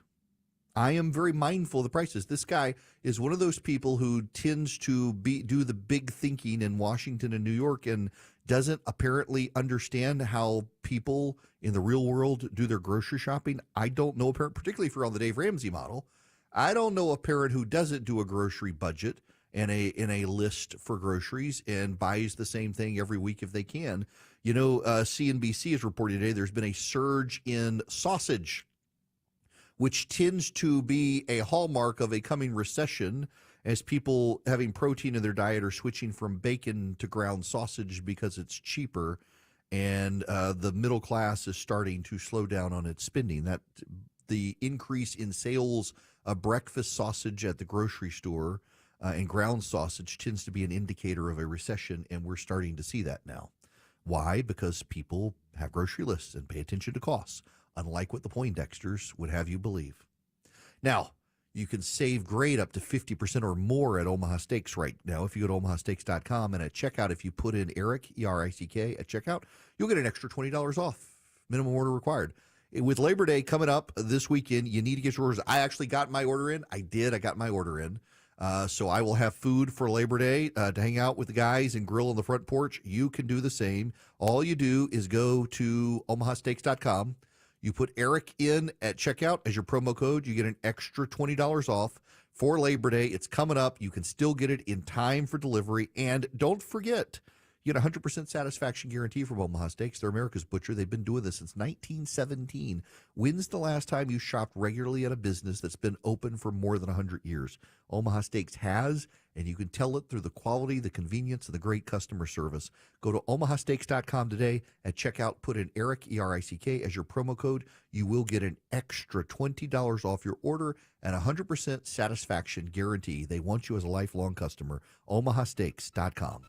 I am very mindful of the prices. This guy is one of those people who tends to do the big thinking in Washington and New York and doesn't apparently understand how people in the real world do their grocery shopping. I don't know a parent, particularly if you're on the Dave Ramsey model. I don't know a parent who doesn't do a grocery budget and a list for groceries and buys the same thing every week if they can. You know, CNBC is reporting today there's been a surge in sausage, which tends to be a hallmark of a coming recession as people having protein in their diet are switching from bacon to ground sausage because it's cheaper, and the middle class is starting to slow down on its spending. That the increase in sales of breakfast sausage at the grocery store and ground sausage tends to be an indicator of a recession, and we're starting to see that now. Why? Because people have grocery lists and pay attention to costs, unlike what the Poindexters would have you believe. Now, you can save great up to 50% or more at Omaha Steaks right now. If you go to omahasteaks.com and at checkout, if you put in Eric, E-R-I-C-K, at checkout, you'll get an extra $20 off. Minimum order required. With Labor Day coming up this weekend, you need to get your orders. I actually got my order in. I got my order in. So I will have food for Labor Day to hang out with the guys and grill on the front porch. You can do the same. All you do is go to omahasteaks.com. You put Eric in at checkout as your promo code. You get an extra $20 off for Labor Day. It's coming up. You can still get it in time for delivery. And don't forget, you get a 100% satisfaction guarantee from Omaha Steaks. They're America's butcher. They've been doing this since 1917. When's the last time you shopped regularly at a business that's been open for more than 100 years? Omaha Steaks has, and you can tell it through the quality, the convenience, and the great customer service. Go to omahasteaks.com today. At checkout, put in Eric, E-R-I-C-K, as your promo code. You will get an extra $20 off your order and a 100% satisfaction guarantee. They want you as a lifelong customer. omahasteaks.com.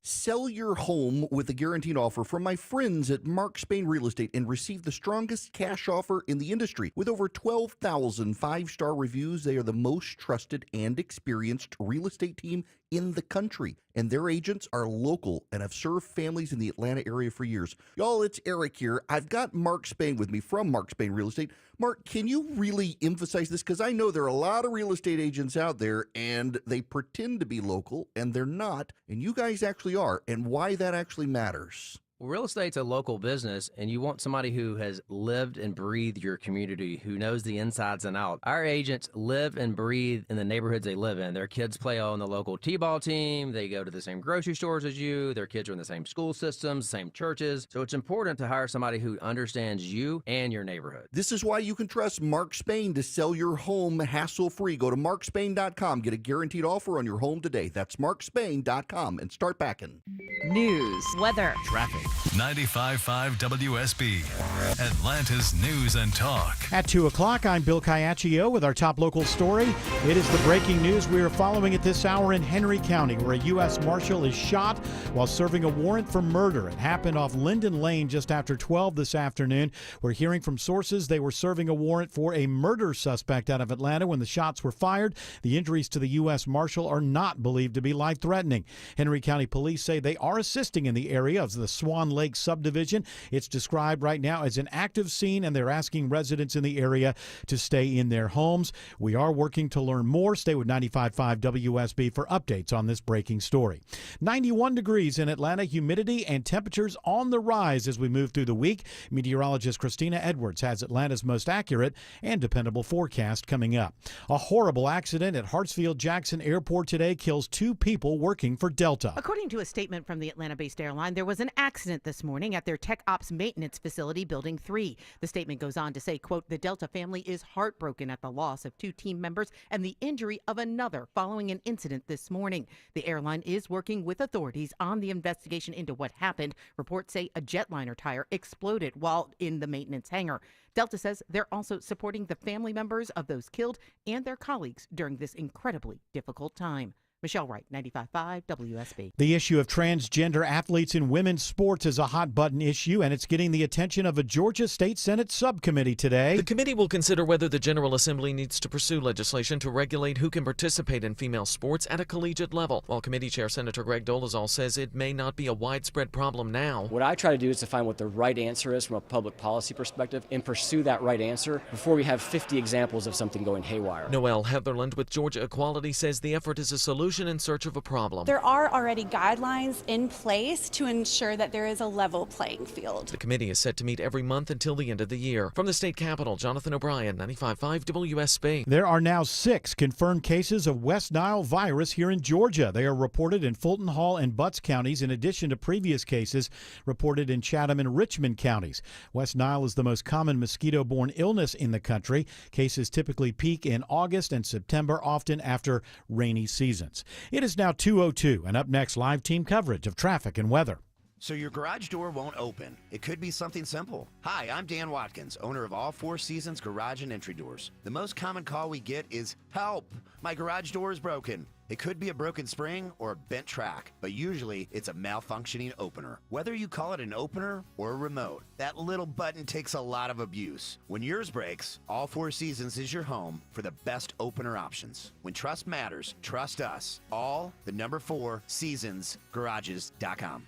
Sell your home with a guaranteed offer from my friends at Mark Spain Real Estate and receive the strongest cash offer in the industry. With over 12,000 five-star reviews, they are the most trusted and experienced real estate team in the country, and their agents are local and have served families in the Atlanta area for years. Y'all, it's Eric here. I've got Mark Spain with me from Mark Spain Real Estate. Mark, can you really emphasize this? Because I know there are a lot of real estate agents out there, and they pretend to be local, and they're not, and you guys actually are, and why that actually matters. Real estate's a local business, and you want somebody who has lived and breathed your community, who knows the insides and out. Our agents live and breathe in the neighborhoods they live in. Their kids play on the local t-ball team. They go to the same grocery stores as you. Their kids are in the same school systems, same churches. So it's important to hire somebody who understands you and your neighborhood. This is why you can trust Mark Spain to sell your home hassle-free. Go to markspain.com. Get a guaranteed offer on your home today. That's markspain.com and start packing. News, weather, traffic. 95.5 WSB, Atlanta's news and talk. At 2 o'clock, I'm Bill Caiaccio with our top local story. It is the breaking news we are following at this hour in Henry County, where a U.S. Marshal is shot while serving a warrant for murder. It happened off Linden Lane just after 12 this afternoon. We're hearing from sources they were serving a warrant for a murder suspect out of Atlanta when the shots were fired. The injuries to the U.S. Marshal are not believed to be life-threatening. Henry County police say they are assisting in the area of the Swan Lake subdivision. It's described right now as an active scene, and they're asking residents in the area to stay in their homes. We are working to learn more. Stay with 95.5 WSB for updates on this breaking story. 91 degrees in Atlanta, humidity and temperatures on the rise as we move through the week. Meteorologist Christina Edwards has Atlanta's most accurate and dependable forecast coming up. A horrible accident at Hartsfield-Jackson Airport today kills 2 people working for Delta. According to a statement from the Atlanta-based airline, there was an accident this morning at their Tech Ops maintenance facility, Building 3. The statement goes on to say, quote, the Delta family is heartbroken at the loss of 2 team members and the injury of another following an incident this morning. The airline is working with authorities on the investigation into what happened. Reports say a jetliner tire exploded while in the maintenance hangar. Delta says they're also supporting the family members of those killed and their colleagues during this incredibly difficult time. Michelle Wright, 95.5 WSB. The issue of transgender athletes in women's sports is a hot-button issue, and it's getting the attention of a Georgia State Senate subcommittee today. The committee will consider whether the General Assembly needs to pursue legislation to regulate who can participate in female sports at a collegiate level, while Committee Chair Senator Greg Dolezal says it may not be a widespread problem now. What I try to do is to find what the right answer is from a public policy perspective and pursue that right answer before we have 50 examples of something going haywire. Noelle Heatherland with Georgia Equality says the effort is a solution in search of a problem. There are already guidelines in place to ensure that there is a level playing field. The committee is set to meet every month until the end of the year. From the state capitol, Jonathan O'Brien, 95.5 WSB. There are now 6 confirmed cases of West Nile virus here in Georgia. They are reported in Fulton Hall and Butts counties, in addition to previous cases reported in Chatham and Richmond counties. West Nile is the most common mosquito-borne illness in the country. Cases typically peak in August and September, often after rainy seasons. It is now 2:02, and up next, live team coverage of traffic and weather. So your garage door won't open. It could be something simple. Hi, I'm Dan Watkins, owner of All 4 Seasons Garage and Entry Doors. The most common call we get is, help, my garage door is broken. It could be a broken spring or a bent track, but usually it's a malfunctioning opener. Whether you call it an opener or a remote, that little button takes a lot of abuse. When yours breaks, All 4 Seasons is your home for the best opener options. When trust matters, trust us. All, the number 4, seasonsgarages.com.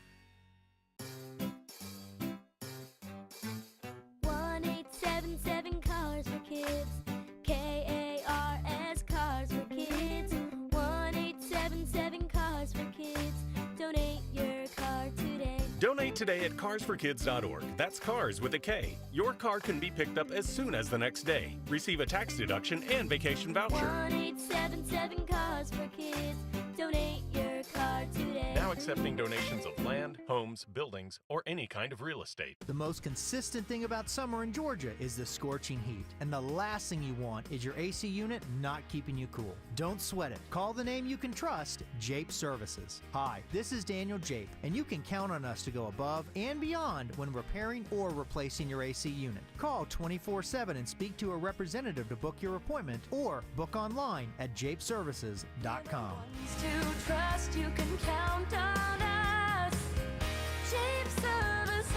1-877 Cars for Kids. KARS Cars for Kids. 1-877 Cars for Kids. Donate your car today. Donate today at carsforkids.org. That's cars with a K. Your car can be picked up as soon as the next day. Receive a tax deduction and vacation voucher. 1-877 Cars for Kids. Donate your car today. Now accepting donations of land, homes, buildings, or any kind of real estate. The most consistent thing about summer in Georgia is the scorching heat. And the last thing you want is your AC unit not keeping you cool. Don't sweat it. Call the name you can trust, Jape Services. Hi, this is Daniel Jape, and you can count on us to go above and beyond when repairing or replacing your AC unit. Call 24/7 and speak to a representative to book your appointment, or book online at japeservices.com. To trust, you can count on us. Jape Services.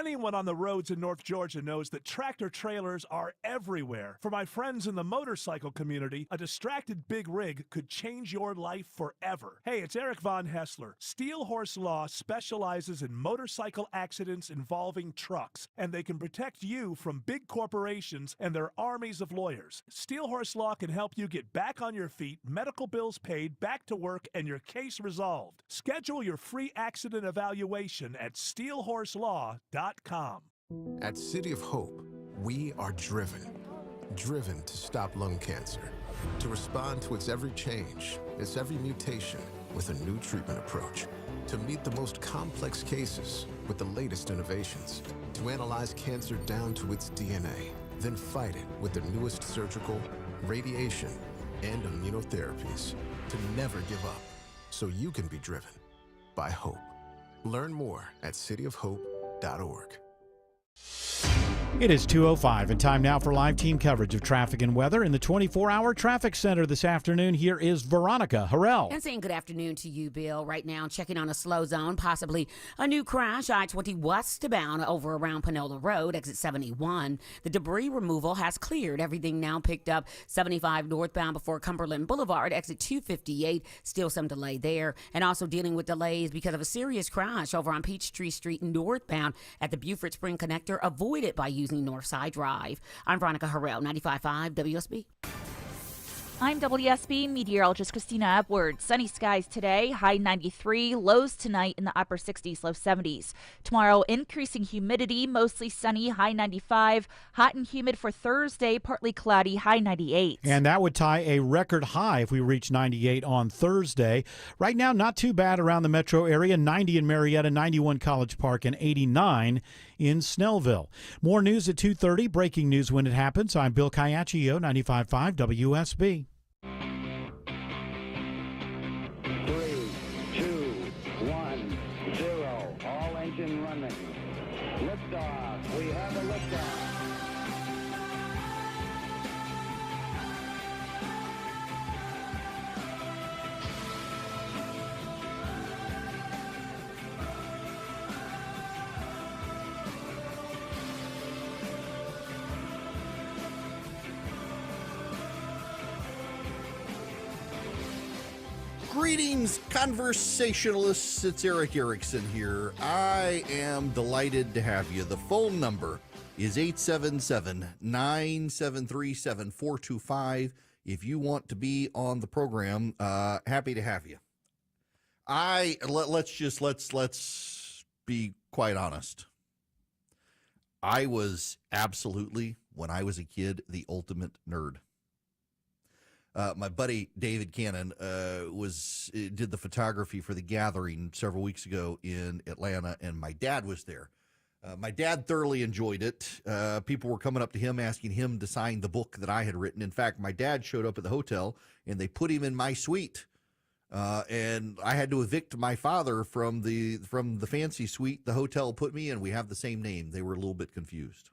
Anyone on the roads in North Georgia knows that tractor trailers are everywhere. For my friends in the motorcycle community, a distracted big rig could change your life forever. Hey, it's Eric Von Hessler. Steel Horse Law specializes in motorcycle accidents involving trucks, and they can protect you from big corporations and their armies of lawyers. Steel Horse Law can help you get back on your feet, medical bills paid, back to work, and your case resolved. Schedule your free accident evaluation at steelhorselaw.com. At City of Hope, we are driven to stop lung cancer, to respond to its every change, its every mutation with a new treatment approach, to meet the most complex cases with the latest innovations, to analyze cancer down to its DNA, then fight it with the newest surgical, radiation, and immunotherapies, to never give up, so you can be driven by hope. Learn more at cityofhope.org. It is 2:05 and time now for live team coverage of traffic and weather in the 24-hour traffic center this afternoon. Here is Veronica Harrell. And saying good afternoon to you, Bill. Right now, checking on a slow zone, possibly a new crash, I-20 westbound over around Panola Road, exit 71. The debris removal has cleared. Everything now picked up 75 northbound before Cumberland Boulevard, exit 258. Still some delay there. And also dealing with delays because of a serious crash over on Peachtree Street northbound at the Buford Spring Connector, avoided by using Northside Drive. I'm Veronica Harrell, 95.5 WSB. I'm WSB meteorologist Christina Edwards. Sunny skies today, high 93, lows tonight in the upper 60s, low 70s. Tomorrow, increasing humidity, mostly sunny, high 95. Hot and humid for Thursday, partly cloudy, high 98. And that would tie a record high if we reach 98 on Thursday. Right now, not too bad around the metro area, 90 in Marietta, 91 College Park, and 89 in Snellville. More news at 2:30, breaking news when it happens. I'm Bill Caiaccio, 95.5 WSB. 3, 2, 1, 0. All engine running. Liftoff. We have a liftoff. Greetings, conversationalists. It's Eric Erickson here. I am delighted to have you. The phone number is 877-973-7425. If you want to be on the program, happy to have you. Let's be quite honest. I was absolutely, when I was a kid, the ultimate nerd. My buddy David Cannon did the photography for The Gathering several weeks ago in Atlanta, and my dad was there. My dad thoroughly enjoyed it. People were coming up to him asking him to sign the book that I had written. In fact, my dad showed up at the hotel, and they put him in my suite. And I had to evict my father from the fancy suite the hotel put me in. We have the same name. They were a little bit confused.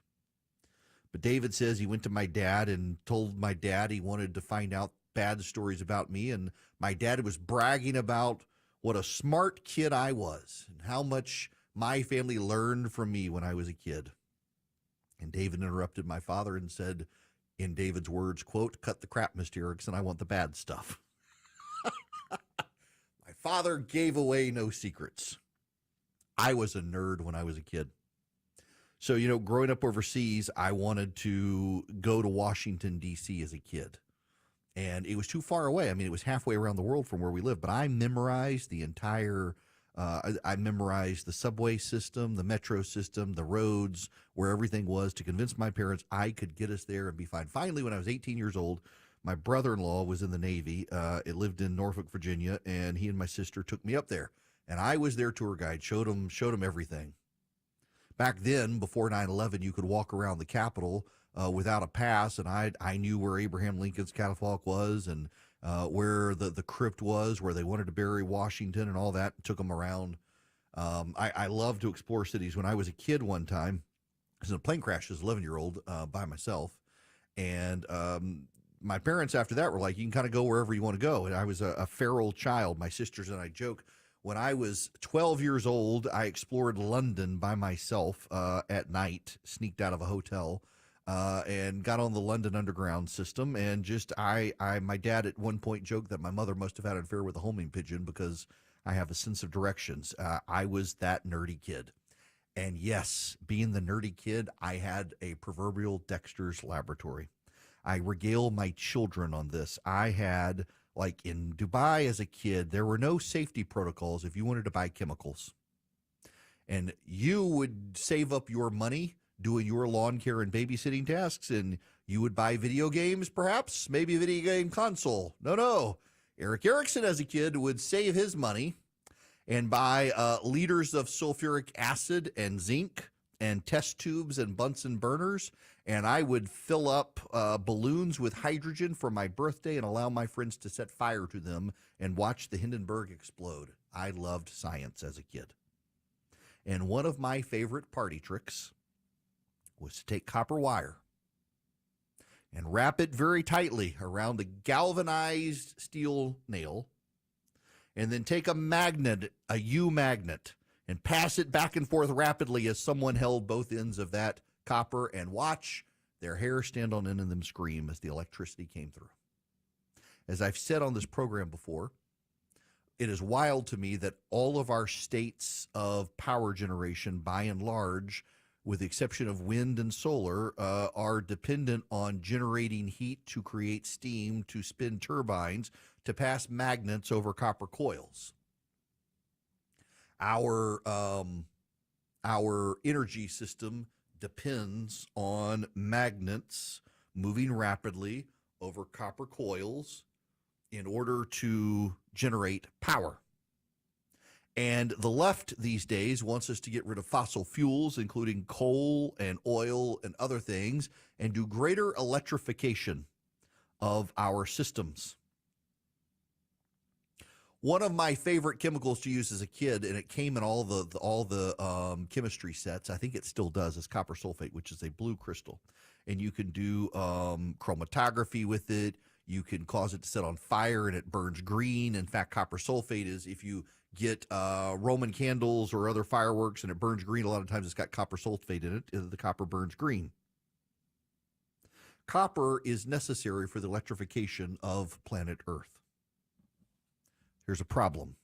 But David says he went to my dad and told my dad he wanted to find out bad stories about me. And my dad was bragging about what a smart kid I was and how much my family learned from me when I was a kid. And David interrupted my father and said, in David's words, quote, "Cut the crap, Mr. Erickson. I want the bad stuff." My father gave away no secrets. I was a nerd when I was a kid. So, growing up overseas, I wanted to go to Washington, D.C. as a kid. And it was too far away. I mean, it was halfway around the world from where we lived. But I memorized the entire, I memorized the subway system, the metro system, the roads, where everything was, to convince my parents I could get us there and be fine. Finally, when I was 18 years old, my brother-in-law was in the Navy. It lived in Norfolk, Virginia, and he and my sister took me up there. And I was their tour guide, showed them everything. Back then, before 9/11, you could walk around the Capitol without a pass, and I knew where Abraham Lincoln's catafalque was and where the crypt was, where they wanted to bury Washington and all that, and took them around. I love to explore cities. When I was a kid one time, I was in a plane crash as an 11-year-old by myself, and my parents after that were like, you can kind of go wherever you want to go. And I was a feral child. My sisters and I joke, When I was 12 years old, I explored London by myself at night, sneaked out of a hotel, and got on the London Underground system. And just my dad at one point joked that my mother must have had an affair with a homing pigeon because I have a sense of directions. I was that nerdy kid. And yes, being the nerdy kid, I had a proverbial Dexter's Laboratory. I regale my children on this. I had, like in Dubai as a kid, there were no safety protocols if you wanted to buy chemicals. And you would save up your money doing your lawn care and babysitting tasks, and you would buy video games, perhaps, maybe a video game console. No. Eric Erickson as a kid would save his money and buy liters of sulfuric acid and zinc and test tubes and Bunsen burners, and I would fill up balloons with hydrogen for my birthday and allow my friends to set fire to them and watch the Hindenburg explode. I loved science as a kid. And one of my favorite party tricks was to take copper wire and wrap it very tightly around a galvanized steel nail, and then take a magnet, a U magnet, and pass it back and forth rapidly as someone held both ends of that copper, and watch their hair stand on end and them scream as the electricity came through. As I've said on this program before, it is wild to me that all of our states of power generation, by and large, with the exception of wind and solar, are dependent on generating heat to create steam, to spin turbines, to pass magnets over copper coils. Our energy system depends on magnets moving rapidly over copper coils in order to generate power. And the left these days wants us to get rid of fossil fuels, including coal and oil and other things, and do greater electrification of our systems. One of my favorite chemicals to use as a kid, and it came in all the chemistry sets, I think it still does, is copper sulfate, which is a blue crystal. And you can do chromatography with it. You can cause it to set on fire and it burns green. In fact, copper sulfate is, if you get Roman candles or other fireworks and it burns green, a lot of times it's got copper sulfate in it. The copper burns green. Copper is necessary for the electrification of planet Earth. Here's a problem.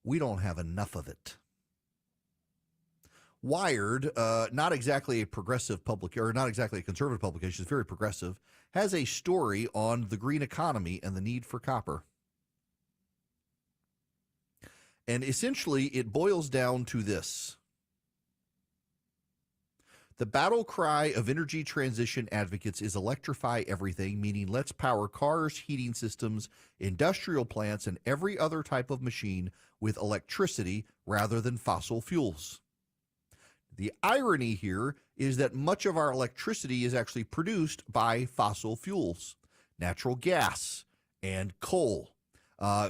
We don't have enough of it. Wired, not exactly a progressive or not exactly a conservative publication, it's very progressive, has a story on the green economy and the need for copper. And essentially, it boils down to this. The battle cry of energy transition advocates is electrify everything, meaning let's power cars, heating systems, industrial plants, and every other type of machine with electricity rather than fossil fuels. The irony here is that much of our electricity is actually produced by fossil fuels, natural gas, and coal.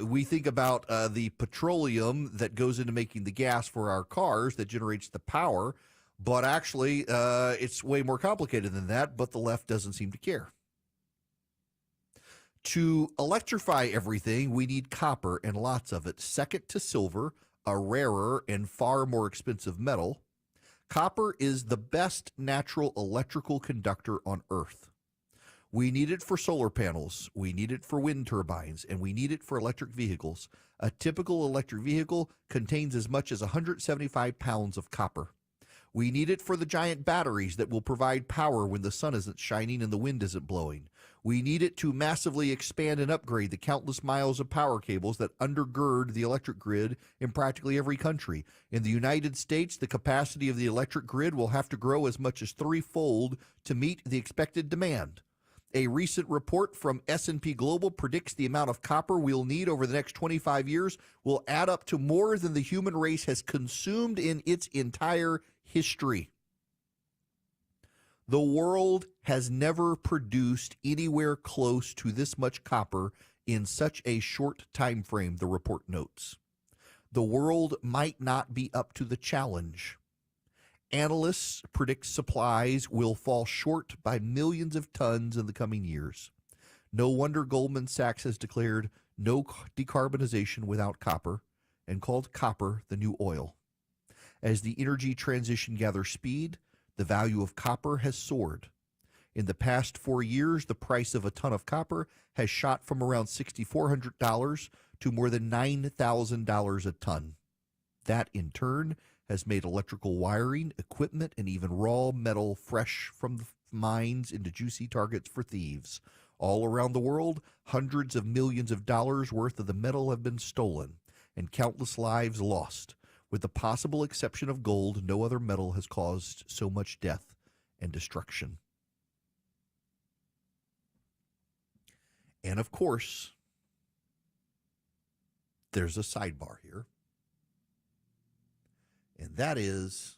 We think about the petroleum that goes into making the gas for our cars that generates the power, but actually it's way more complicated than that, but the left doesn't seem to care. To electrify everything, we need copper and lots of it, second to silver, a rarer and far more expensive metal. Copper is the best natural electrical conductor on Earth. We need it for solar panels, we need it for wind turbines, and we need it for electric vehicles. A typical electric vehicle contains as much as 175 pounds of copper. We need it for the giant batteries that will provide power when the sun isn't shining and the wind isn't blowing. We need it to massively expand and upgrade the countless miles of power cables that undergird the electric grid in practically every country. In the United States, the capacity of the electric grid will have to grow as much as threefold to meet the expected demand. A recent report from S&P Global predicts the amount of copper we'll need over the next 25 years will add up to more than the human race has consumed in its entire history. The world has never produced anywhere close to this much copper in such a short time frame, the report notes. The world might not be up to the challenge. Analysts predict supplies will fall short by millions of tons in the coming years. No wonder Goldman Sachs has declared no decarbonization without copper, and called copper the new oil. As the energy transition gathers speed, the value of copper has soared. In the past 4 years, the price of a ton of copper has shot from around $6,400 to more than $9,000 a ton. That, in turn, has made electrical wiring, equipment, and even raw metal fresh from the mines into juicy targets for thieves. All around the world, hundreds of millions of dollars worth of the metal have been stolen and countless lives lost. With the possible exception of gold, no other metal has caused so much death and destruction. And of course, there's a sidebar here. And that is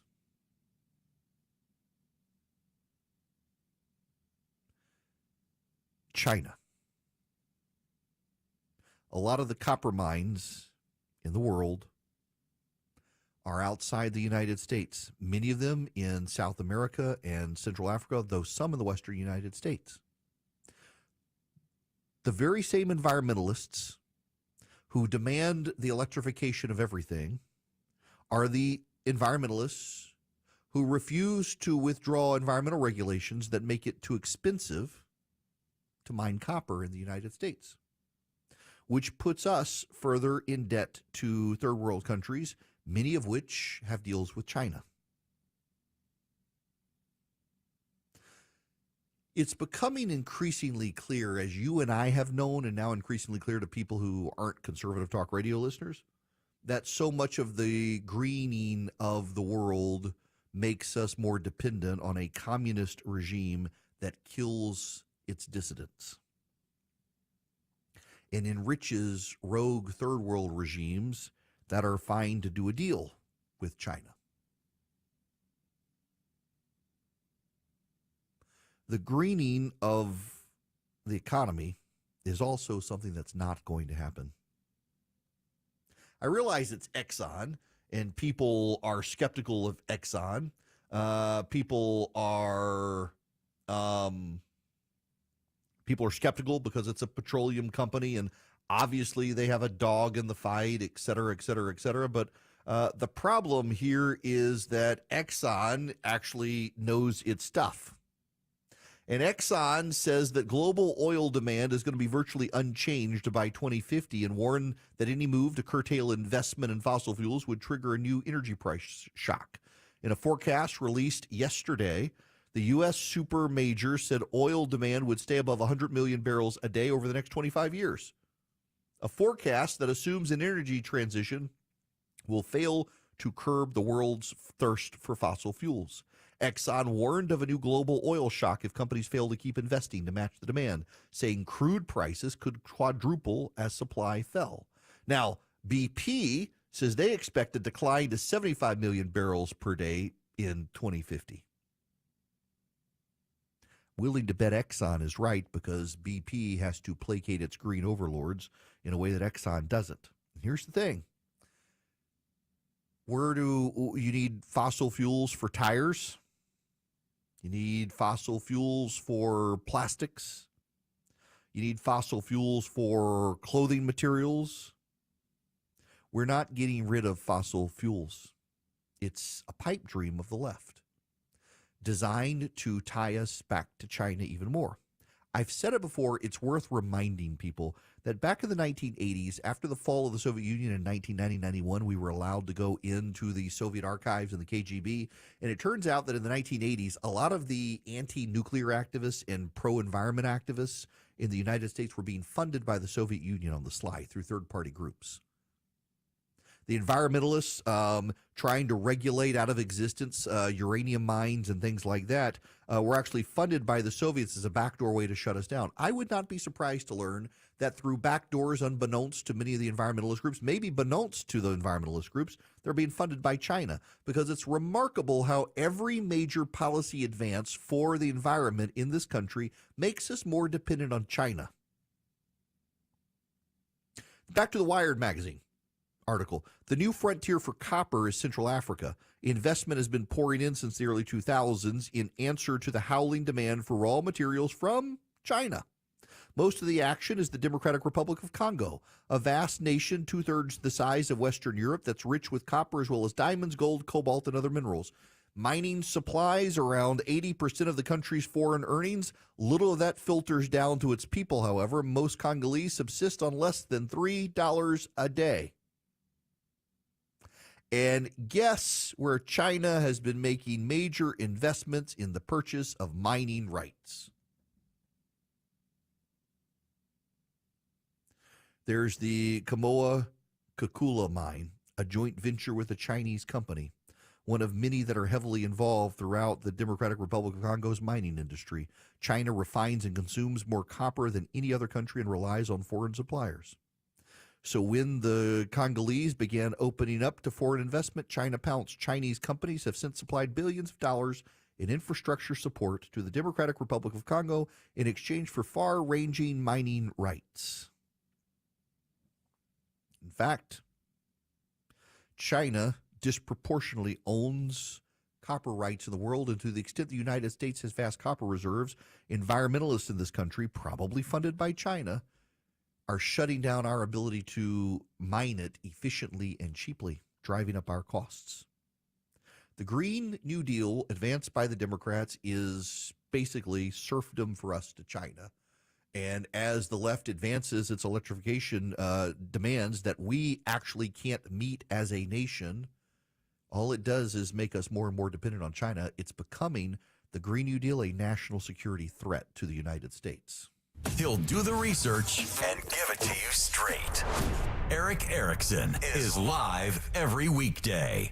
China. A lot of the copper mines in the world are outside the United States, many of them in South America and Central Africa, though some in the Western United States. The very same environmentalists who demand the electrification of everything are the environmentalists who refuse to withdraw environmental regulations that make it too expensive to mine copper in the United States, which puts us further in debt to third world countries, many of which have deals with China. It's becoming increasingly clear, as you and I have known, and now increasingly clear to people who aren't conservative talk radio listeners, that so much of the greening of the world makes us more dependent on a communist regime that kills its dissidents and enriches rogue third world regimes that are fine to do a deal with China. The greening of the economy is also something that's not going to happen. I realize it's Exxon, and people are skeptical of Exxon. People are skeptical because it's a petroleum company, and obviously they have a dog in the fight, et cetera, et cetera, et cetera. But the problem here is that Exxon actually knows its stuff. And Exxon says that global oil demand is going to be virtually unchanged by 2050 and warned that any move to curtail investment in fossil fuels would trigger a new energy price shock. In a forecast released yesterday, the U.S. super major said oil demand would stay above 100 million barrels a day over the next 25 years. A forecast that assumes an energy transition will fail to curb the world's thirst for fossil fuels. Exxon warned of a new global oil shock if companies fail to keep investing to match the demand, saying crude prices could quadruple as supply fell. Now, BP says they expect a decline to 75 million barrels per day in 2050. Willing to bet Exxon is right because BP has to placate its green overlords in a way that Exxon doesn't. And here's the thing. Where do you need fossil fuels for tires? You need fossil fuels for plastics. You need fossil fuels for clothing materials. We're not getting rid of fossil fuels. It's a pipe dream of the left, designed to tie us back to China even more. I've said it before, it's worth reminding people that back in the 1980s, after the fall of the Soviet Union in 1990-91, we were allowed to go into the Soviet archives and the KGB. And it turns out that in the 1980s, a lot of the anti-nuclear activists and pro-environment activists in the United States were being funded by the Soviet Union on the sly through third-party groups. The environmentalists trying to regulate out of existence uranium mines and things like that were actually funded by the Soviets as a backdoor way to shut us down. I would not be surprised to learn that through backdoors unbeknownst to many of the environmentalist groups, maybe beknownst to the environmentalist groups, they're being funded by China, because it's remarkable how every major policy advance for the environment in this country makes us more dependent on China. Back to the Wired magazine article. The new frontier for copper is Central Africa. Investment has been pouring in since the early 2000s in answer to the howling demand for raw materials from China. Most of the action is the Democratic Republic of Congo, a vast nation 2/3 the size of Western Europe that's rich with copper as well as diamonds, gold, cobalt, and other minerals. Mining supplies around 80% of the country's foreign earnings. Little of that filters down to its people, however. Most Congolese subsist on less than $3 a day. And guess where China has been making major investments in the purchase of mining rights? There's the Kamoa-Kakula mine, a joint venture with a Chinese company, one of many that are heavily involved throughout the Democratic Republic of Congo's mining industry. China refines and consumes more copper than any other country and relies on foreign suppliers. So when the Congolese began opening up to foreign investment, China pounced. Chinese companies have since supplied billions of dollars in infrastructure support to the Democratic Republic of Congo in exchange for far-ranging mining rights. In fact, China disproportionately owns copper rights in the world, and to the extent the United States has vast copper reserves, environmentalists in this country, probably funded by China, are shutting down our ability to mine it efficiently and cheaply, driving up our costs. The Green New Deal advanced by the Democrats is basically serfdom for us to China. And as the left advances its electrification demands that we actually can't meet as a nation, all it does is make us more and more dependent on China. It's becoming, the Green New Deal, a national security threat to the United States. He'll do the research and give it to you straight. Eric Erickson is live every weekday.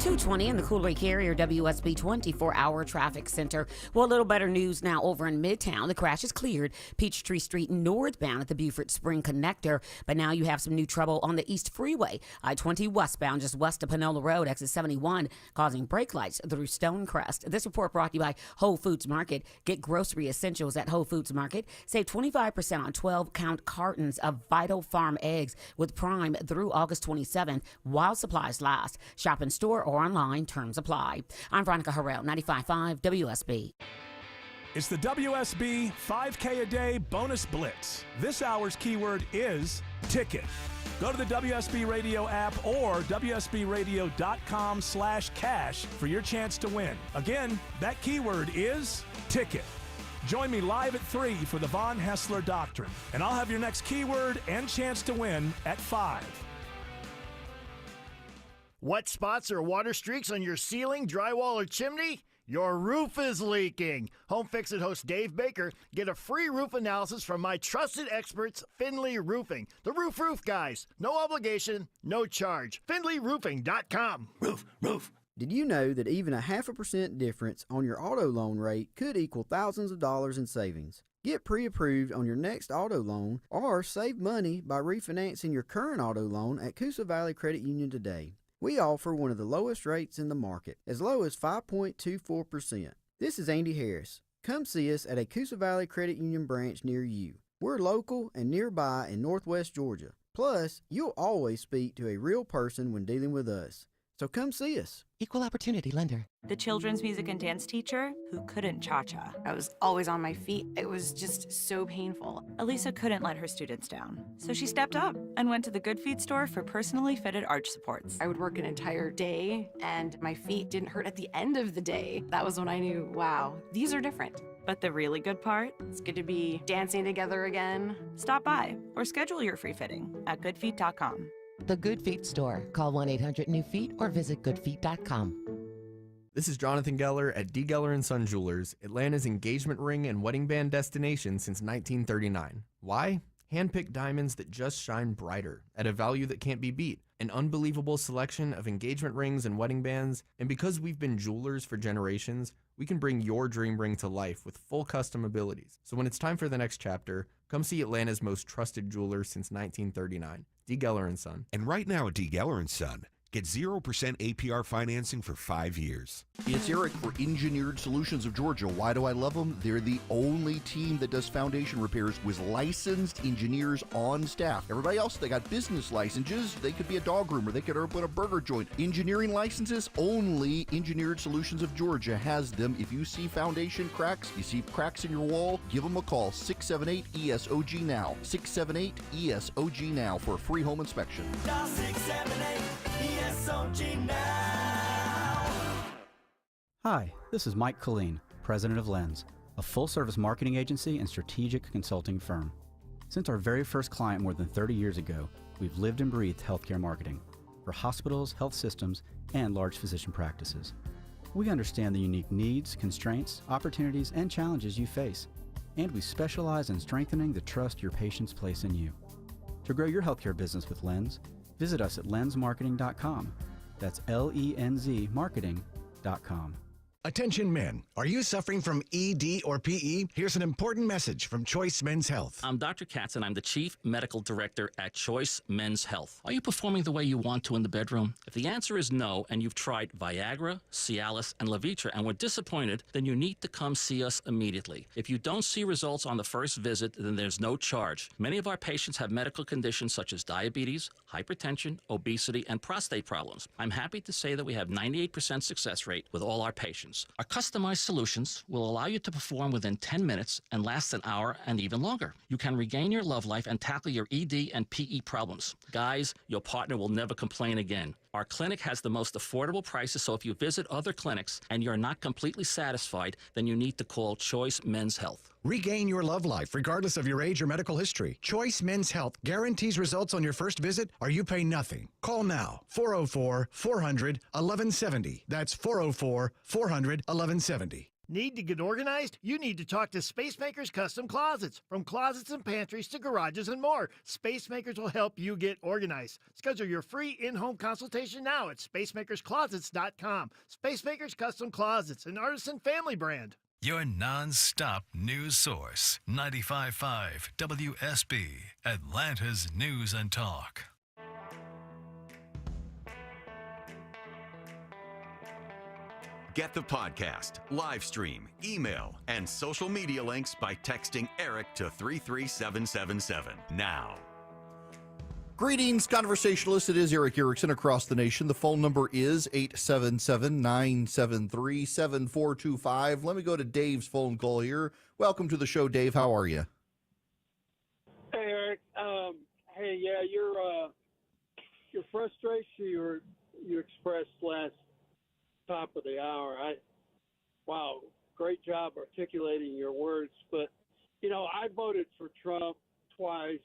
220 in the Coolray Carrier WSB 24-hour traffic center. Well, a little better news now over in Midtown. The crash is cleared. Peachtree Street northbound at the Beaufort Spring Connector. But now you have some new trouble on the East Freeway. I-20 westbound just west of Panola Road, exit 71, causing brake lights through Stonecrest. This report brought to you by Whole Foods Market. Get grocery essentials at Whole Foods Market. Save 25% on 12-count cartons of Vital Farm eggs with Prime through August 27th while supplies last. Shop in store or online. Terms apply. I'm Veronica Harrell, 95.5 WSB. It's the WSB 5K a day bonus blitz. This hour's keyword is ticket. Go to the WSB Radio app or WSBradio.com/cash for your chance to win. Again, that keyword is ticket. Join me live at 3 for the Von Hessler Doctrine, and I'll have your next keyword and chance to win at 5. Wet spots or water streaks on your ceiling, drywall, or chimney? Your roof is leaking. Home Fix It host Dave Baker. Get a free roof analysis from my trusted experts, Finley Roofing. The roof guys. No obligation, no charge. FinleyRoofing.com. Roof. Did you know that even a 0.5% difference on your auto loan rate could equal thousands of dollars in savings? Get pre-approved on your next auto loan or save money by refinancing your current auto loan at Coosa Valley Credit Union today. We offer one of the lowest rates in the market, as low as 5.24%. This is Andy Harris. Come see us at a Coosa Valley Credit Union branch near you. We're local and nearby in Northwest Georgia. Plus, you'll always speak to a real person when dealing with us. So come see us. Equal opportunity lender. The children's music and dance teacher who couldn't cha-cha. I was always on my feet. It was just so painful. Elisa couldn't let her students down. So she stepped up and went to the Good Feet store for personally fitted arch supports. I would work an entire day and my feet didn't hurt at the end of the day. That was when I knew, wow, these are different. But the really good part? It's good to be dancing together again. Stop by or schedule your free fitting at goodfeet.com. The Good Feet store. Call 1-800-NEW-FEET or visit goodfeet.com. This is Jonathan Geller at D. Geller & Son Jewelers, Atlanta's engagement ring and wedding band destination since 1939. Why? Hand-picked diamonds that just shine brighter at a value that can't be beat. An unbelievable selection of engagement rings and wedding bands, and because we've been jewelers for generations, we can bring your dream ring to life with full custom abilities. So when it's time for the next chapter, come see Atlanta's most trusted jeweler since 1939, D. Geller & Son. And right now at D. Geller & Son, Get 0% APR financing for 5 years. It's Eric for Engineered Solutions of Georgia. Why do I love them? They're the only team that does foundation repairs with licensed engineers on staff. Everybody else, they got business licenses. They could be a dog groomer. They could open a burger joint. Engineering licenses, only Engineered Solutions of Georgia has them. If you see foundation cracks, you see cracks in your wall, give them a call. 678-ESOG now. 678-ESOG now for a free home inspection. Dial 678-ESOG now. Hi, this is Mike Colleen, president of Lens, a full-service marketing agency and strategic consulting firm. Since our very first client more than 30 years ago, we've lived and breathed healthcare marketing for hospitals, health systems, and large physician practices. We understand the unique needs, constraints, opportunities, and challenges you face, and we specialize in strengthening the trust your patients place in you. To grow your healthcare business with Lens, visit us at lensmarketing.com. That's LENZ marketing.com. Attention men, are you suffering from ED or PE? Here's an important message from Choice Men's Health. I'm Dr. Katz, and I'm the Chief Medical Director at Choice Men's Health. Are you performing the way you want to in the bedroom? If the answer is no, and you've tried Viagra, Cialis, and Levitra and were disappointed, then you need to come see us immediately. If you don't see results on the first visit, then there's no charge. Many of our patients have medical conditions such as diabetes, hypertension, obesity, and prostate problems. I'm happy to say that we have 98% success rate with all our patients. Our customized solutions will allow you to perform within 10 minutes and last an hour and even longer. You can regain your love life and tackle your ED and PE problems. Guys, your partner will never complain again. Our clinic has the most affordable prices, so if you visit other clinics and you're not completely satisfied, then you need to call Choice Men's Health. Regain your love life regardless of your age or medical history. Choice Men's Health guarantees results on your first visit or you pay nothing. Call now, 404-400-1170. That's 404-400-1170. Need to get organized? You need to talk to Spacemakers Custom Closets. From closets and pantries to garages and more, Spacemakers will help you get organized. Schedule your free in-home consultation now at spacemakersclosets.com. Spacemakers Custom Closets, an artisan family brand. Your non-stop news source, 95.5 WSB, Atlanta's News and Talk. Get the podcast, live stream, email, and social media links by texting Eric to 33777 now. Greetings, conversationalists. It is Eric Erickson across the nation. The phone number is 877-973-7425. Let me go to Dave's phone call here. Welcome to the show, Dave. How are you? Hey, Eric. Hey, yeah, your frustration you expressed last top of the hour. Wow, great job articulating your words. But, you know, I voted for Trump twice,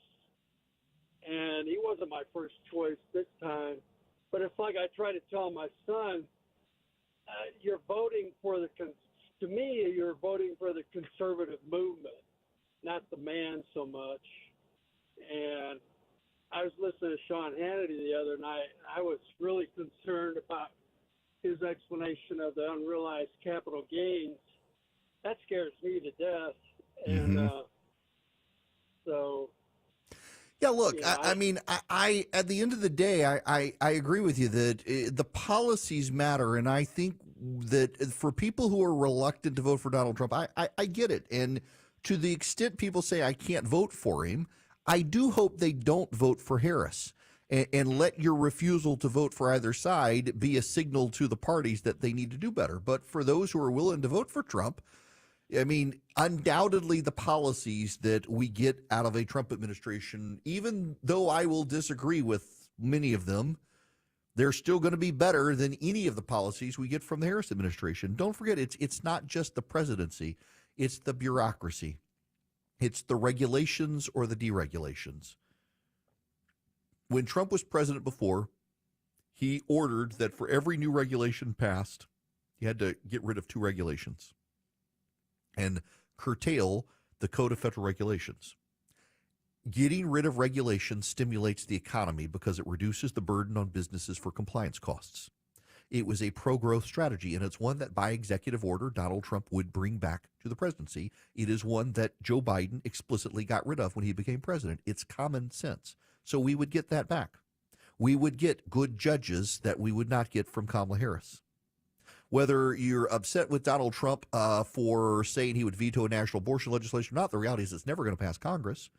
and he wasn't my first choice this time. But it's like I try to tell my son, you're voting for to me, you're voting for the conservative movement, not the man so much. And I was listening to Sean Hannity the other night. I was really concerned about his explanation of the unrealized capital gains. That scares me to death. And so... Yeah, look, I mean, I at the end of the day, I agree with you that the policies matter. And I think that for people who are reluctant to vote for Donald Trump, I get it. And to the extent people say I can't vote for him, I do hope they don't vote for Harris. And let your refusal to vote for either side be a signal to the parties that they need to do better. But for those who are willing to vote for Trump, I mean, undoubtedly the policies that we get out of a Trump administration, even though I will disagree with many of them, they're still going to be better than any of the policies we get from the Harris administration. Don't forget, it's not just the presidency. It's the bureaucracy. It's the regulations or the deregulations. When Trump was president before, he ordered that for every new regulation passed, he had to get rid of 2 regulations and curtail the Code of Federal Regulations. Getting rid of regulations stimulates the economy because it reduces the burden on businesses for compliance costs. It was a pro-growth strategy, and it's one that by executive order Donald Trump would bring back to the presidency. It is one that Joe Biden explicitly got rid of when he became president. It's common sense. So we would get that back. we would get good judges that we would not get from Kamala Harris. Whether you're upset with Donald Trump for saying he would veto a national abortion legislation or not, the reality is it's never going to pass Congress.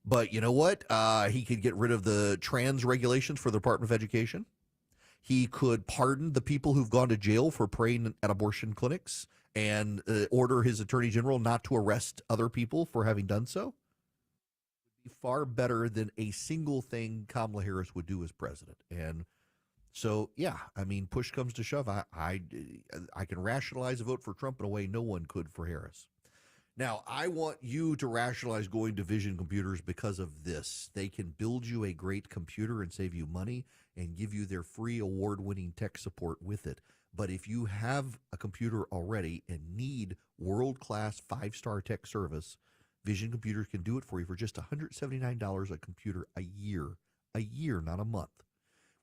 But you know what? He could get rid of the trans regulations for the Department of Education. He could pardon the people who've gone to jail for praying at abortion clinics and order his attorney general not to arrest other people for having done so. It would be far better than a single thing Kamala Harris would do as president. And so, yeah, I mean, push comes to shove. I can rationalize a vote for Trump in a way no one could for Harris. Now, I want you to rationalize going to Vision Computers because of this. They can build you a great computer and save you money and give you their free award-winning tech support with it. But if you have a computer already and need world-class 5-star tech service, Vision Computers can do it for you for just $179 a computer a year, not a month.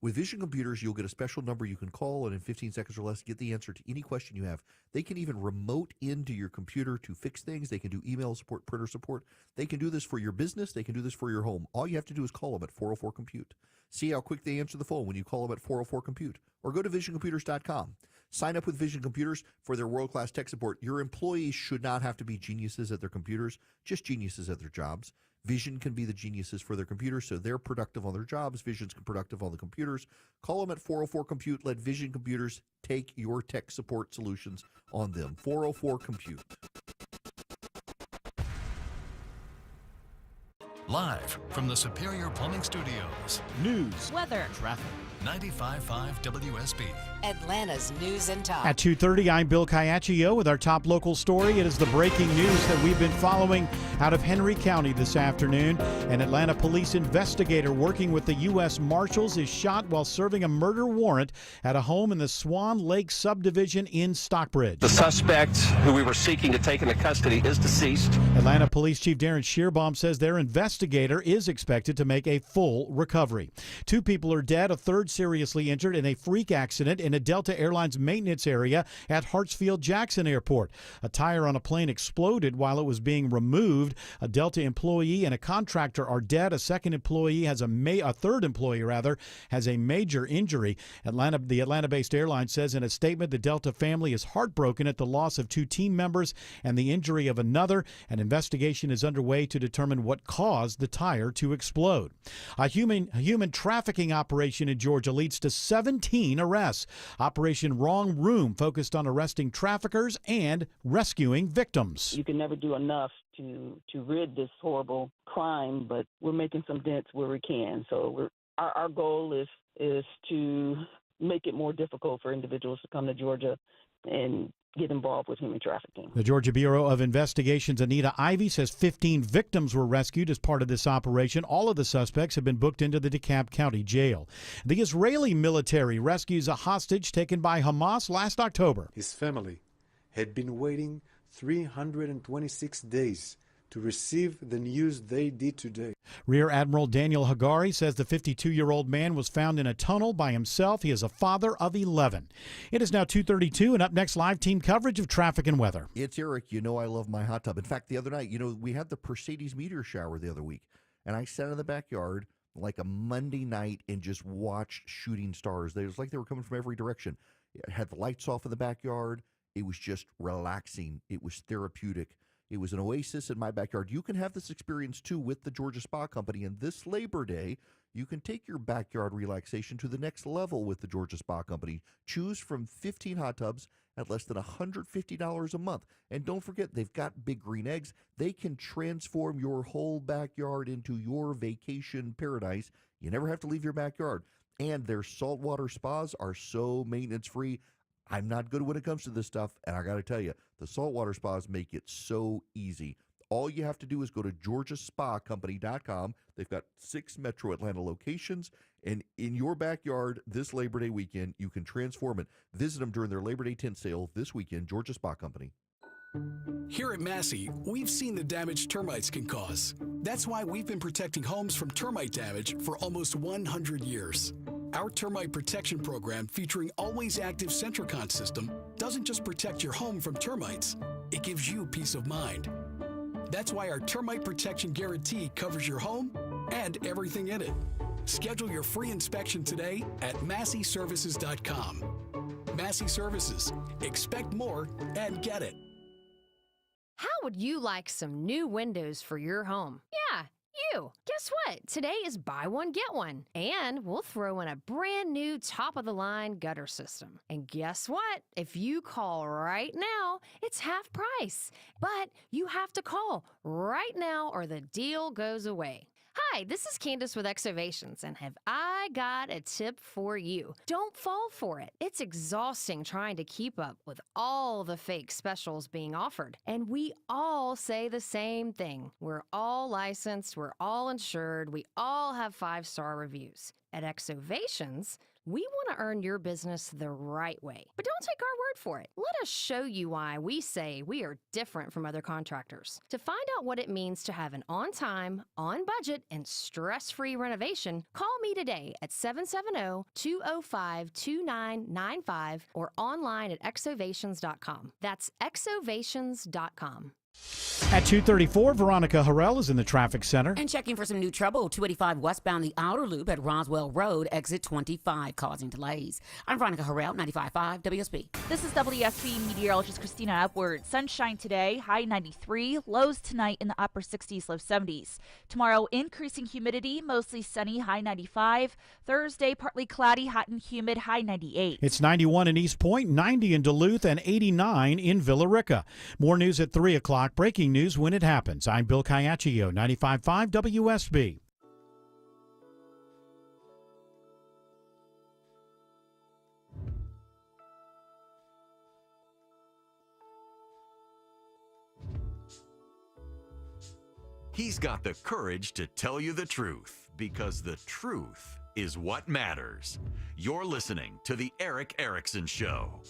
With Vision Computers, you'll get a special number you can call and in 15 seconds or less get the answer to any question you have. They can even remote into your computer to fix things. They can do email support, printer support. They can do this for your business. They can do this for your home. All you have to do is call them at 404-COMPUTE. See how quick they answer the phone when you call them at 404-COMPUTE. Or go to visioncomputers.com. Sign up with Vision Computers for their world-class tech support. Your employees should not have to be geniuses at their computers, just geniuses at their jobs. Vision can be the geniuses for their computers, so they're productive on their jobs. Vision's productive on the computers. Call them at 404-COMPUTE. Let Vision Computers take your tech support solutions on them. 404-COMPUTE. Live from the Superior Plumbing Studios. News, weather, traffic. 95.5 WSB. Atlanta's News and Talk. At 2:30, I'm Bill Caiaccio with our top local story. It is the breaking news that we've been following out of Henry County this afternoon. An Atlanta police investigator working with the U.S. Marshals is shot while serving a murder warrant at a home in the Swan Lake subdivision in Stockbridge. The suspect who we were seeking to take into custody is deceased. Atlanta Police Chief Darren Shearbaum says their investigator is expected to make a full recovery. 2 people are dead, a third seriously injured in a freak accident in a Delta Airlines maintenance area at Hartsfield-Jackson Airport. A tire on a plane exploded while it was being removed. A Delta employee and a contractor are dead. A second employee has a third employee has a major injury. The Atlanta-based airline says in a statement the Delta family is heartbroken at the loss of 2 team members and the injury of another. An investigation is underway to determine what caused the tire to explode. A human trafficking operation in Georgia leads to 17 arrests. Operation Wrong Room focused on arresting traffickers and rescuing victims. You can never do enough to rid this horrible crime, but we're making some dents where we can. So our goal is to make it more difficult for individuals to come to Georgia and get involved with human trafficking. The Georgia Bureau of Investigation's Anita Ivey says 15 victims were rescued as part of this operation. All of the suspects have been booked into the DeKalb County Jail. The Israeli military rescues a hostage taken by Hamas last October. His family had been waiting 326 days to receive the news they did today. Rear Admiral Daniel Hagari says the 52-year-old man was found in a tunnel by himself. He is a father of 11. It is now 2:32, and up next, live team coverage of traffic and weather. It's Eric. You know I love my hot tub. In fact, the other night, we had the Mercedes meteor shower the other week, and I sat in the backyard like a Monday night and just watched shooting stars. It was like they were coming from every direction. It had the lights off in the backyard. It was just relaxing. It was therapeutic. It was an oasis in my backyard. You can have this experience, too, with the Georgia Spa Company. And this Labor Day, you can take your backyard relaxation to the next level with the Georgia Spa Company. Choose from 15 hot tubs at less than $150 a month. And don't forget, they've got Big Green Eggs. They can transform your whole backyard into your vacation paradise. You never have to leave your backyard. And their saltwater spas are so maintenance-free. I'm not good when it comes to this stuff, and I got to tell you, the saltwater spas make it so easy. All you have to do is go to georgiaspacompany.com. They've got 6 Metro Atlanta locations, and in your backyard this Labor Day weekend, you can transform it. Visit them during their Labor Day tent sale this weekend, Georgia Spa Company. Here at Massey, we've seen the damage termites can cause. That's why we've been protecting homes from termite damage for almost 100 years. Our termite protection program, featuring Always Active Centricon system, doesn't just protect your home from termites, it gives you peace of mind. That's why our termite protection guarantee covers your home and everything in it. Schedule your free inspection today at masseyservices.com. Massey Services. Expect more and get it. How would you like some new windows for your home? Yeah, you. Guess what? Today is buy one, get one. And we'll throw in a brand new top-of-the-line gutter system. And guess what? If you call right now, it's half price. But you have to call right now or the deal goes away. Hi, this is Candace with Exovations, and have I got a tip for you? Don't fall for it. It's exhausting trying to keep up with all the fake specials being offered. And we all say the same thing. We're all licensed, we're all insured, we all have 5-star reviews. At Exovations, we want to earn your business the right way. But don't take our word for it. Let us show you why we say we are different from other contractors. To find out what it means to have an on-time, on-budget, and stress-free renovation, call me today at 770-205-2995 or online at exovations.com. That's exovations.com. At 2:34, Veronica Harrell is in the traffic center. And checking for some new trouble, 285 westbound the outer loop at Roswell Road, exit 25, causing delays. I'm Veronica Harrell, 95.5 WSB. This is WSB meteorologist Christina Edwards. Sunshine today, high 93, lows tonight in the upper 60s, low 70s. Tomorrow, increasing humidity, mostly sunny, high 95. Thursday, partly cloudy, hot and humid, high 98. It's 91 in East Point, 90 in Duluth, and 89 in Villa Rica. More news at 3 o'clock. Breaking news when it happens. I'm Bill Caiaccio, 95.5 WSB. He's got the courage to tell you the truth, because the truth is what matters. You're listening to The Eric Erickson Show.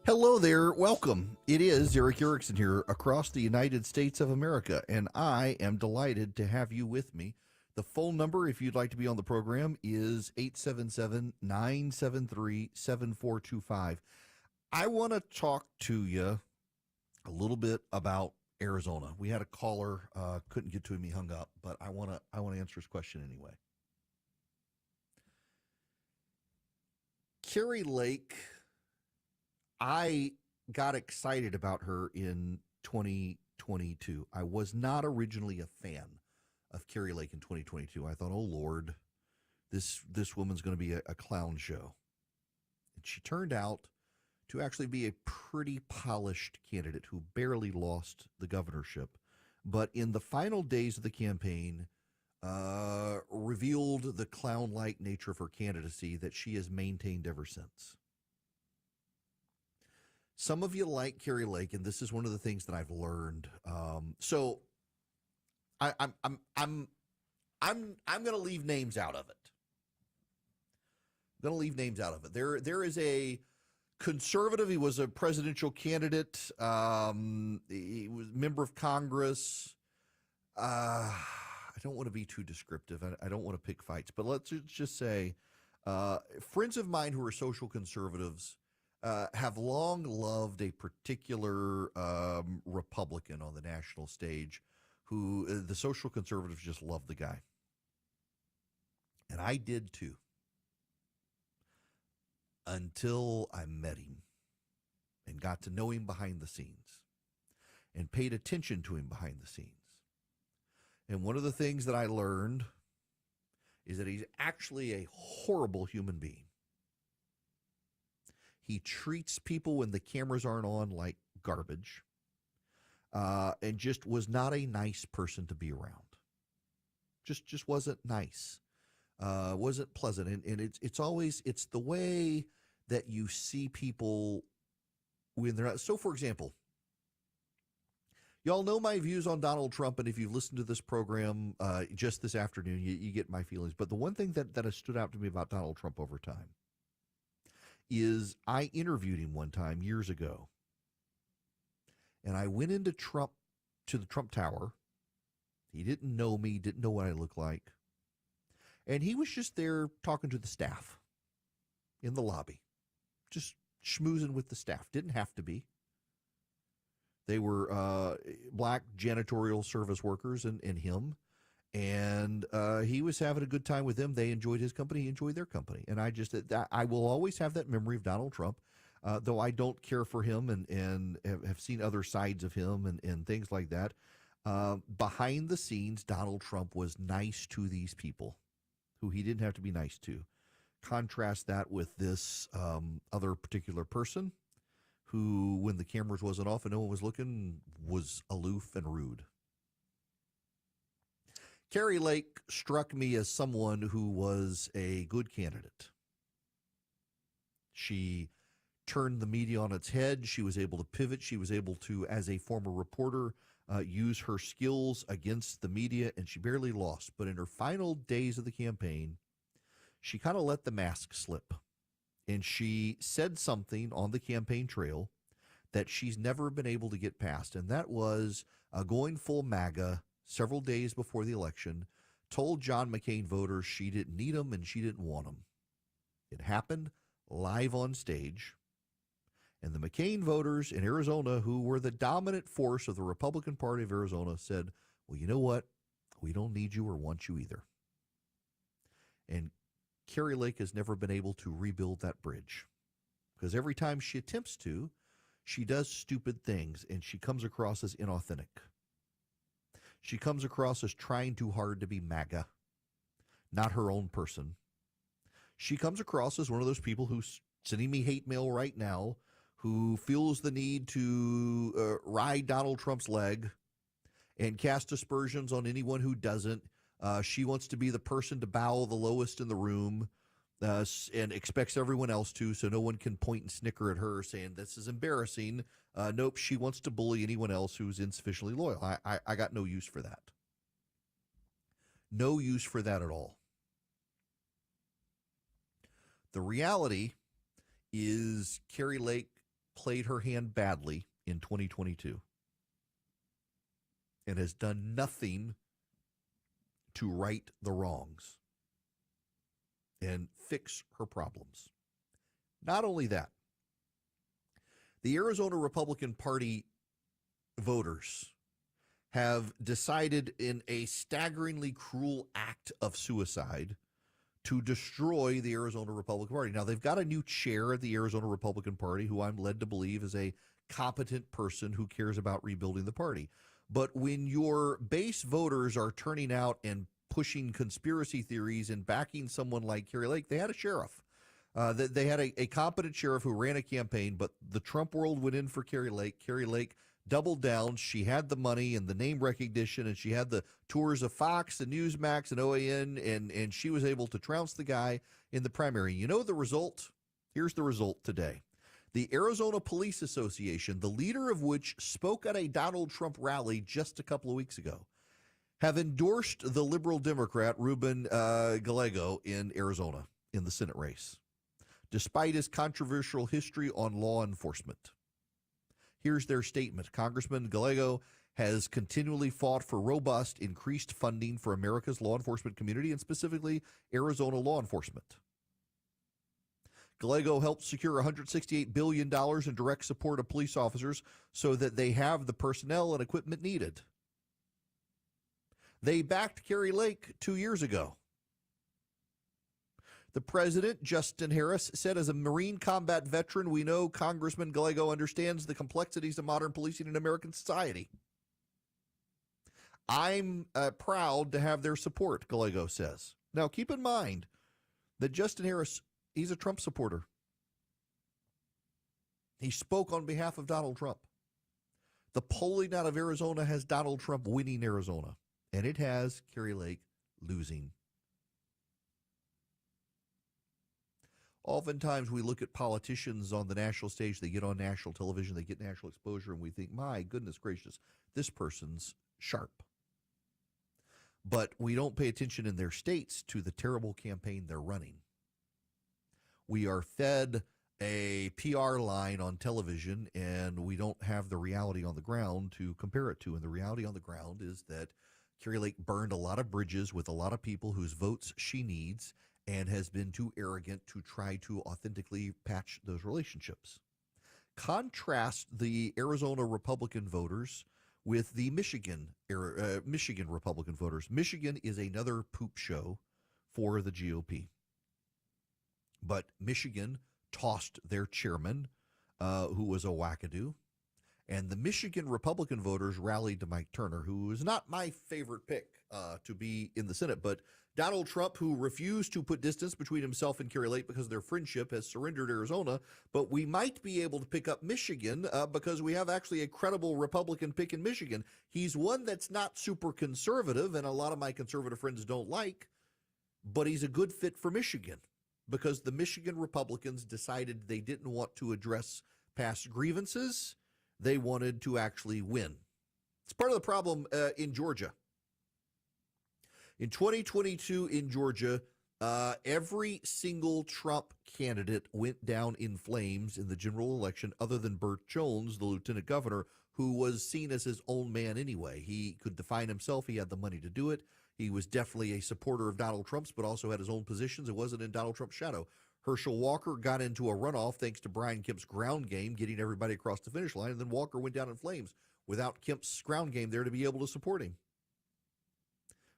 Hello there. Welcome. It is Eric Erickson here across the United States of America, and I am delighted to have you with me. The phone number, if you'd like to be on the program, is 877-973-7425. I want to talk to you a little bit about Arizona. We had a caller, couldn't get to him, he hung up, but I want to answer his question anyway. Kari Lake, I got excited about her in 2022. I was not originally a fan of Kari Lake in 2022. I thought, oh Lord, this woman's going to be a clown show. And she turned out to actually be a pretty polished candidate who barely lost the governorship, but in the final days of the campaign, revealed the clown-like nature of her candidacy that she has maintained ever since. Some of you like Kari Lake, and this is one of the things that I've learned. So I'm going to leave names out of it. There is a conservative. He was a presidential candidate. He was a member of Congress. I don't want to be too descriptive. I don't want to pick fights, but let's just say friends of mine who are social conservatives have long loved a particular Republican on the national stage who the social conservatives just love the guy. And I did too. Until I met him and got to know him behind the scenes and paid attention to him behind the scenes. And one of the things that I learned is that he's actually a horrible human being. He treats people when the cameras aren't on like garbage, and just was not a nice person to be around. Just wasn't nice. Wasn't pleasant. And it's the way that you see people when they're not. So, for example, y'all know my views on Donald Trump, and if you've listened to this program just this afternoon, you get my feelings. But the one thing that has stood out to me about Donald Trump over time is I interviewed him one time years ago, and I went into the Trump Tower. He didn't know me, didn't know what I looked like. And he was just there talking to the staff in the lobby, just schmoozing with the staff. Didn't have to be. They were black janitorial service workers and him. And he was having a good time with them. They enjoyed his company. He enjoyed their company. And I will always have that memory of Donald Trump, though I don't care for him and have seen other sides of him and things like that. Behind the scenes, Donald Trump was nice to these people who he didn't have to be nice to. Contrast that with this other particular person who, when the cameras wasn't off and no one was looking, was aloof and rude. Kari Lake struck me as someone who was a good candidate. She turned the media on its head. She was able to pivot. She was able to, as a former reporter, use her skills against the media, and she barely lost. But in her final days of the campaign, she kind of let the mask slip. And she said something on the campaign trail that she's never been able to get past, and that was going full MAGA several days before the election, told John McCain voters she didn't need him and she didn't want him. It happened live on stage. And the McCain voters in Arizona, who were the dominant force of the Republican Party of Arizona, said, well, you know what? We don't need you or want you either. And Kari Lake has never been able to rebuild that bridge, because every time she attempts to, she does stupid things and she comes across as inauthentic. She comes across as trying too hard to be MAGA, not her own person. She comes across as one of those people who's sending me hate mail right now, who feels the need to ride Donald Trump's leg and cast aspersions on anyone who doesn't. She wants to be the person to bow the lowest in the room and expects everyone else to, so no one can point and snicker at her saying, this is embarrassing. Nope, she wants to bully anyone else who's insufficiently loyal. I got no use for that. No use for that at all. The reality is Kari Lake played her hand badly in 2022 and has done nothing to right the wrongs and fix her problems. Not only that, the Arizona Republican Party voters have decided in a staggeringly cruel act of suicide to destroy the Arizona Republican Party. Now, they've got a new chair of the Arizona Republican Party who I'm led to believe is a competent person who cares about rebuilding the party. But when your base voters are turning out and pushing conspiracy theories and backing someone like Kari Lake, they had a sheriff. They had a competent sheriff who ran a campaign, but the Trump world went in for Kari Lake. Kari Lake doubled down. She had the money and the name recognition, and she had the tours of Fox and Newsmax and OAN, and she was able to trounce the guy in the primary. You know the result? Here's the result today. The Arizona Police Association, the leader of which spoke at a Donald Trump rally just a couple of weeks ago, have endorsed the liberal Democrat Ruben Gallego in Arizona in the Senate race, despite his controversial history on law enforcement. Here's their statement. Congressman Gallego has continually fought for robust, increased funding for America's law enforcement community and specifically Arizona law enforcement. Gallego helped secure $168 billion in direct support of police officers so that they have the personnel and equipment needed. They backed Kari Lake 2 years ago. The president, Justin Harris, said, as a Marine combat veteran, we know Congressman Gallego understands the complexities of modern policing in American society. I'm proud to have their support, Gallego says. Now, keep in mind that Justin Harris, he's a Trump supporter. He spoke on behalf of Donald Trump. The polling out of Arizona has Donald Trump winning Arizona, and it has Kari Lake losing. Oftentimes we look at politicians on the national stage, they get on national television, they get national exposure, and we think, my goodness gracious, this person's sharp. But we don't pay attention in their states to the terrible campaign they're running. We are fed a PR line on television, and we don't have the reality on the ground to compare it to. And the reality on the ground is that Kari Lake burned a lot of bridges with a lot of people whose votes she needs, and has been too arrogant to try to authentically patch those relationships. Contrast the Arizona Republican voters with the Michigan Republican voters. Michigan is another poop show for the GOP. But Michigan tossed their chairman, who was a wackadoo. And the Michigan Republican voters rallied to Mike Turner, who is not my favorite pick to be in the Senate. But Donald Trump, who refused to put distance between himself and Kari Lake because of their friendship, has surrendered Arizona. But we might be able to pick up Michigan because we have actually a credible Republican pick in Michigan. He's one that's not super conservative, and a lot of my conservative friends don't like, but he's a good fit for Michigan because the Michigan Republicans decided they didn't want to address past grievances. They wanted to actually win. It's part of the problem in Georgia. In 2022 in Georgia, every single Trump candidate went down in flames in the general election other than Burt Jones, the lieutenant governor, who was seen as his own man anyway. He could define himself. He had the money to do it. He was definitely a supporter of Donald Trump's, but also had his own positions. It wasn't in Donald Trump's shadow. Herschel Walker got into a runoff thanks to Brian Kemp's ground game, getting everybody across the finish line, and then Walker went down in flames without Kemp's ground game there to be able to support him.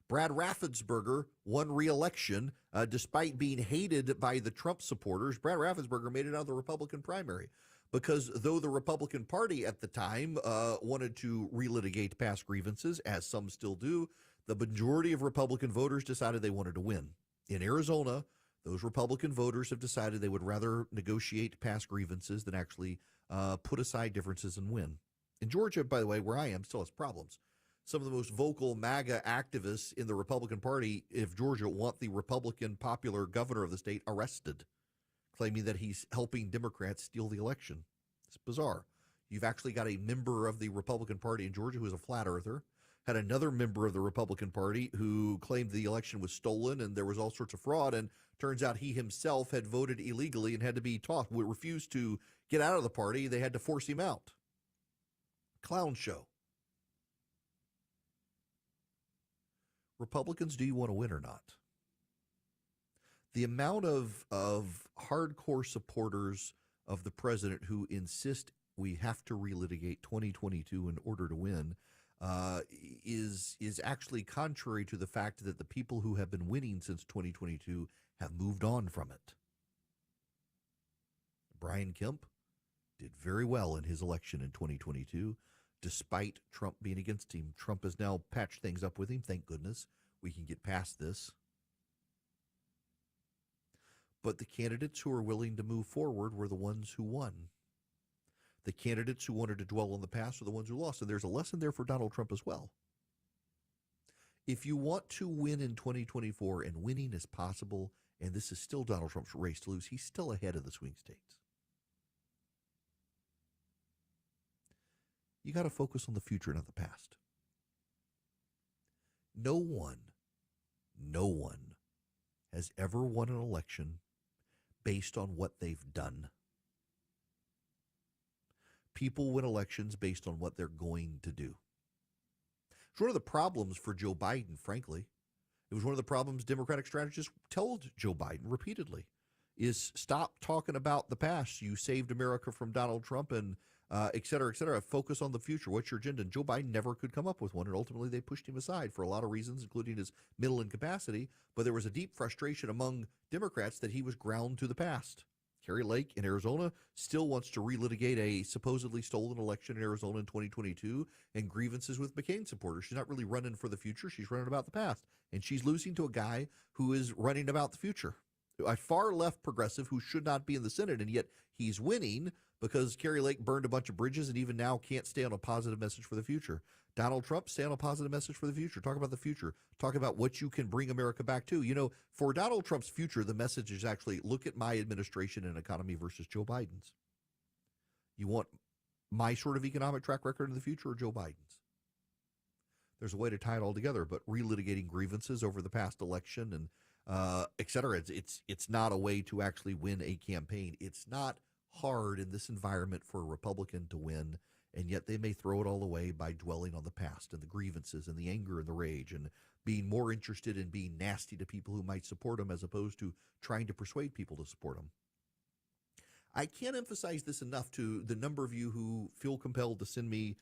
Brad Raffensperger won re-election despite being hated by the Trump supporters. Brad Raffensperger made it out of the Republican primary because though the Republican Party at the time wanted to relitigate past grievances, as some still do, the majority of Republican voters decided they wanted to win. In Arizona, those Republican voters have decided they would rather negotiate past grievances than actually put aside differences and win. In Georgia, by the way, where I am, still has problems. Some of the most vocal MAGA activists in the Republican Party, if Georgia, want the Republican popular governor of the state arrested, claiming that he's helping Democrats steal the election. It's bizarre. You've actually got a member of the Republican Party in Georgia who is a flat earther, had another member of the Republican Party who claimed the election was stolen and there was all sorts of fraud, and turns out he himself had voted illegally and had to be taught. We refused to get out of the party. They had to force him out. Clown show. Republicans, do you want to win or not? The amount of hardcore supporters of the president who insist we have to relitigate 2022 in order to win is actually contrary to the fact that the people who have been winning since 2022 have moved on from it. Brian Kemp did very well in his election in 2022, despite Trump being against him. Trump has now patched things up with him. Thank goodness we can get past this. But the candidates who are willing to move forward were the ones who won. The candidates who wanted to dwell on the past are the ones who lost. And there's a lesson there for Donald Trump as well. If you want to win in 2024, and winning is possible, and this is still Donald Trump's race to lose, he's still ahead of the swing states. You got to focus on the future, not the past. No one has ever won an election based on what they've done. People win elections based on what they're going to do. It's one of the problems for Joe Biden, frankly. It was one of the problems Democratic strategists told Joe Biden repeatedly, is stop talking about the past. You saved America from Donald Trump and et cetera, et cetera. Focus on the future. What's your agenda? And Joe Biden never could come up with one, and ultimately they pushed him aside for a lot of reasons, including his mental incapacity. But there was a deep frustration among Democrats that he was ground to the past. Kari Lake in Arizona still wants to relitigate a supposedly stolen election in Arizona in 2022 and grievances with McCain supporters. She's not really running for the future. She's running about the past. And she's losing to a guy who is running about the future. A far left progressive who should not be in the Senate, and yet he's winning because Kari Lake burned a bunch of bridges and even now can't stay on a positive message for the future. Donald Trump, stay on a positive message for the future. Talk about the future. Talk about what you can bring America back to. You know, for Donald Trump's future, the message is actually look at my administration and economy versus Joe Biden's. You want my sort of economic track record in the future or Joe Biden's? There's a way to tie it all together, but relitigating grievances over the past election and et cetera, it's not a way to actually win a campaign. It's not hard in this environment for a Republican to win, and yet they may throw it all away by dwelling on the past and the grievances and the anger and the rage and being more interested in being nasty to people who might support them as opposed to trying to persuade people to support them. I can't emphasize this enough to the number of you who feel compelled to send me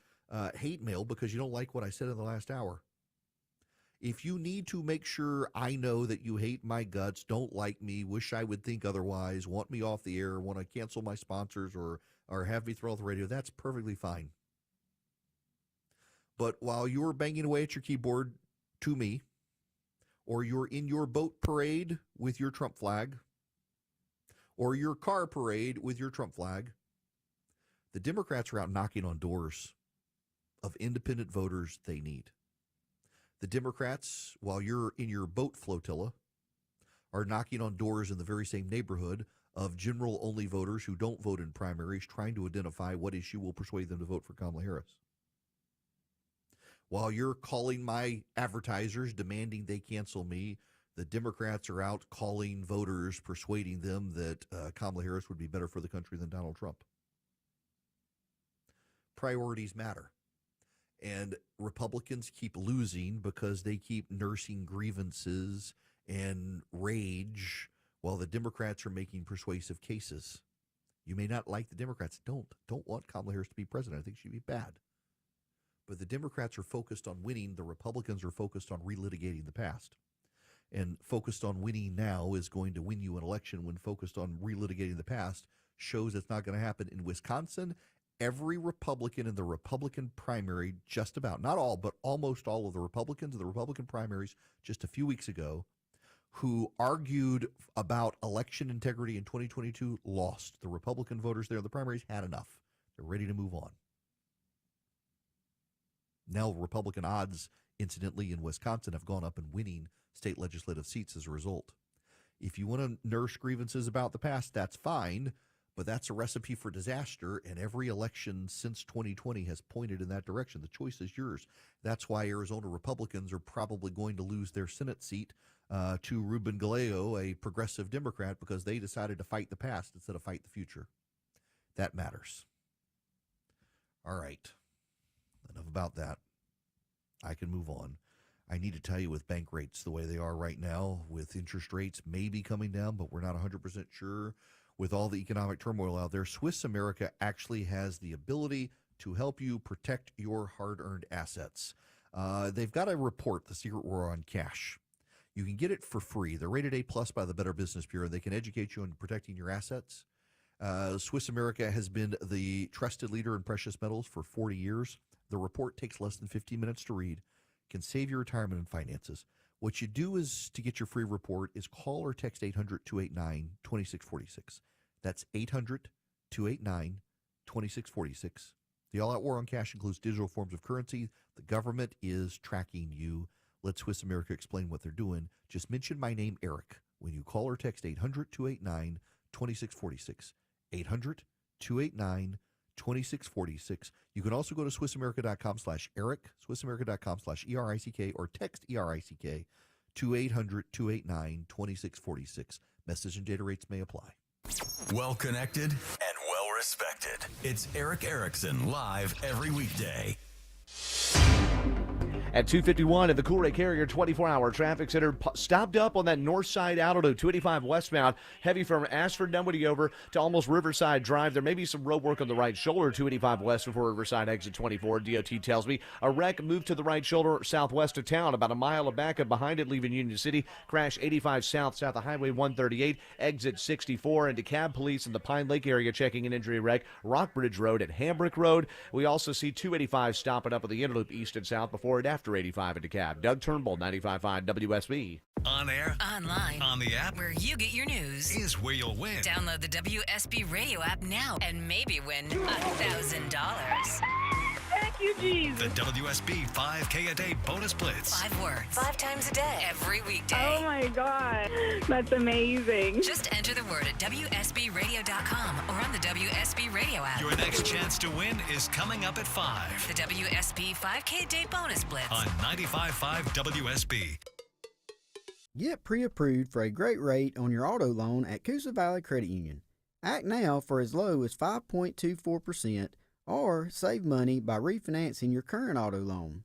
hate mail because you don't like what I said in the last hour. If you need to make sure I know that you hate my guts, don't like me, wish I would think otherwise, want me off the air, want to cancel my sponsors or have me throw off the radio, that's perfectly fine. But while you're banging away at your keyboard to me, or you're in your boat parade with your Trump flag, or your car parade with your Trump flag, the Democrats are out knocking on doors of independent voters they need. The Democrats, while you're in your boat flotilla, are knocking on doors in the very same neighborhood of general-only voters who don't vote in primaries, trying to identify what issue will persuade them to vote for Kamala Harris. While you're calling my advertisers, demanding they cancel me, the Democrats are out calling voters, persuading them that Kamala Harris would be better for the country than Donald Trump. Priorities matter. And Republicans keep losing because they keep nursing grievances and rage while the Democrats are making persuasive cases. You may not like the Democrats. Don't want Kamala Harris to be president. I think she'd be bad. But the Democrats are focused on winning. The Republicans are focused on relitigating the past. And focused on winning now is going to win you an election when focused on relitigating the past shows it's not going to happen. In Wisconsin, every Republican in the Republican primary, just about, not all, but almost all of the Republicans in the Republican primaries just a few weeks ago who argued about election integrity in 2022 lost. The Republican voters there in the primaries had enough. They're ready to move on. Now Republican odds, incidentally, in Wisconsin have gone up in winning state legislative seats as a result. If you want to nurse grievances about the past, that's fine, but that's a recipe for disaster, and every election since 2020 has pointed in that direction. The choice is yours. That's why Arizona Republicans are probably going to lose their Senate seat to Ruben Gallego, a progressive Democrat, because they decided to fight the past instead of fight the future. That matters. All right. Enough about that. I can move on. I need to tell you, with bank rates the way they are right now, with interest rates maybe coming down, but we're not 100% sure, with all the economic turmoil out there, Swiss America actually has the ability to help you protect your hard-earned assets. They've got a report, The Secret War on Cash. You can get it for free. They're rated A+ by the Better Business Bureau. They can educate you on protecting your assets. Swiss America has been the trusted leader in precious metals for 40 years. The report takes less than 15 minutes to read, can save your retirement and finances. What you do is, to get your free report, is call or text 800-289-2646. That's 800-289-2646. The all-out war on cash includes digital forms of currency. The government is tracking you. Let Swiss America explain what they're doing. Just mention my name, Eric, when you call or text 800-289-2646. 800-289-2646. You can also go to SwissAmerica.com/Eric, SwissAmerica.com/ERICK, or text ERICK to 800-289-2646. Message and data rates may apply. Well connected and well respected. It's Eric Erickson live every weekday. At 251 at the Cool Ray Carrier 24-hour traffic center, stopped up on that north side out of 285 westbound, heavy from Ashford, Dunwoody over to almost Riverside Drive. There may be some road work on the right shoulder, 285 west before Riverside exit 24. DOT tells me a wreck moved to the right shoulder southwest of town, about a mile of backup behind it, leaving Union City. Crash 85 south of Highway 138, exit 64, and DeKalb police in the Pine Lake area checking an injury wreck, Rockbridge Road at Hambrick Road. We also see 285 stopping up at the Interloop east and south before and after 85 into DeKalb. Doug Turnbull, 95.5 WSB. On air, online, on the app, where you get your news, is where you'll win. Download the WSB radio app now and maybe win $1,000. Thank you, Jesus. The WSB 5K a day bonus blitz. 5 words, 5 times a day, every weekday. Oh my God, that's amazing. Just enter the word at WSBradio.com or on the WSB radio app. Your next chance to win is coming up at 5. The WSB 5K day bonus blitz on 95.5 WSB. Get pre-approved for a great rate on your auto loan at Coosa Valley Credit Union. Act now for as low as 5.24% or save money by refinancing your current auto loan.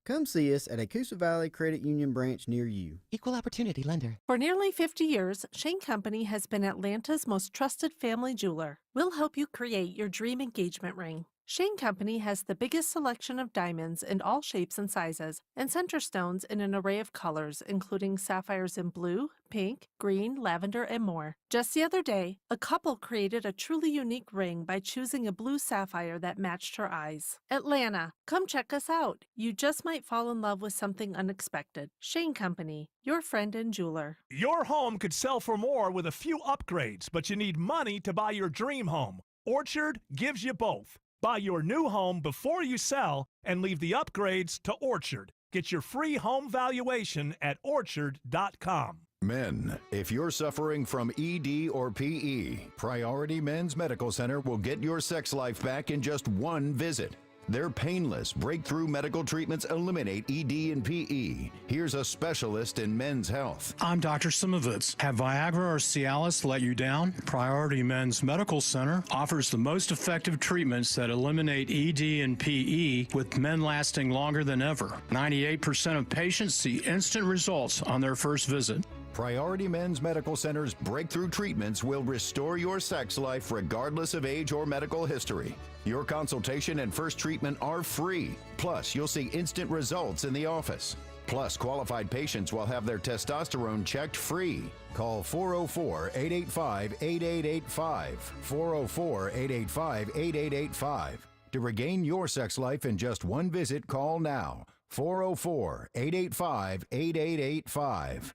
Come see us at a Coosa Valley Credit Union branch near you. Equal Opportunity Lender. For nearly 50 years, Shane Company has been Atlanta's most trusted family jeweler. We'll help you create your dream engagement ring. Shane Company has the biggest selection of diamonds in all shapes and sizes, and center stones in an array of colors, including sapphires in blue, pink, green, lavender, and more. Just the other day, a couple created a truly unique ring by choosing a blue sapphire that matched her eyes. Atlanta, come check us out. You just might fall in love with something unexpected. Shane Company, your friend and jeweler. Your home could sell for more with a few upgrades, but you need money to buy your dream home. Orchard gives you both. Buy your new home before you sell and leave the upgrades to Orchard. Get your free home valuation at orchard.com. Men, if you're suffering from ED or PE, Priority Men's Medical Center will get your sex life back in just one visit. Their painless, breakthrough medical treatments eliminate ED and PE. Here's a specialist in men's health. I'm Dr. Simovitz. Have Viagra or Cialis let you down? Priority Men's Medical Center offers the most effective treatments that eliminate ED and PE, with men lasting longer than ever. 98% of patients see instant results on their first visit. Priority Men's Medical Center's breakthrough treatments will restore your sex life regardless of age or medical history. Your consultation and first treatment are free. Plus, you'll see instant results in the office. Plus, qualified patients will have their testosterone checked free. Call 404-885-8885. 404-885-8885. To regain your sex life in just one visit, call now. 404-885-8885.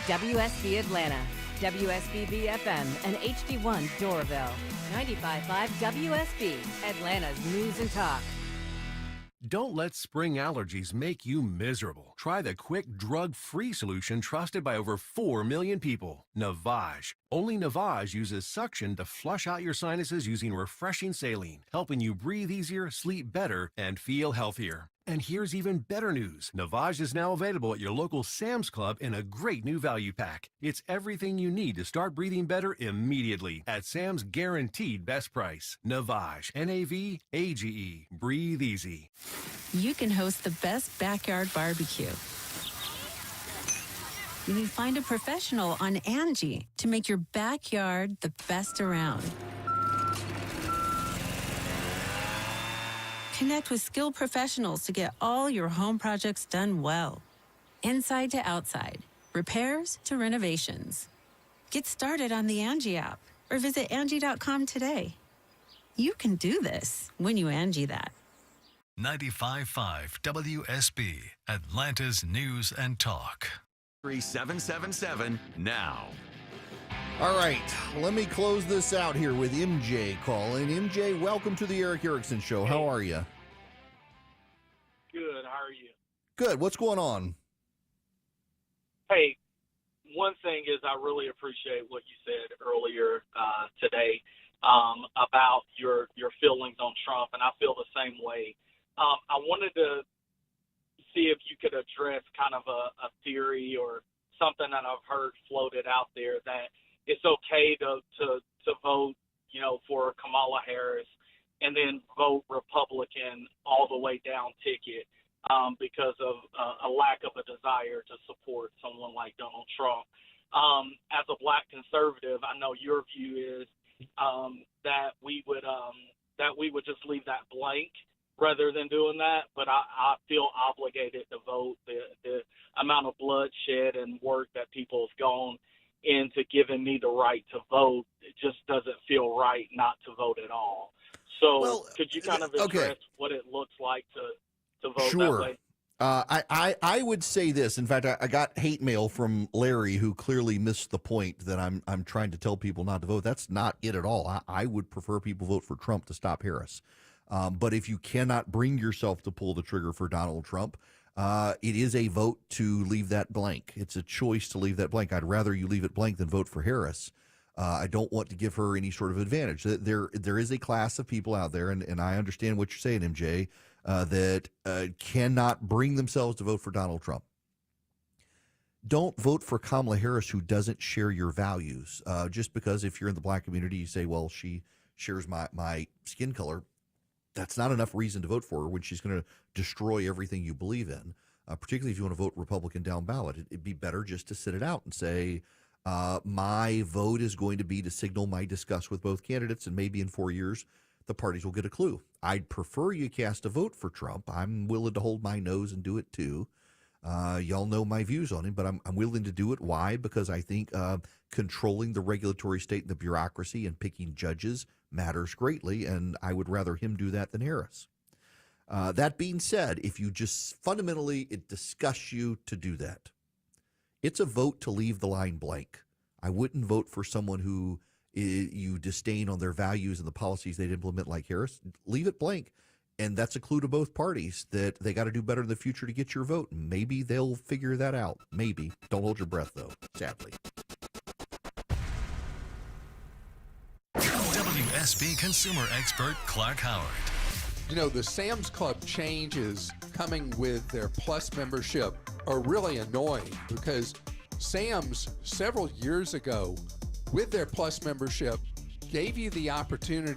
WSB Atlanta, WSB FM, and HD1 Doraville. 95.5 WSB, Atlanta's News and Talk. Don't let spring allergies make you miserable. Try the quick, drug-free solution trusted by over 4 million people, Navage. Only Navage uses suction to flush out your sinuses using refreshing saline, helping you breathe easier, sleep better, and feel healthier. And here's even better news. Navage is now available at your local Sam's Club in a great new value pack. It's everything you need to start breathing better immediately at Sam's guaranteed best price. Navage, N-A-V-A-G-E. Breathe easy. You can host the best backyard barbecue. You can find a professional on Angie to make your backyard the best around. Connect with skilled professionals to get all your home projects done well. Inside to outside, repairs to renovations. Get started on the Angie app or visit Angie.com today. You can do this when you Angie that. 95.5 WSB, Atlanta's News and Talk. 3777 now. All right, let me close this out here with MJ calling. MJ, welcome to the Eric Erickson Show. How are you? Good. How are you? Good. What's going on? Hey, one thing is I really appreciate what you said earlier today about your feelings on Trump, and I feel the same way. I wanted to see if you could address kind of a theory or something that I've heard floated out there that it's okay to vote, for Kamala Harris and then vote Republican all the way down ticket because of a lack of a desire to support someone like Donald Trump. As a black conservative, I know your view is that we would just leave that blank rather than doing that, but I feel obligated to vote. The amount of bloodshed and work that people have gone into giving me the right to vote, it just doesn't feel right not to vote at all. So could you kind of address what it looks like to vote that way? I would say this. In fact, I got hate mail from Larry, who clearly missed the point that I'm trying to tell people not to vote. That's not it at all. I would prefer people vote for Trump to stop Harris. But if you cannot bring yourself to pull the trigger for Donald Trump, it is a vote to leave that blank. It's a choice to leave that blank. I'd rather you leave it blank than vote for Harris. I don't want to give her any sort of advantage. There is a class of people out there, and I understand what you're saying, MJ, that cannot bring themselves to vote for Donald Trump. Don't vote for Kamala Harris, who doesn't share your values. Just because if you're in the black community, you say, well, she shares my skin color. That's not enough reason to vote for her when she's going to destroy everything you believe in, particularly if you want to vote Republican down ballot. It'd be better just to sit it out and say, my vote is going to be to signal my disgust with both candidates, and maybe in 4 years the parties will get a clue. I'd prefer you cast a vote for Trump. I'm willing to hold my nose and do it too. Y'all know my views on him, but I'm willing to do it. Why? Because I think controlling the regulatory state and the bureaucracy and picking judges matters greatly, and I would rather him do that than Harris. That being said, if you just fundamentally, it disgusts you to do that. It's a vote to leave the line blank. I wouldn't vote for someone who you disdain on their values and the policies they'd implement like Harris. Leave it blank. And that's a clue to both parties that they got to do better in the future to get your vote. Maybe they'll figure that out. Maybe. Don't hold your breath, though, sadly. WSB consumer expert Clark Howard. You know, the Sam's Club changes coming with their Plus membership are really annoying because Sam's several years ago with their Plus membership gave you the opportunity